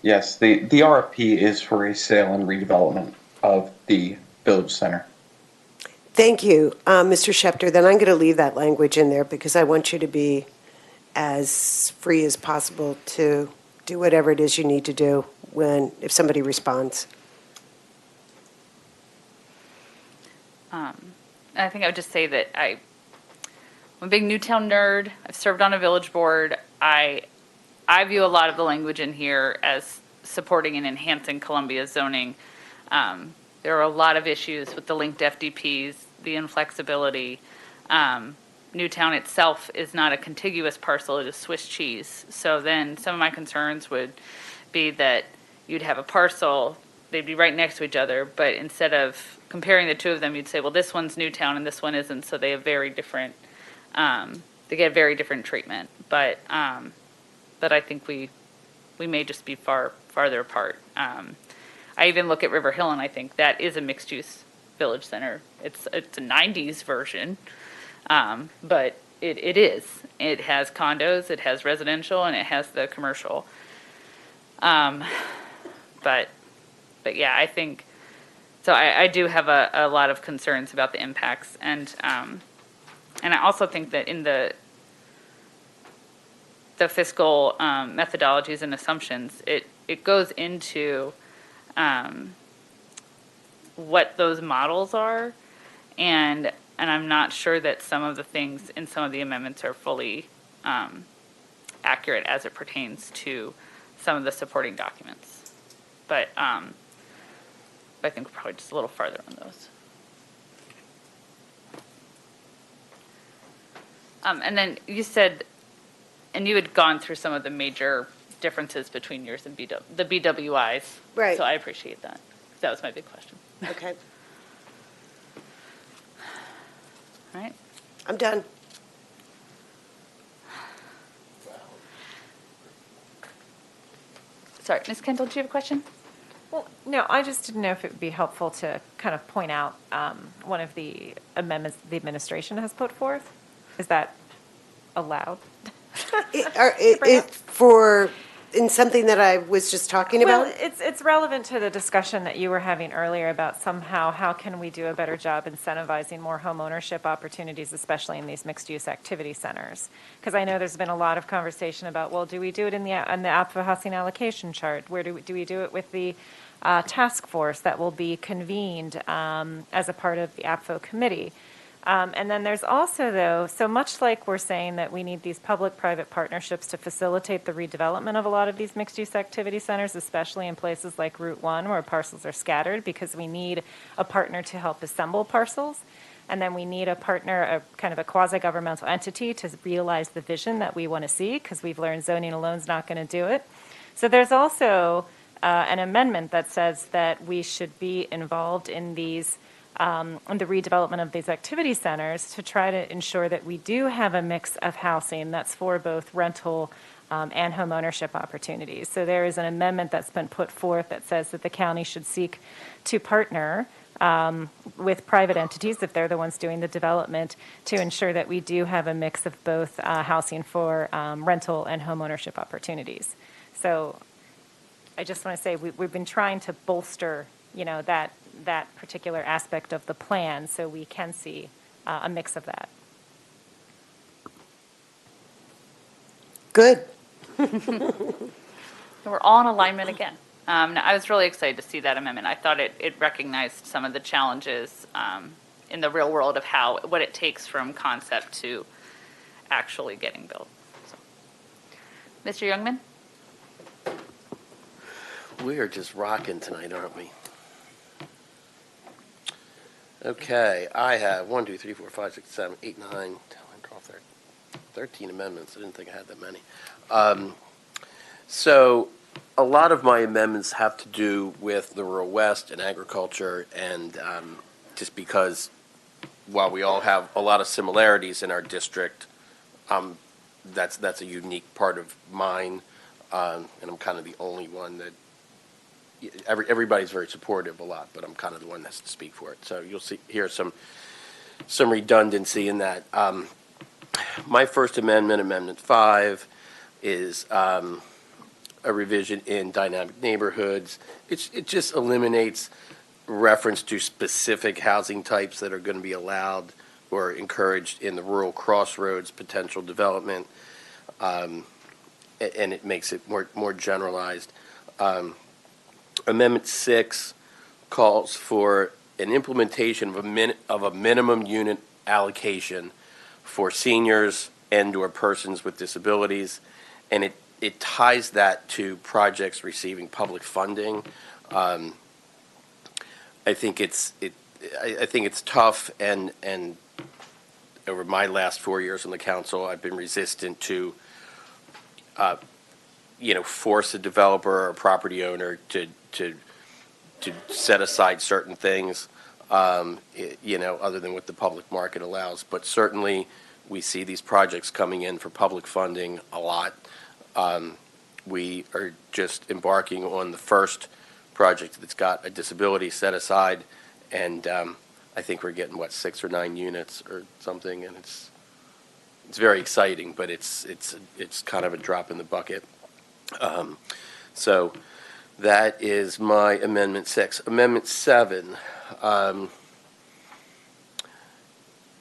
S7: Yes, the RFP is for a sale and redevelopment of the Village Center.
S2: Thank you, Mr. Schefter. Then I'm going to leave that language in there because I want you to be as free as possible to do whatever it is you need to do if somebody responds.
S1: I think I would just say that I'm a big Newtown nerd. I've served on a village board. I view a lot of the language in here as supporting and enhancing Columbia's zoning. There are a lot of issues with the linked FDPs, the inflexibility. Newtown itself is not a contiguous parcel, it is Swiss cheese. So then some of my concerns would be that you'd have a parcel, they'd be right next to each other, but instead of comparing the two of them, you'd say, well, this one's Newtown and this one isn't, so they have very different, they get very different treatment. But I think we may just be farther apart. I even look at River Hill and I think that is a mixed-use village center. It's a 90s version, but it is. It has condos, it has residential, and it has the commercial. But yeah, I think, so I do have a lot of concerns about the impacts. And I also think that in the fiscal methodologies and assumptions, it goes into what those models are, and I'm not sure that some of the things in some of the amendments are fully accurate as it pertains to some of the supporting documents. But I think we're probably just a little farther on those. And then you said, and you had gone through some of the major differences between yours and the BWIs.
S2: Right.
S1: So I appreciate that. That was my big question.
S2: Okay,
S1: All right.
S2: I'm done.
S1: Sorry, Ms. Kendall, do you have a question?
S5: Well, no, I just didn't know if it would be helpful to kind of point out one of the amendments the administration has put forth. Is that allowed?
S2: In something that I was just talking about?
S5: Well, it's relevant to the discussion that you were having earlier about somehow how can we do a better job incentivizing more home ownership opportunities, especially in these mixed-use activity centers. Because I know there's been a lot of conversation about, well, do we do it in the Apfo housing allocation chart? Where do we do it with the task force that will be convened as a part of the Apfo committee? And then there's also, though, so much like we're saying that we need these public-private partnerships to facilitate the redevelopment of a lot of these mixed-use activity centers, especially in places like Route 1 where parcels are scattered, because we need a partner to help assemble parcels. And then we need a partner, a kind of a quasi-governmental entity to realize the vision that we want to see, because we've learned zoning alone is not going to do it. So there's also an amendment that says that we should be involved in these the redevelopment of these activity centers to try to ensure that we do have a mix of housing that's for both rental and home ownership opportunities. So there is an amendment that's been put forth that says that the county should seek to partner with private entities, if they're the ones doing the development, to ensure that we do have a mix of both housing for rental and home ownership opportunities. So I just want to say we've been trying to bolster, that particular aspect of the plan, so we can see a mix of that.
S2: Good.
S1: We're all in alignment again. I was really excited to see that amendment. I thought it recognized some of the challenges in the real world of what it takes from concept to actually getting built. So. Mr. Youngman?
S4: We are just rocking tonight, aren't we? Okay, I have 1, 2, 3, 4, 5, 6, 7, 8, 9, 10, 11, 12, 13 amendments. I didn't think I had that many. So a lot of my amendments have to do with the rural west and agriculture, and just because while we all have a lot of similarities in our district, that's a unique part of mine, and I'm kind of the only one that everybody's very supportive a lot, but I'm kind of the one that has to speak for it. So you'll hear some redundancy in that. My first amendment, Amendment 5, is a revision in dynamic neighborhoods. It just eliminates reference to specific housing types that are going to be allowed or encouraged in the rural crossroads potential development, and it makes it more generalized. Amendment 6 calls for an implementation of a minimum unit allocation for seniors and/or persons with disabilities, and it ties that to projects receiving public funding. I think it's tough, and over my last 4 years on the council, I've been resistant to force a developer or a property owner to set aside certain things, other than what the public market allows. But certainly, we see these projects coming in for public funding a lot. We are just embarking on the first project that's got a disability set aside, and I think we're getting 6 or 9 units or something, and it's very exciting, but it's kind of a drop in the bucket. So that is my Amendment 6. Amendment 7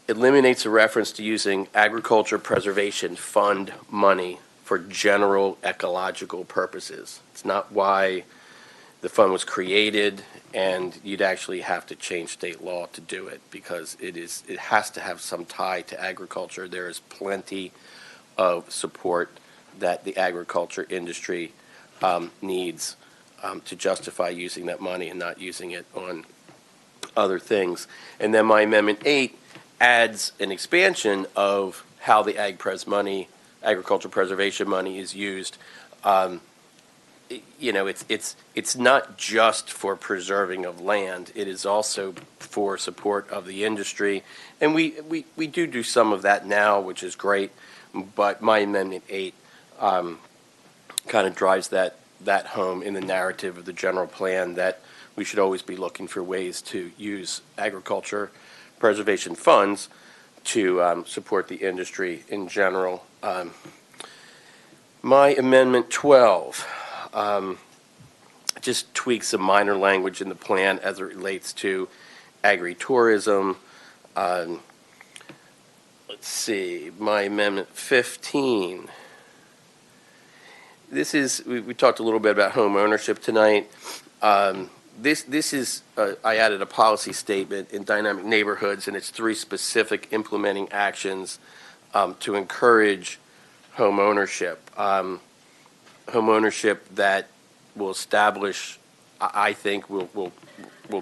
S4: eliminates a reference to using agriculture preservation fund money for general ecological purposes. It's not why the fund was created, and you'd actually have to change state law to do it, because it has to have some tie to agriculture. There is plenty of support that the agriculture industry needs to justify using that money and not using it on other things. And then my Amendment 8 adds an expansion of how the agriculture preservation money is used. You know, it's not just for preserving of land. It is also for support of the industry. And we do some of that now, which is great. But my Amendment 8 kind of drives that home in the narrative of the general plan, that we should always be looking for ways to use agriculture preservation funds to support the industry in general. My Amendment 12 just tweaks some minor language in the plan as it relates to agritourism. Let's see, my Amendment 15. This is, we talked a little bit about home ownership tonight. This is, I added a policy statement in dynamic neighborhoods, and it's 3 specific implementing actions to encourage home ownership. Home ownership that will establish, I think, will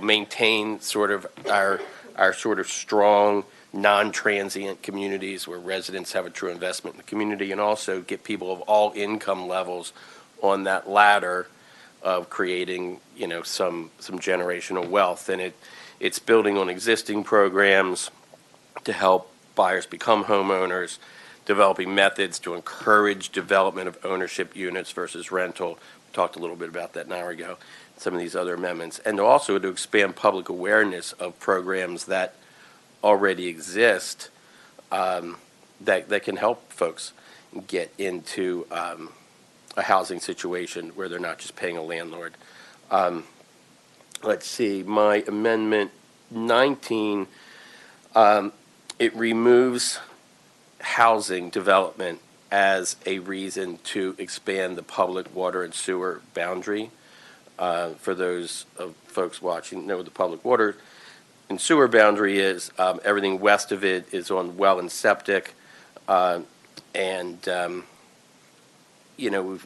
S4: maintain sort of our sort of strong, non-transient communities where residents have a true investment in the community, and also get people of all income levels on that ladder of creating, you know, some generational wealth. And it's building on existing programs to help buyers become homeowners, developing methods to encourage development of ownership units versus rental. We talked a little bit about that an hour ago, some of these other amendments. And also to expand public awareness of programs that already exist that can help folks get into a housing situation where they're not just paying a landlord. Let's see, my Amendment 19, it removes housing development as a reason to expand the public water and sewer boundary. For those of folks watching know what the public water and sewer boundary is, everything west of it is on well and septic, you know,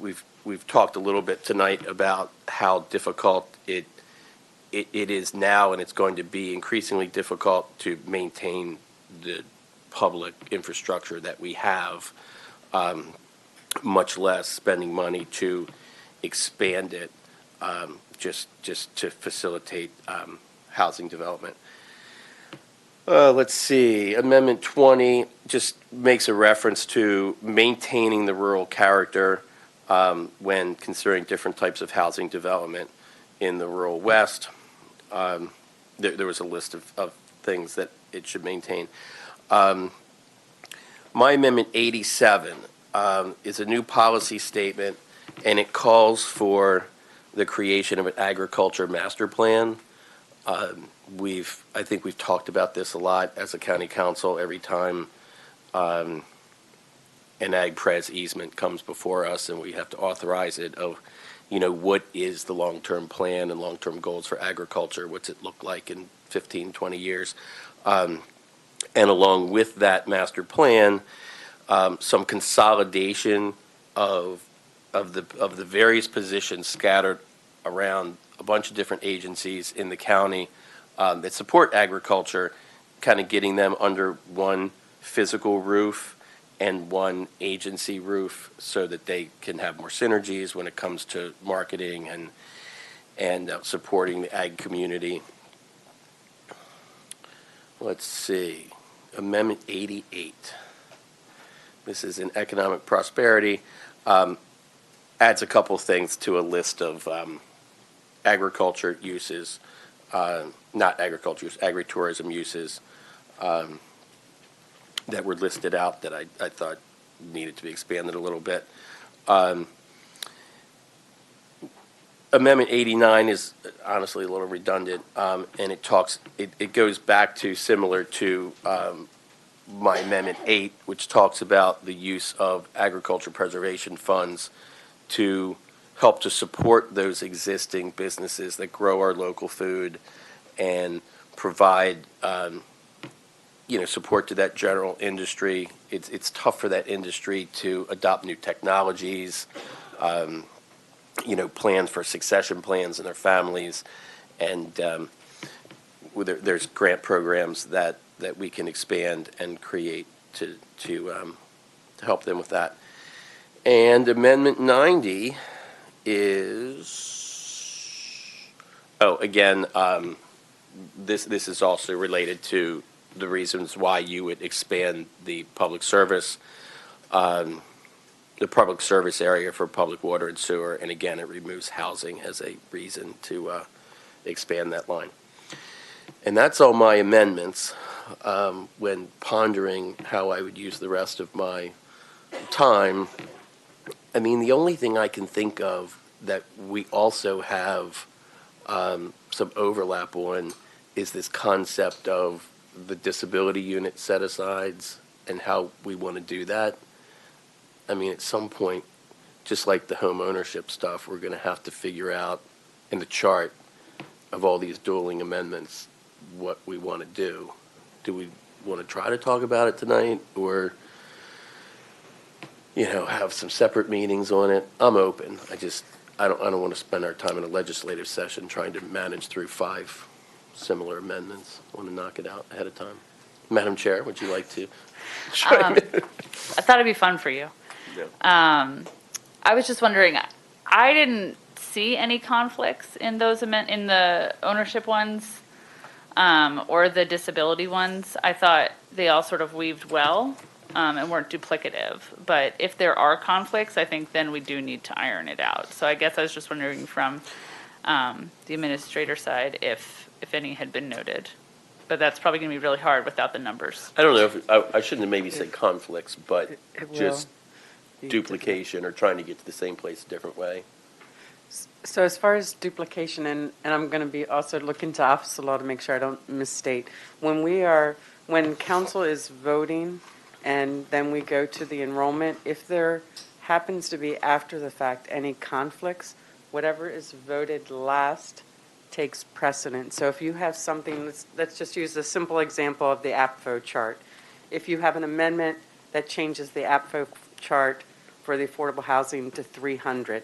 S4: we've talked a little bit tonight about how difficult it is now, and it's going to be increasingly difficult to maintain the public infrastructure that we have, much less spending money to expand it, just to facilitate housing development. Let's see, Amendment 20 just makes a reference to maintaining the rural character when considering different types of housing development in the rural West. There was a list of things that it should maintain. My Amendment 87 is a new policy statement, and it calls for the creation of an agriculture master plan. I think we've talked about this a lot as a county council every time an ag pres easement comes before us and we have to authorize it, of, you know, what is the long-term plan and long-term goals for agriculture? What's it look like in 15, 20 years? And along with that master plan, some consolidation of the various positions scattered around a bunch of different agencies in the county that support agriculture, kind of getting them under one physical roof and one agency roof so that they can have more synergies when it comes to marketing and supporting the ag community. Let's see, Amendment 88. This is in economic prosperity. Adds a couple things to a list of agriculture uses, not agriculture use, agritourism uses that were listed out that I thought needed to be expanded a little bit. Amendment 89 is honestly a little redundant, and it goes back to similar to my Amendment 8, which talks about the use of agriculture preservation funds to help to support those existing businesses that grow our local food and provide support to that general industry. It's tough for that industry to adopt new technologies, plans for succession plans in their families, and there's grant programs that we can expand and create to help them with that. And Amendment 90 is, again, this is also related to the reasons why you would expand the public service area for public water and sewer, and again, it removes housing as a reason to expand that line. And that's all my amendments. When pondering how I would use the rest of my time, I mean, the only thing I can think of that we also have some overlap on is this concept of the disability unit set-asides and how we want to do that. I mean, at some point, just like the home ownership stuff, we're going to have to figure out in the chart of all these dueling amendments what we want to do. Do we want to try to talk about it tonight, or have some separate meetings on it? I'm open. I don't want to spend our time in a legislative session trying to manage through 5 similar amendments. I want to knock it out ahead of time. Madam Chair, would you like to chime in?
S1: I thought it'd be fun for you.
S4: No.
S1: I was just wondering, I didn't see any conflicts in those in the ownership ones, or the disability ones. I thought they all sort of weaved well, and weren't duplicative. But if there are conflicts, I think then we do need to iron it out. So I guess I was just wondering from the administrator side if any had been noted. But that's probably going to be really hard without the numbers.
S4: I don't know if I shouldn't have maybe said conflicts, but just duplication or trying to get to the same place a different way.
S8: So as far as duplication, and I'm going to be also looking to office law to make sure I don't misstate. When council is voting and then we go to the enrollment, if there happens to be after the fact any conflicts, whatever is voted last takes precedent. So if you have something, let's just use a simple example of the Apfo chart. If you have an amendment that changes the Apfo chart for the affordable housing to 300,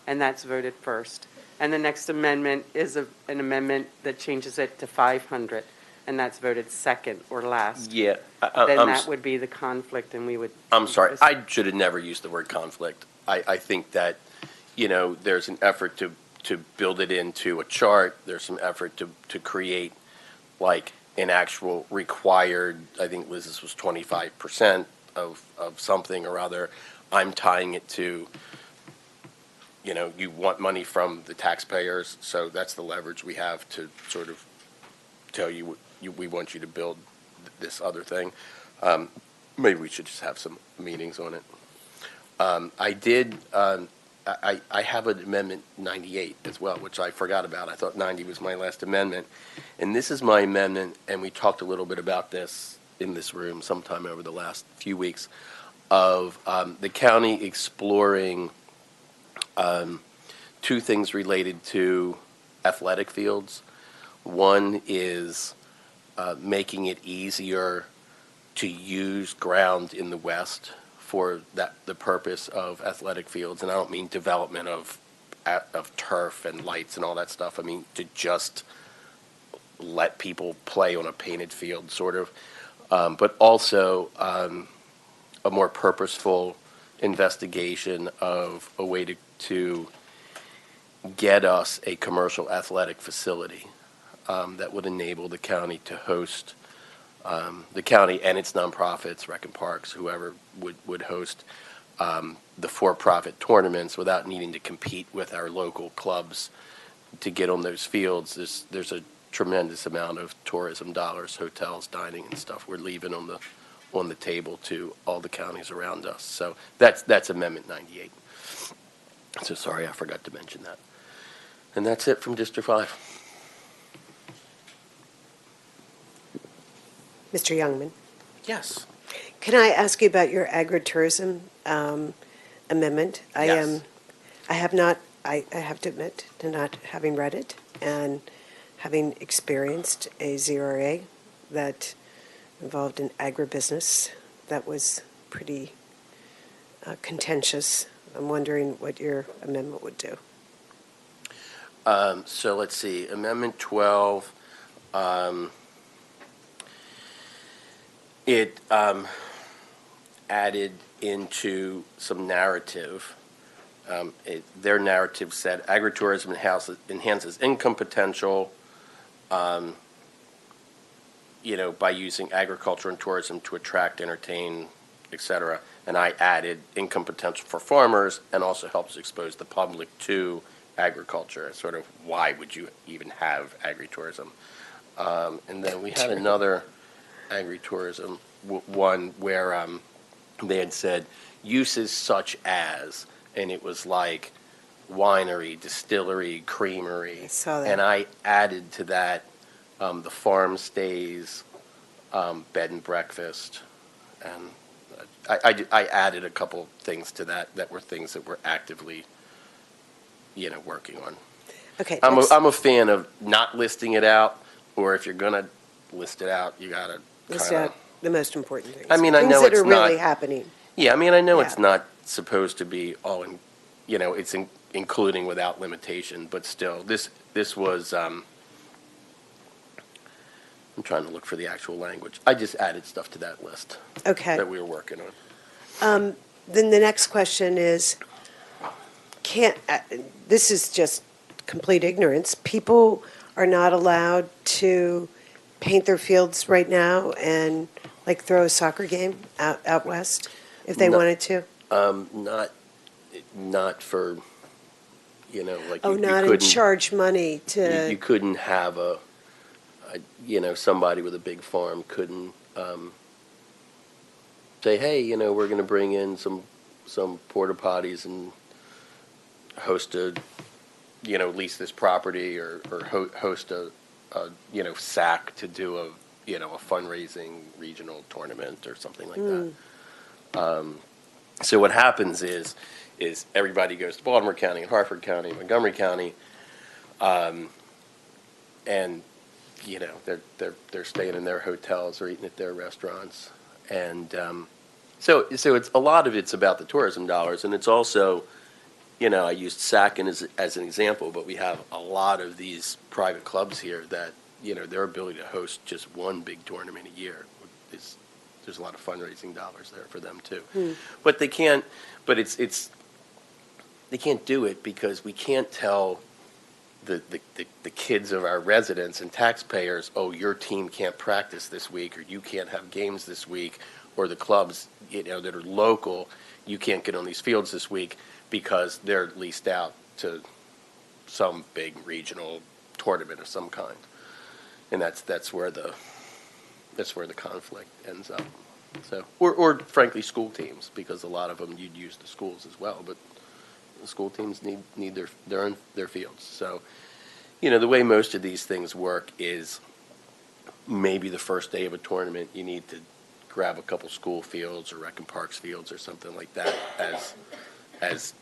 S8: and that's voted first, and the next amendment is an amendment that changes it to 500, and that's voted second or last.
S4: Yeah.
S8: Then that would be the conflict, and we would...
S4: I'm sorry. I should have never used the word conflict. I think that, there's an effort to build it into a chart. There's some effort to create like an actual required, I think this was 25% of something or other. I'm tying it to, you want money from the taxpayers, so that's the leverage we have to sort of tell you, we want you to build this other thing. Maybe we should just have some meetings on it. I have an amendment 98 as well, which I forgot about. I thought 90 was my last amendment. And this is my amendment, and we talked a little bit about this in this room sometime over the last few weeks, of the county exploring 2 things related to athletic fields. One is making it easier to use ground in the West for the purpose of athletic fields, and I don't mean development of turf and lights and all that stuff. I mean to just let people play on a painted field, sort of, but also a more purposeful investigation of a way to get us a commercial athletic facility that would enable the county to host. The county and its nonprofits, Rec and Parks, whoever would host the for-profit tournaments without needing to compete with our local clubs to get on those fields. There's a tremendous amount of tourism dollars, hotels, dining, and stuff we're leaving on the table to all the counties around us. So that's Amendment 98. So sorry, I forgot to mention that. And that's it from District 5.
S2: Mr. Youngman,
S4: Yes.
S2: can I ask you about your agritourism amendment?
S4: Yes.
S2: I have not, I have to admit to not having read it and having experienced a ZRA that involved in agribusiness. That was pretty contentious. I'm wondering what your amendment would do.
S4: So let's see, Amendment 12, it added into some narrative. Their narrative said agritourism enhances income potential, by using agriculture and tourism to attract, entertain, et cetera. And I added income potential for farmers and also helps expose the public to agriculture. Sort of why would you even have agritourism? And then we had another agritourism one where they had said uses such as, and it was like winery, distillery, creamery.
S2: I saw that.
S4: And I added to that the farm stays, bed and breakfast, and I added a couple things to that were things that we're actively, working on.
S2: Okay.
S4: I'm a fan of not listing it out, or if you're gonna list it out, you gotta
S2: List
S4: kind
S2: out
S4: of.
S2: the most important things.
S4: I mean, I know
S2: things that
S4: it's
S2: are really
S4: not-
S2: happening.
S4: Yeah, I mean, I know
S2: Yeah.
S4: it's not supposed to be all in, it's including without limitation, but still, this was. I'm trying to look for the actual language. I just added stuff to that list
S2: Okay.
S4: that we were working on.
S2: Then the next question is, this is just complete ignorance. People are not allowed to paint their fields right now and like throw a soccer game out west if they
S4: No.
S2: wanted to?
S4: Not for, like
S2: Oh,
S4: you
S2: not and
S4: couldn't.
S2: charge money to,
S4: You couldn't have somebody with a big farm couldn't say, hey, we're going to bring in some porta potties and host lease this property or host a SAC to do a fundraising regional tournament or something like that. So what happens is everybody goes to Baltimore County and Harford County, Montgomery County, and they're staying in their hotels or eating at their restaurants, and so it's a lot of it's about the tourism dollars, and it's also, I used Sacken as an example, but we have a lot of these private clubs here that their ability to host just one big tournament a year is there's a lot of fundraising dollars there for them too, but they can't. But they can't do it because we can't tell the kids of our residents and taxpayers, oh, your team can't practice this week, or you can't have games this week, or the clubs, that are local, you can't get on these fields this week because they're leased out to some big regional tournament of some kind, and that's where the conflict ends up. So, or frankly, school teams, because a lot of them you'd use the schools as well, but the school teams need their fields. So, the way most of these things work is maybe the first day of a tournament you need to grab a couple school fields or Rec and Parks fields or something like that as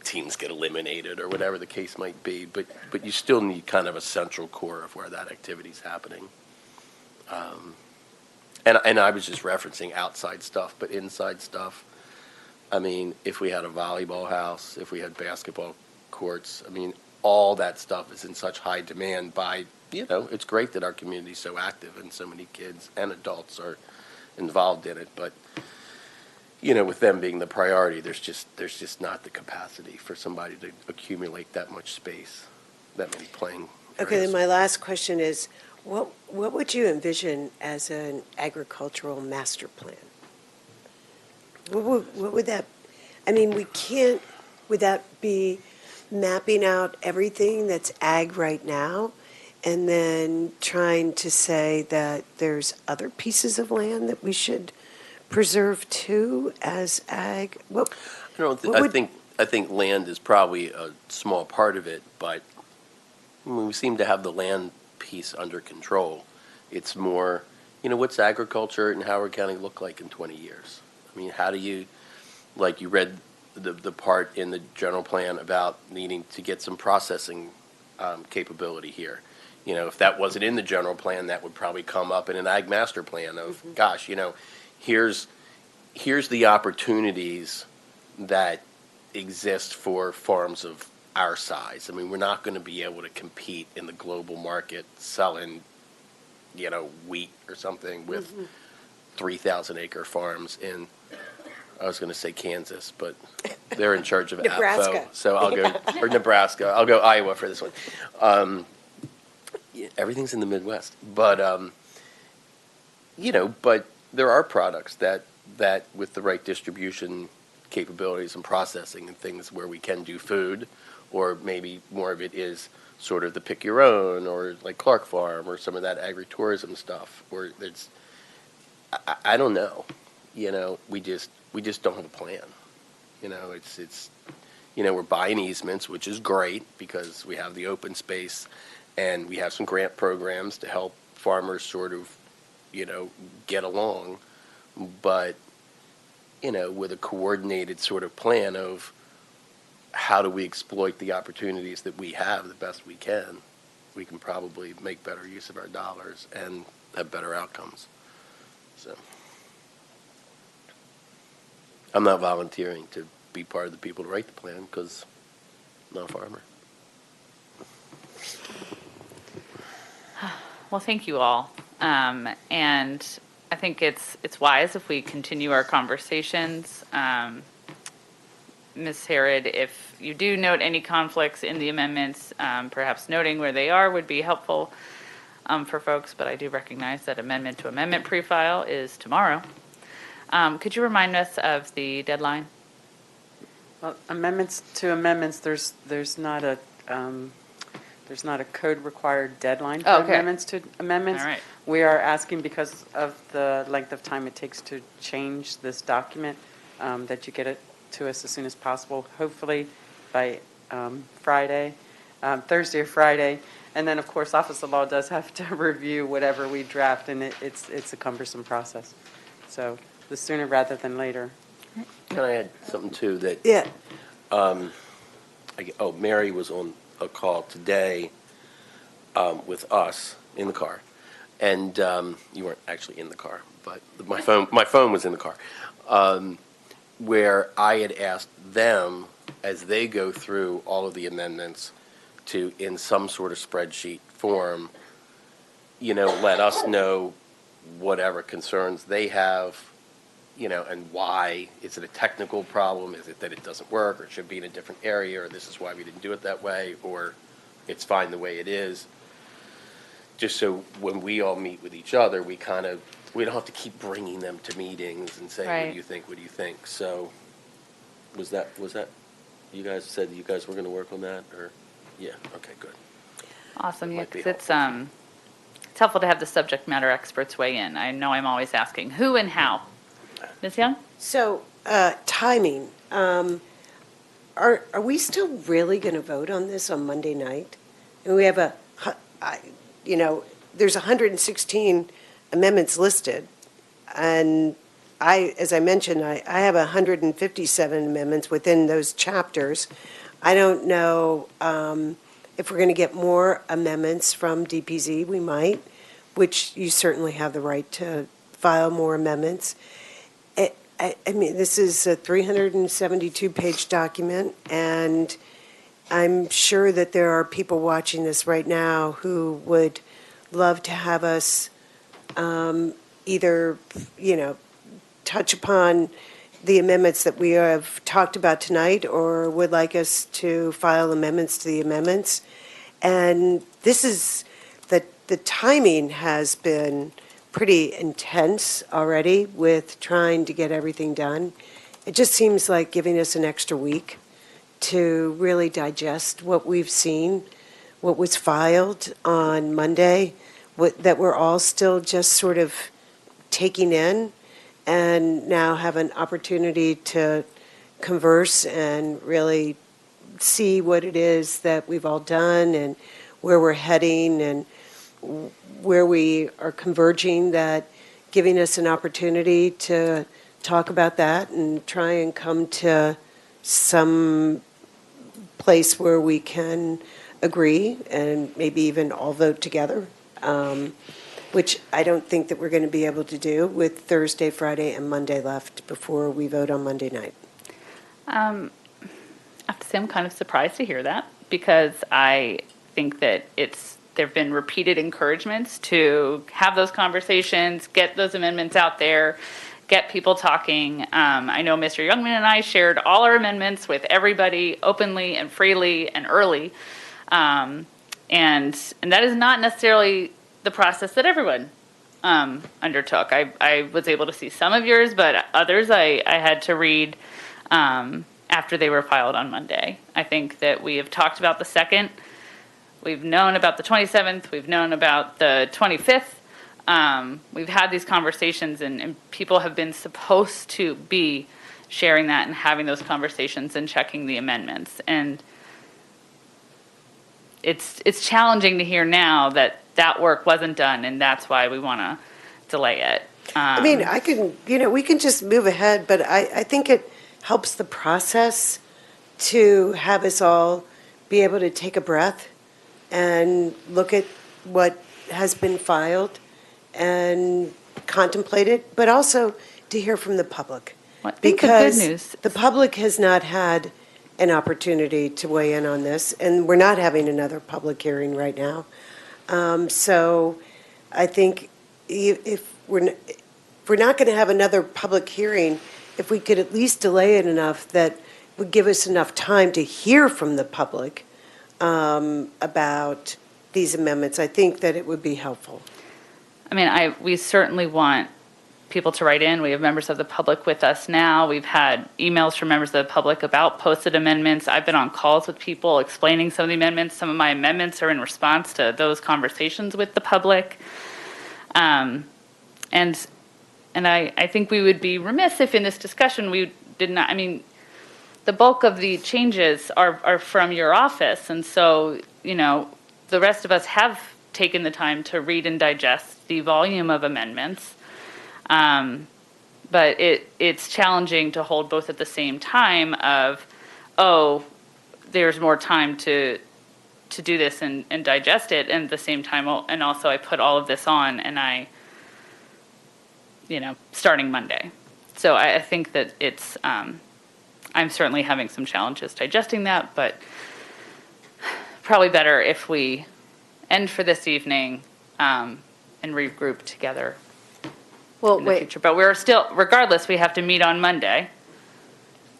S4: teams get eliminated or whatever the case might be. But you still need kind of a central core of where that activity's happening. And I was just referencing outside stuff, but inside stuff, I mean, if we had a volleyball house, if we had basketball courts, I mean, all that stuff is in such high demand by, it's great that our community's so active and so many kids and adults are involved in it, but, with them being the priority, there's just not the capacity for somebody to accumulate that much space, that many playing
S2: okay,
S4: areas.
S2: then my last question is, what would you envision as an agricultural master plan? What would that, I mean, we can't, would that be mapping out everything that's ag right now and then trying to say that there's other pieces of land that we should preserve too as ag?
S4: I think land is probably a small part of it, but we seem to have the land piece under control. It's more, what's agriculture in Howard County look like in 20 years? I mean, how do you, like you read the part in the general plan about needing to get some processing capability here. if that wasn't in the general plan, that would probably come up in an ag master plan of, gosh, here's the opportunities that exist for farms of our size. I mean, we're not going to be able to compete in the global market selling, wheat or something with 3,000 acre farms in, I was going to say Kansas, but they're in charge of
S2: Nebraska.
S4: Apfo. So I'll go, or Nebraska. I'll go Iowa for this one. Everything's in the Midwest. But, but there are products that with the right distribution capabilities and processing and things where we can do food, or maybe more of it is sort of the pick your own, or like Clark Farm, or some of that agritourism stuff, where it's, I don't know, we just don't have a plan. It's we're buying easements, which is great because we have the open space and we have some grant programs to help farmers sort of, get along. But, with a coordinated sort of plan of how do we exploit the opportunities that we have the best we can probably make better use of our dollars and have better outcomes. So I'm not volunteering to be part of the people to write the plan because I'm not a farmer.
S1: Well, thank you all. And I think it's wise if we continue our conversations. Ms. Harrod, if you do note any conflicts in the amendments, perhaps noting where they are would be helpful for folks, but I do recognize that amendment to amendment pre-file is tomorrow. Could you remind us of the deadline?
S8: Well, amendments to amendments, there's not a code required deadline for amendments to amendments.
S1: All right.
S8: We are asking because of the length of time it takes to change this document, that you get it to us as soon as possible, hopefully by Friday, Thursday or Friday. And then, of course, Office of Law does have to review whatever we draft, and it's a cumbersome process. So the sooner rather than later.
S4: Can I add something too that?
S2: Yeah.
S4: Mary was on a call today with us in the car, and you weren't actually in the car, but my phone was in the car, where I had asked them as they go through all of the amendments to, in some sort of spreadsheet form, let us know whatever concerns they have. And why. Is it a technical problem? Is it that it doesn't work, or it should be in a different area, or this is why we didn't do it that way, or it's fine the way it is? Just so when we all meet with each other, we don't have to keep bringing them to meetings and saying,
S1: Right.
S4: What do you think? So was that, you guys said you guys were going to work on that, or? Yeah, okay, good.
S1: Awesome,
S4: That
S1: yeah,
S4: might be
S1: 'cause it's helpful to have the subject matter experts weigh in. I know I'm always asking who and how. Ms. Young?
S2: So, timing, are we still really going to vote on this on Monday night? And we have there's 116 amendments listed, and as I mentioned, I have 157 amendments within those chapters. I don't know if we're going to get more amendments from DPZ. We might, which you certainly have the right to file more amendments. I mean, this is a 372-page document, and I'm sure that there are people watching this right now who would love to have us either, touch upon the amendments that we have talked about tonight, or would like us to file amendments to the amendments. And this is, the timing has been pretty intense already with trying to get everything done. It just seems like giving us an extra week to really digest what we've seen, what was filed on Monday, that we're all still just sort of taking in, and now have an opportunity to converse and really see what it is that we've all done and where we're heading and where we are converging, that giving us an opportunity to talk about that and try and come to some place where we can agree and maybe even all vote together, which I don't think that we're going to be able to do with Thursday, Friday, and Monday left before we vote on Monday night.
S1: I have to say I'm kind of surprised to hear that, because I think that there have been repeated encouragements to have those conversations, get those amendments out there, get people talking. I know Mr. Youngman and I shared all our amendments with everybody openly and freely and early. And that is not necessarily the process that everyone undertook. I was able to see some of yours, but others I had to read after they were filed on Monday. I think that we have talked about the 2nd. We've known about the 27th. We've known about the 25th. We've had these conversations, and people have been supposed to be sharing that and having those conversations and checking the amendments. And it's challenging to hear now that work wasn't done, and that's why we want to delay it.
S2: I mean, we can just move ahead, but I think it helps the process to have us all be able to take a breath and look at what has been filed and contemplate it, but also to hear from the public.
S1: Well, I think
S2: because
S1: the good news,
S2: the public has not had an opportunity to weigh in on this, and we're not having another public hearing right now. So I think if we're not going to have another public hearing, if we could at least delay it enough that would give us enough time to hear from the public about these amendments, I think that it would be helpful.
S1: I mean, we certainly want people to write in. We have members of the public with us now. We've had emails from members of the public about posted amendments. I've been on calls with people explaining some of the amendments. Some of my amendments are in response to those conversations with the public. And I think we would be remiss if in this discussion we did not, I mean, the bulk of the changes are from your office. And so, the rest of us have taken the time to read and digest the volume of amendments. But it's challenging to hold both at the same time of, there's more time to do this and digest it, and at the same time, and also I put all of this on and starting Monday. So I think that it's, I'm certainly having some challenges digesting that, but probably better if we end for this evening and regroup together in the future. But we're still, regardless, we have to meet on Monday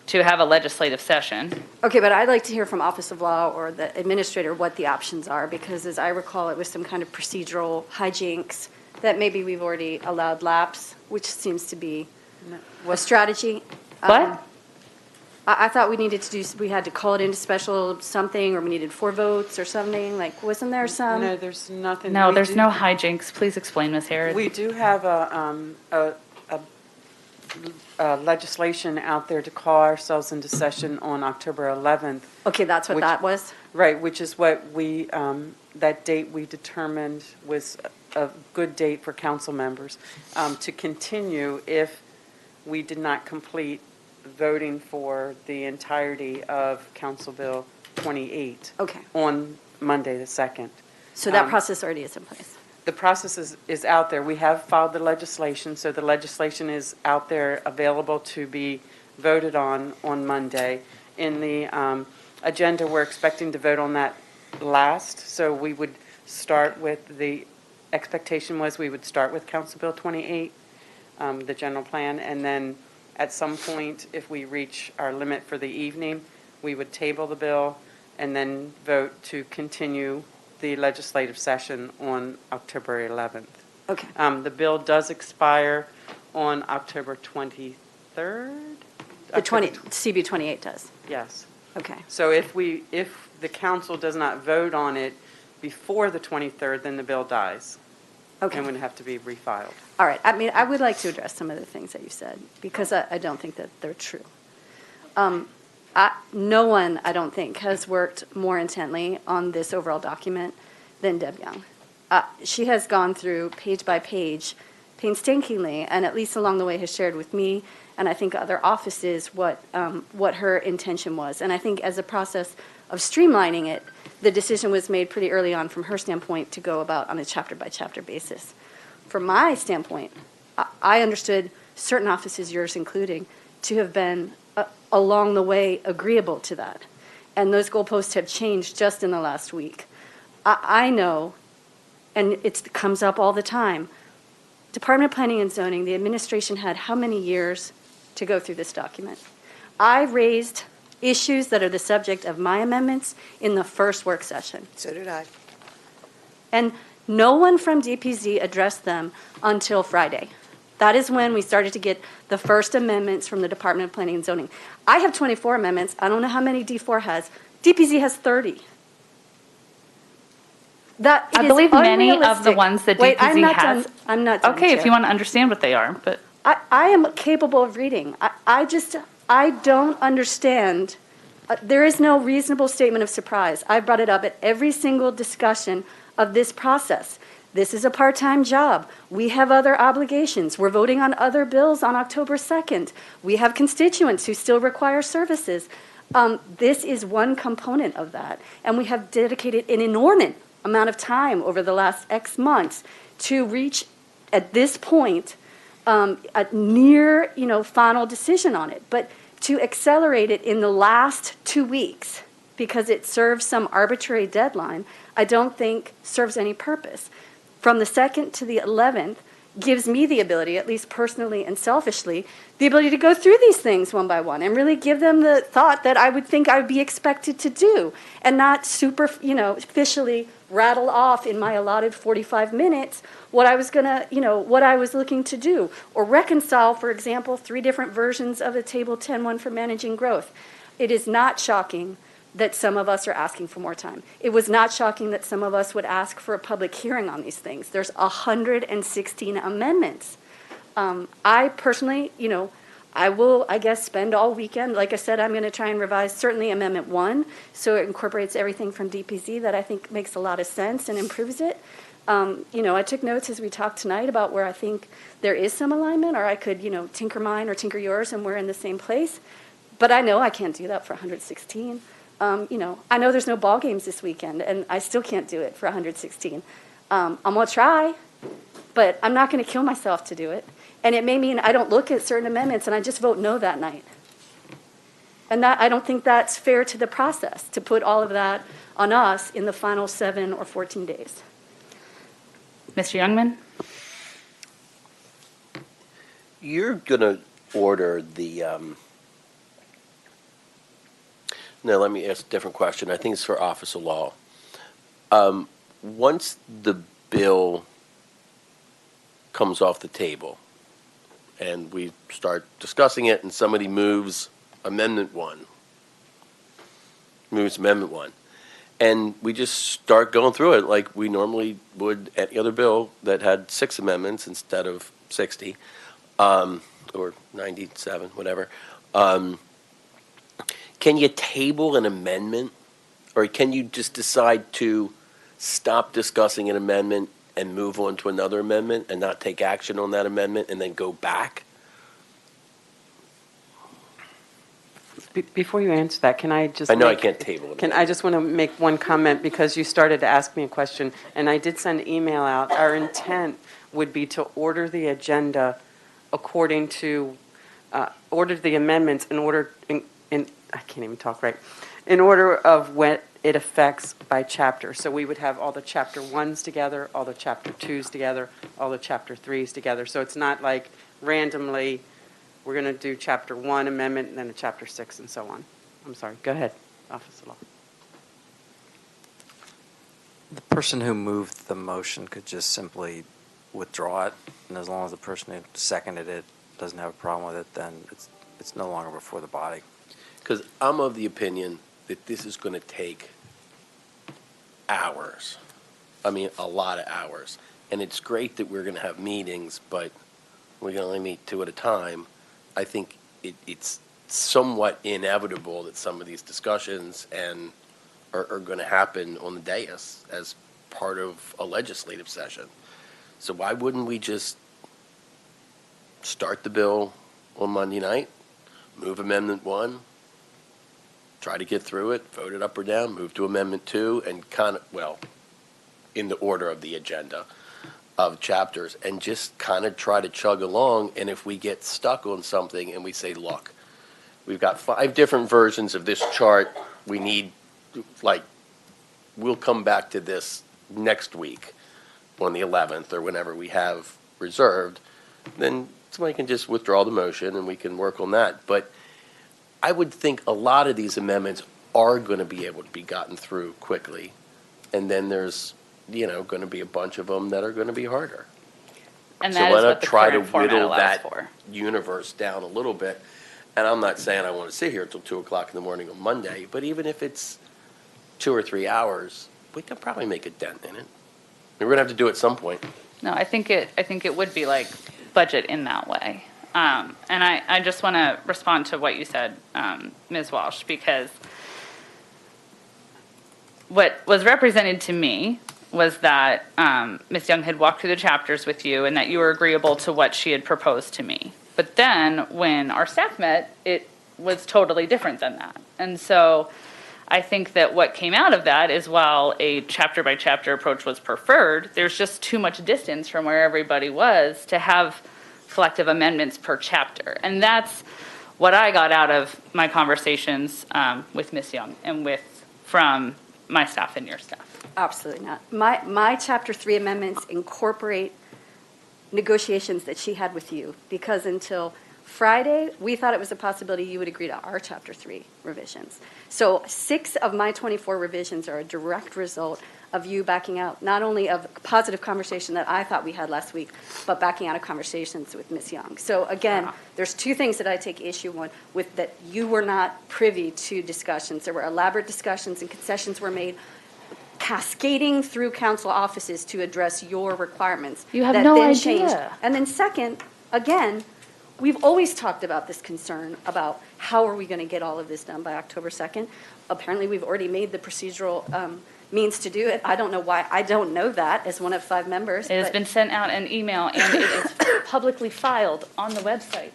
S1: to have a legislative session.
S3: Okay, but I'd like to hear from Office of Law or the administrator what the options are, because as I recall, it was some kind of procedural hijinks that maybe we've already allowed lapse, which seems to be a strategy.
S1: What?
S3: I thought we had to call it into special something, or we needed 4 votes or something, like, wasn't there some?
S8: No, there's nothing.
S1: No, there's no hijinks. Please explain, Ms. Harris.
S8: We do have a legislation out there to call ourselves into session on October 11th.
S3: Okay, that's what that was?
S8: Right, which is what that date we determined was a good date for council members to continue if we did not complete voting for the entirety of Council Bill 28 on Monday the 2nd.
S3: So that process already is in place?
S8: The process is out there. We have filed the legislation, so the legislation is out there available to be voted on Monday. In the agenda, we're expecting to vote on that last, so we would start with the expectation was we would start with Council Bill 28, the general plan, and then at some point, if we reach our limit for the evening, we would table the bill and then vote to continue the legislative session on October 11th.
S3: Okay.
S8: The bill does expire on October 23rd?
S3: CB 28 does?
S8: Yes.
S3: Okay.
S8: So if the council does not vote on it before the 23rd, then the bill dies.
S3: Okay.
S8: And would have to be refiled.
S3: All right. I mean, I would like to address some of the things that you said, because I don't think that they're true. No one, I don't think, has worked more intently on this overall document than Deb Young. She has gone through page by page painstakingly, and at least along the way has shared with me, and I think other offices, what her intention was. And I think as a process of streamlining it, the decision was made pretty early on from her standpoint to go about on a chapter-by-chapter basis. From my standpoint, I understood certain offices, yours including, to have been along the way agreeable to that. And those goalposts have changed just in the last week. I know, and it comes up all the time, Department of Planning and Zoning, the administration had how many years to go through this document? I raised issues that are the subject of my amendments in the first work session.
S2: So did I.
S3: And no one from DPZ addressed them until Friday. That is when we started to get the first amendments from the Department of Planning and Zoning. I have 24 amendments. I don't know how many D4 has. DPZ has 30.
S1: I believe many of the ones that
S3: Wait,
S1: DPZ has.
S3: I'm not done,
S1: Okay, if
S3: Chair.
S1: you want to understand what they are, but.
S3: I am capable of reading. I don't understand. There is no reasonable statement of surprise. I brought it up at every single discussion of this process. This is a part-time job. We have other obligations. We're voting on other bills on October 2nd. We have constituents who still require services. This is one component of that. And we have dedicated an inordinate amount of time over the last X months to reach, at this point, a near, final decision on it. But to accelerate it in the last 2 weeks because it serves some arbitrary deadline, I don't think serves any purpose. From the 2nd to the 11th gives me the ability, at least personally and selfishly, the ability to go through these things one by one and really give them the thought that I would think I would be expected to do, and not officially rattle off in my allotted 45 minutes what I was what I was looking to do, or reconcile, for example, 3 different versions of a Table 10-1 for managing growth. It is not shocking that some of us are asking for more time. It was not shocking that some of us would ask for a public hearing on these things. There's 116 amendments. I personally, I will, I guess, spend all weekend. Like I said, I'm going to try and revise certainly Amendment 1, so it incorporates everything from DPZ that I think makes a lot of sense and improves it. I took notes as we talked tonight about where I think there is some alignment, or I could, tinker mine or tinker yours and we're in the same place. But I know I can't do that for 116. I know there's no ball games this weekend, and I still can't do it for 116. I'm going to try, but I'm not going to kill myself to do it. And it may mean I don't look at certain amendments and I just vote no that night. And I don't think that's fair to the process, to put all of that on us in the final 7 or 14 days.
S1: Mr. Youngman?
S4: You're going to order the, no, let me ask a different question. I think it's for Office of Law. Once the bill comes off the table and we start discussing it and somebody moves Amendment 1, and we just start going through it like we normally would any other bill that had 6 amendments instead of 60, or 97, whatever. Can you table an amendment, or can you just decide to stop discussing an amendment and move on to another amendment and not take action on that amendment and then go back?
S8: Before you answer that, can I just
S4: I know I can't table it.
S8: I just want to make one comment, because you started to ask me a question, and I did send an email out. Our intent would be to order the agenda according to, order the amendments in order, I can't even talk right, in order of when it affects by chapter. So we would have all the chapter 1s together, all the chapter 2s together, all the chapter 3s together. So it's not like randomly we're going to do chapter 1 amendment and then a chapter 6 and so on. I'm sorry. Go ahead, Office of Law.
S9: The person who moved the motion could just simply withdraw it, and as long as the person who seconded it doesn't have a problem with it, then it's no longer before the body.
S4: Because I'm of the opinion that this is going to take hours. I mean, a lot of hours. And it's great that we're going to have meetings, but we can only meet 2 at a time. I think it's somewhat inevitable that some of these discussions are going to happen on the dais as part of a legislative session. So why wouldn't we just start the bill on Monday night, move Amendment 1, try to get through it, vote it up or down, move to Amendment 2, and kind of, well, in the order of the agenda of chapters, and just kind of try to chug along. And if we get stuck on something and we say, look, we've got 5 different versions of this chart, we need, like, we'll come back to this next week on the 11th or whenever we have reserved, then somebody can just withdraw the motion and we can work on that. But I would think a lot of these amendments are going to be able to be gotten through quickly. And then there's, going to be a bunch of them that are going to be harder.
S1: And
S4: So
S1: that
S4: why
S1: is
S4: not
S1: what the
S4: try to
S1: current format
S4: whittle
S1: allows
S4: that
S1: for.
S4: universe down a little bit? And I'm not saying I want to sit here until 2 o'clock in the morning on Monday, but even if it's 2 or 3 hours, we can probably make a dent in it. We're going to have to do it at some point.
S1: No, I think it would be like budget in that way. And I just want to respond to what you said, Ms. Walsh, because what was represented to me was that Ms. Young had walked through the chapters with you and that you were agreeable to what she had proposed to me. But then when our staff met, it was totally different than that. And so I think that what came out of that is, while a chapter by chapter approach was preferred, there's just too much distance from where everybody was to have collective amendments per chapter. And that's what I got out of my conversations with Ms. Young and from my staff and your staff.
S3: Absolutely not. My Chapter 3 amendments incorporate negotiations that she had with you, because until Friday, we thought it was a possibility you would agree to our Chapter 3 revisions. So 6 of my 24 revisions are a direct result of you backing out, not only of positive conversation that I thought we had last week, but backing out of conversations with Ms. Young. So again, there's 2 things that I take issue with, that you were not privy to discussions. There were elaborate discussions and concessions were made, cascading through council offices to address your requirements.
S1: You have
S3: that
S1: no
S3: then
S1: idea.
S3: changed. And then second, again, we've always talked about this concern about how are we going to get all of this done by October 2nd. Apparently, we've already made the procedural means to do it. I don't know why. I don't know that as one of 5 members.
S1: It has been sent out an email and it is publicly filed on the website.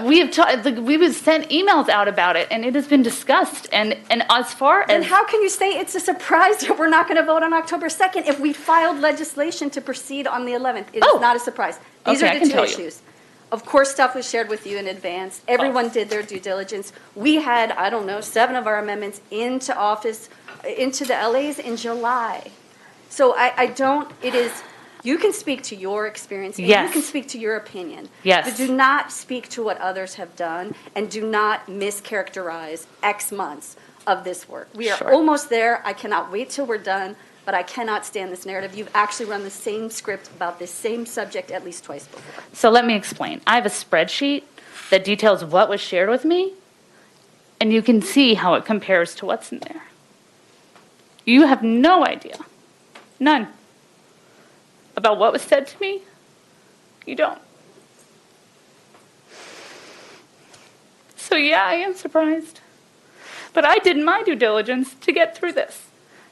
S1: We've sent emails out about it, and it has been discussed. And as far as...
S3: Then how can you say it's a surprise that we're not going to vote on October 2nd if we filed legislation to proceed on the 11th? It is not a surprise. These
S1: Okay, I
S3: are
S1: can
S3: the 2
S1: tell you.
S3: issues. Of course, stuff was shared with you in advance. Everyone did their due diligence. We had, 7 of our amendments into office, into the LAs in July. So you can speak to your experience, and
S1: Yes.
S3: you can speak to your opinion.
S1: Yes.
S3: But do not speak to what others have done, and do not mischaracterize X months of this work. We are
S1: Sure.
S3: almost there. I cannot wait till we're done, but I cannot stand this narrative. You've actually run the same script about this same subject at least twice before.
S1: So let me explain. I have a spreadsheet that details what was shared with me, and you can see how it compares to what's in there. You have no idea. None. About what was said to me? You don't. So yeah, I am surprised. But I did my due diligence to get through this.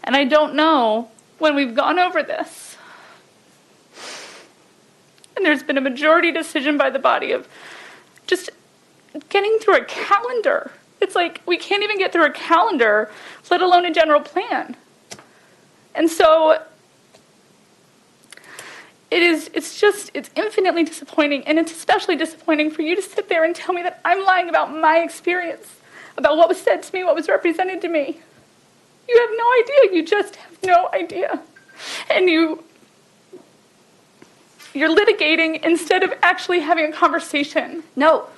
S1: And I don't know when we've gone over this. And there's been a majority decision by the body of just getting through a calendar. It's like we can't even get through a calendar, let alone a general plan. And so it's infinitely disappointing, and it's especially disappointing for you to sit there and tell me that I'm lying about my experience, about what was said to me, what was represented to me. You have no idea. You just have no idea. And you're litigating instead of actually having a conversation.
S3: No,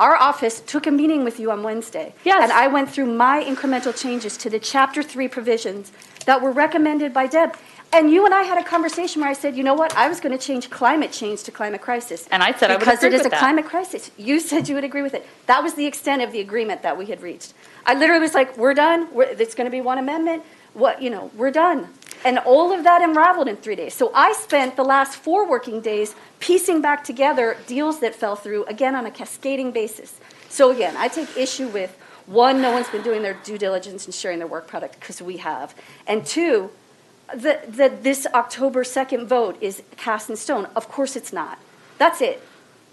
S3: our office took a meeting with you on Wednesday.
S1: Yes.
S3: And I went through my incremental changes to the Chapter 3 provisions that were recommended by Deb. And you and I had a conversation where I said, you know what, I was going to change climate change to climate crisis.
S1: And I said I would
S3: because
S1: agree
S3: it is
S1: with
S3: a
S1: that.
S3: climate crisis. You said you would agree with it. That was the extent of the agreement that we had reached. I literally was like, we're done. It's going to be one amendment. We're done. And all of that unraveled in 3 days. So I spent the last 4 working days piecing back together deals that fell through, again, on a cascading basis. So again, I take issue with, 1, no one's been doing their due diligence and sharing their work product, because we have. And 2, that this October 2nd vote is cast in stone. Of course it's not. That's it.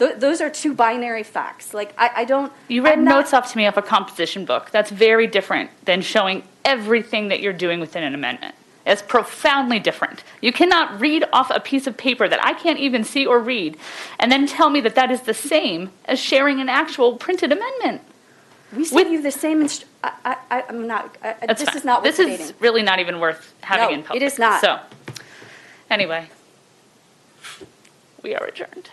S3: Those are two binary facts. Like, I don't.
S1: You read
S3: I'm not-
S1: notes off to me off a composition book. That's very different than showing everything that you're doing within an amendment. It's profoundly different. You cannot read off a piece of paper that I can't even see or read and then tell me that that is the same as sharing an actual printed amendment.
S3: We sent you the same, I'm not,
S1: That's
S3: this
S1: fine.
S3: is not worth
S1: This
S3: debating.
S1: is really not even worth having
S3: No,
S1: in public.
S3: it is not.
S1: So, anyway, we are adjourned.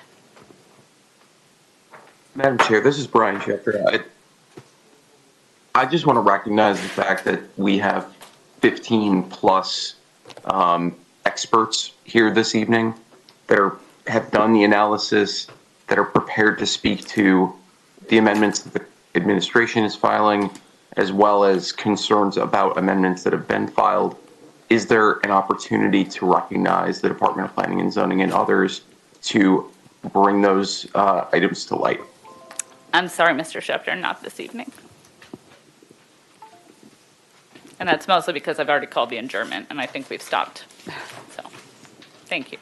S7: Madam Chair, this is Brian Schefter. I just want to recognize the fact that we have 15 plus experts here this evening that have done the analysis, that are prepared to speak to the amendments that the administration is filing, as well as concerns about amendments that have been filed. Is there an opportunity to recognize the Department of Planning and Zoning and others to bring those items to light?
S1: I'm sorry, Mr. Schefter, not this evening. And that's mostly because I've already called the adjournment, and I think we've stopped. So, thank you.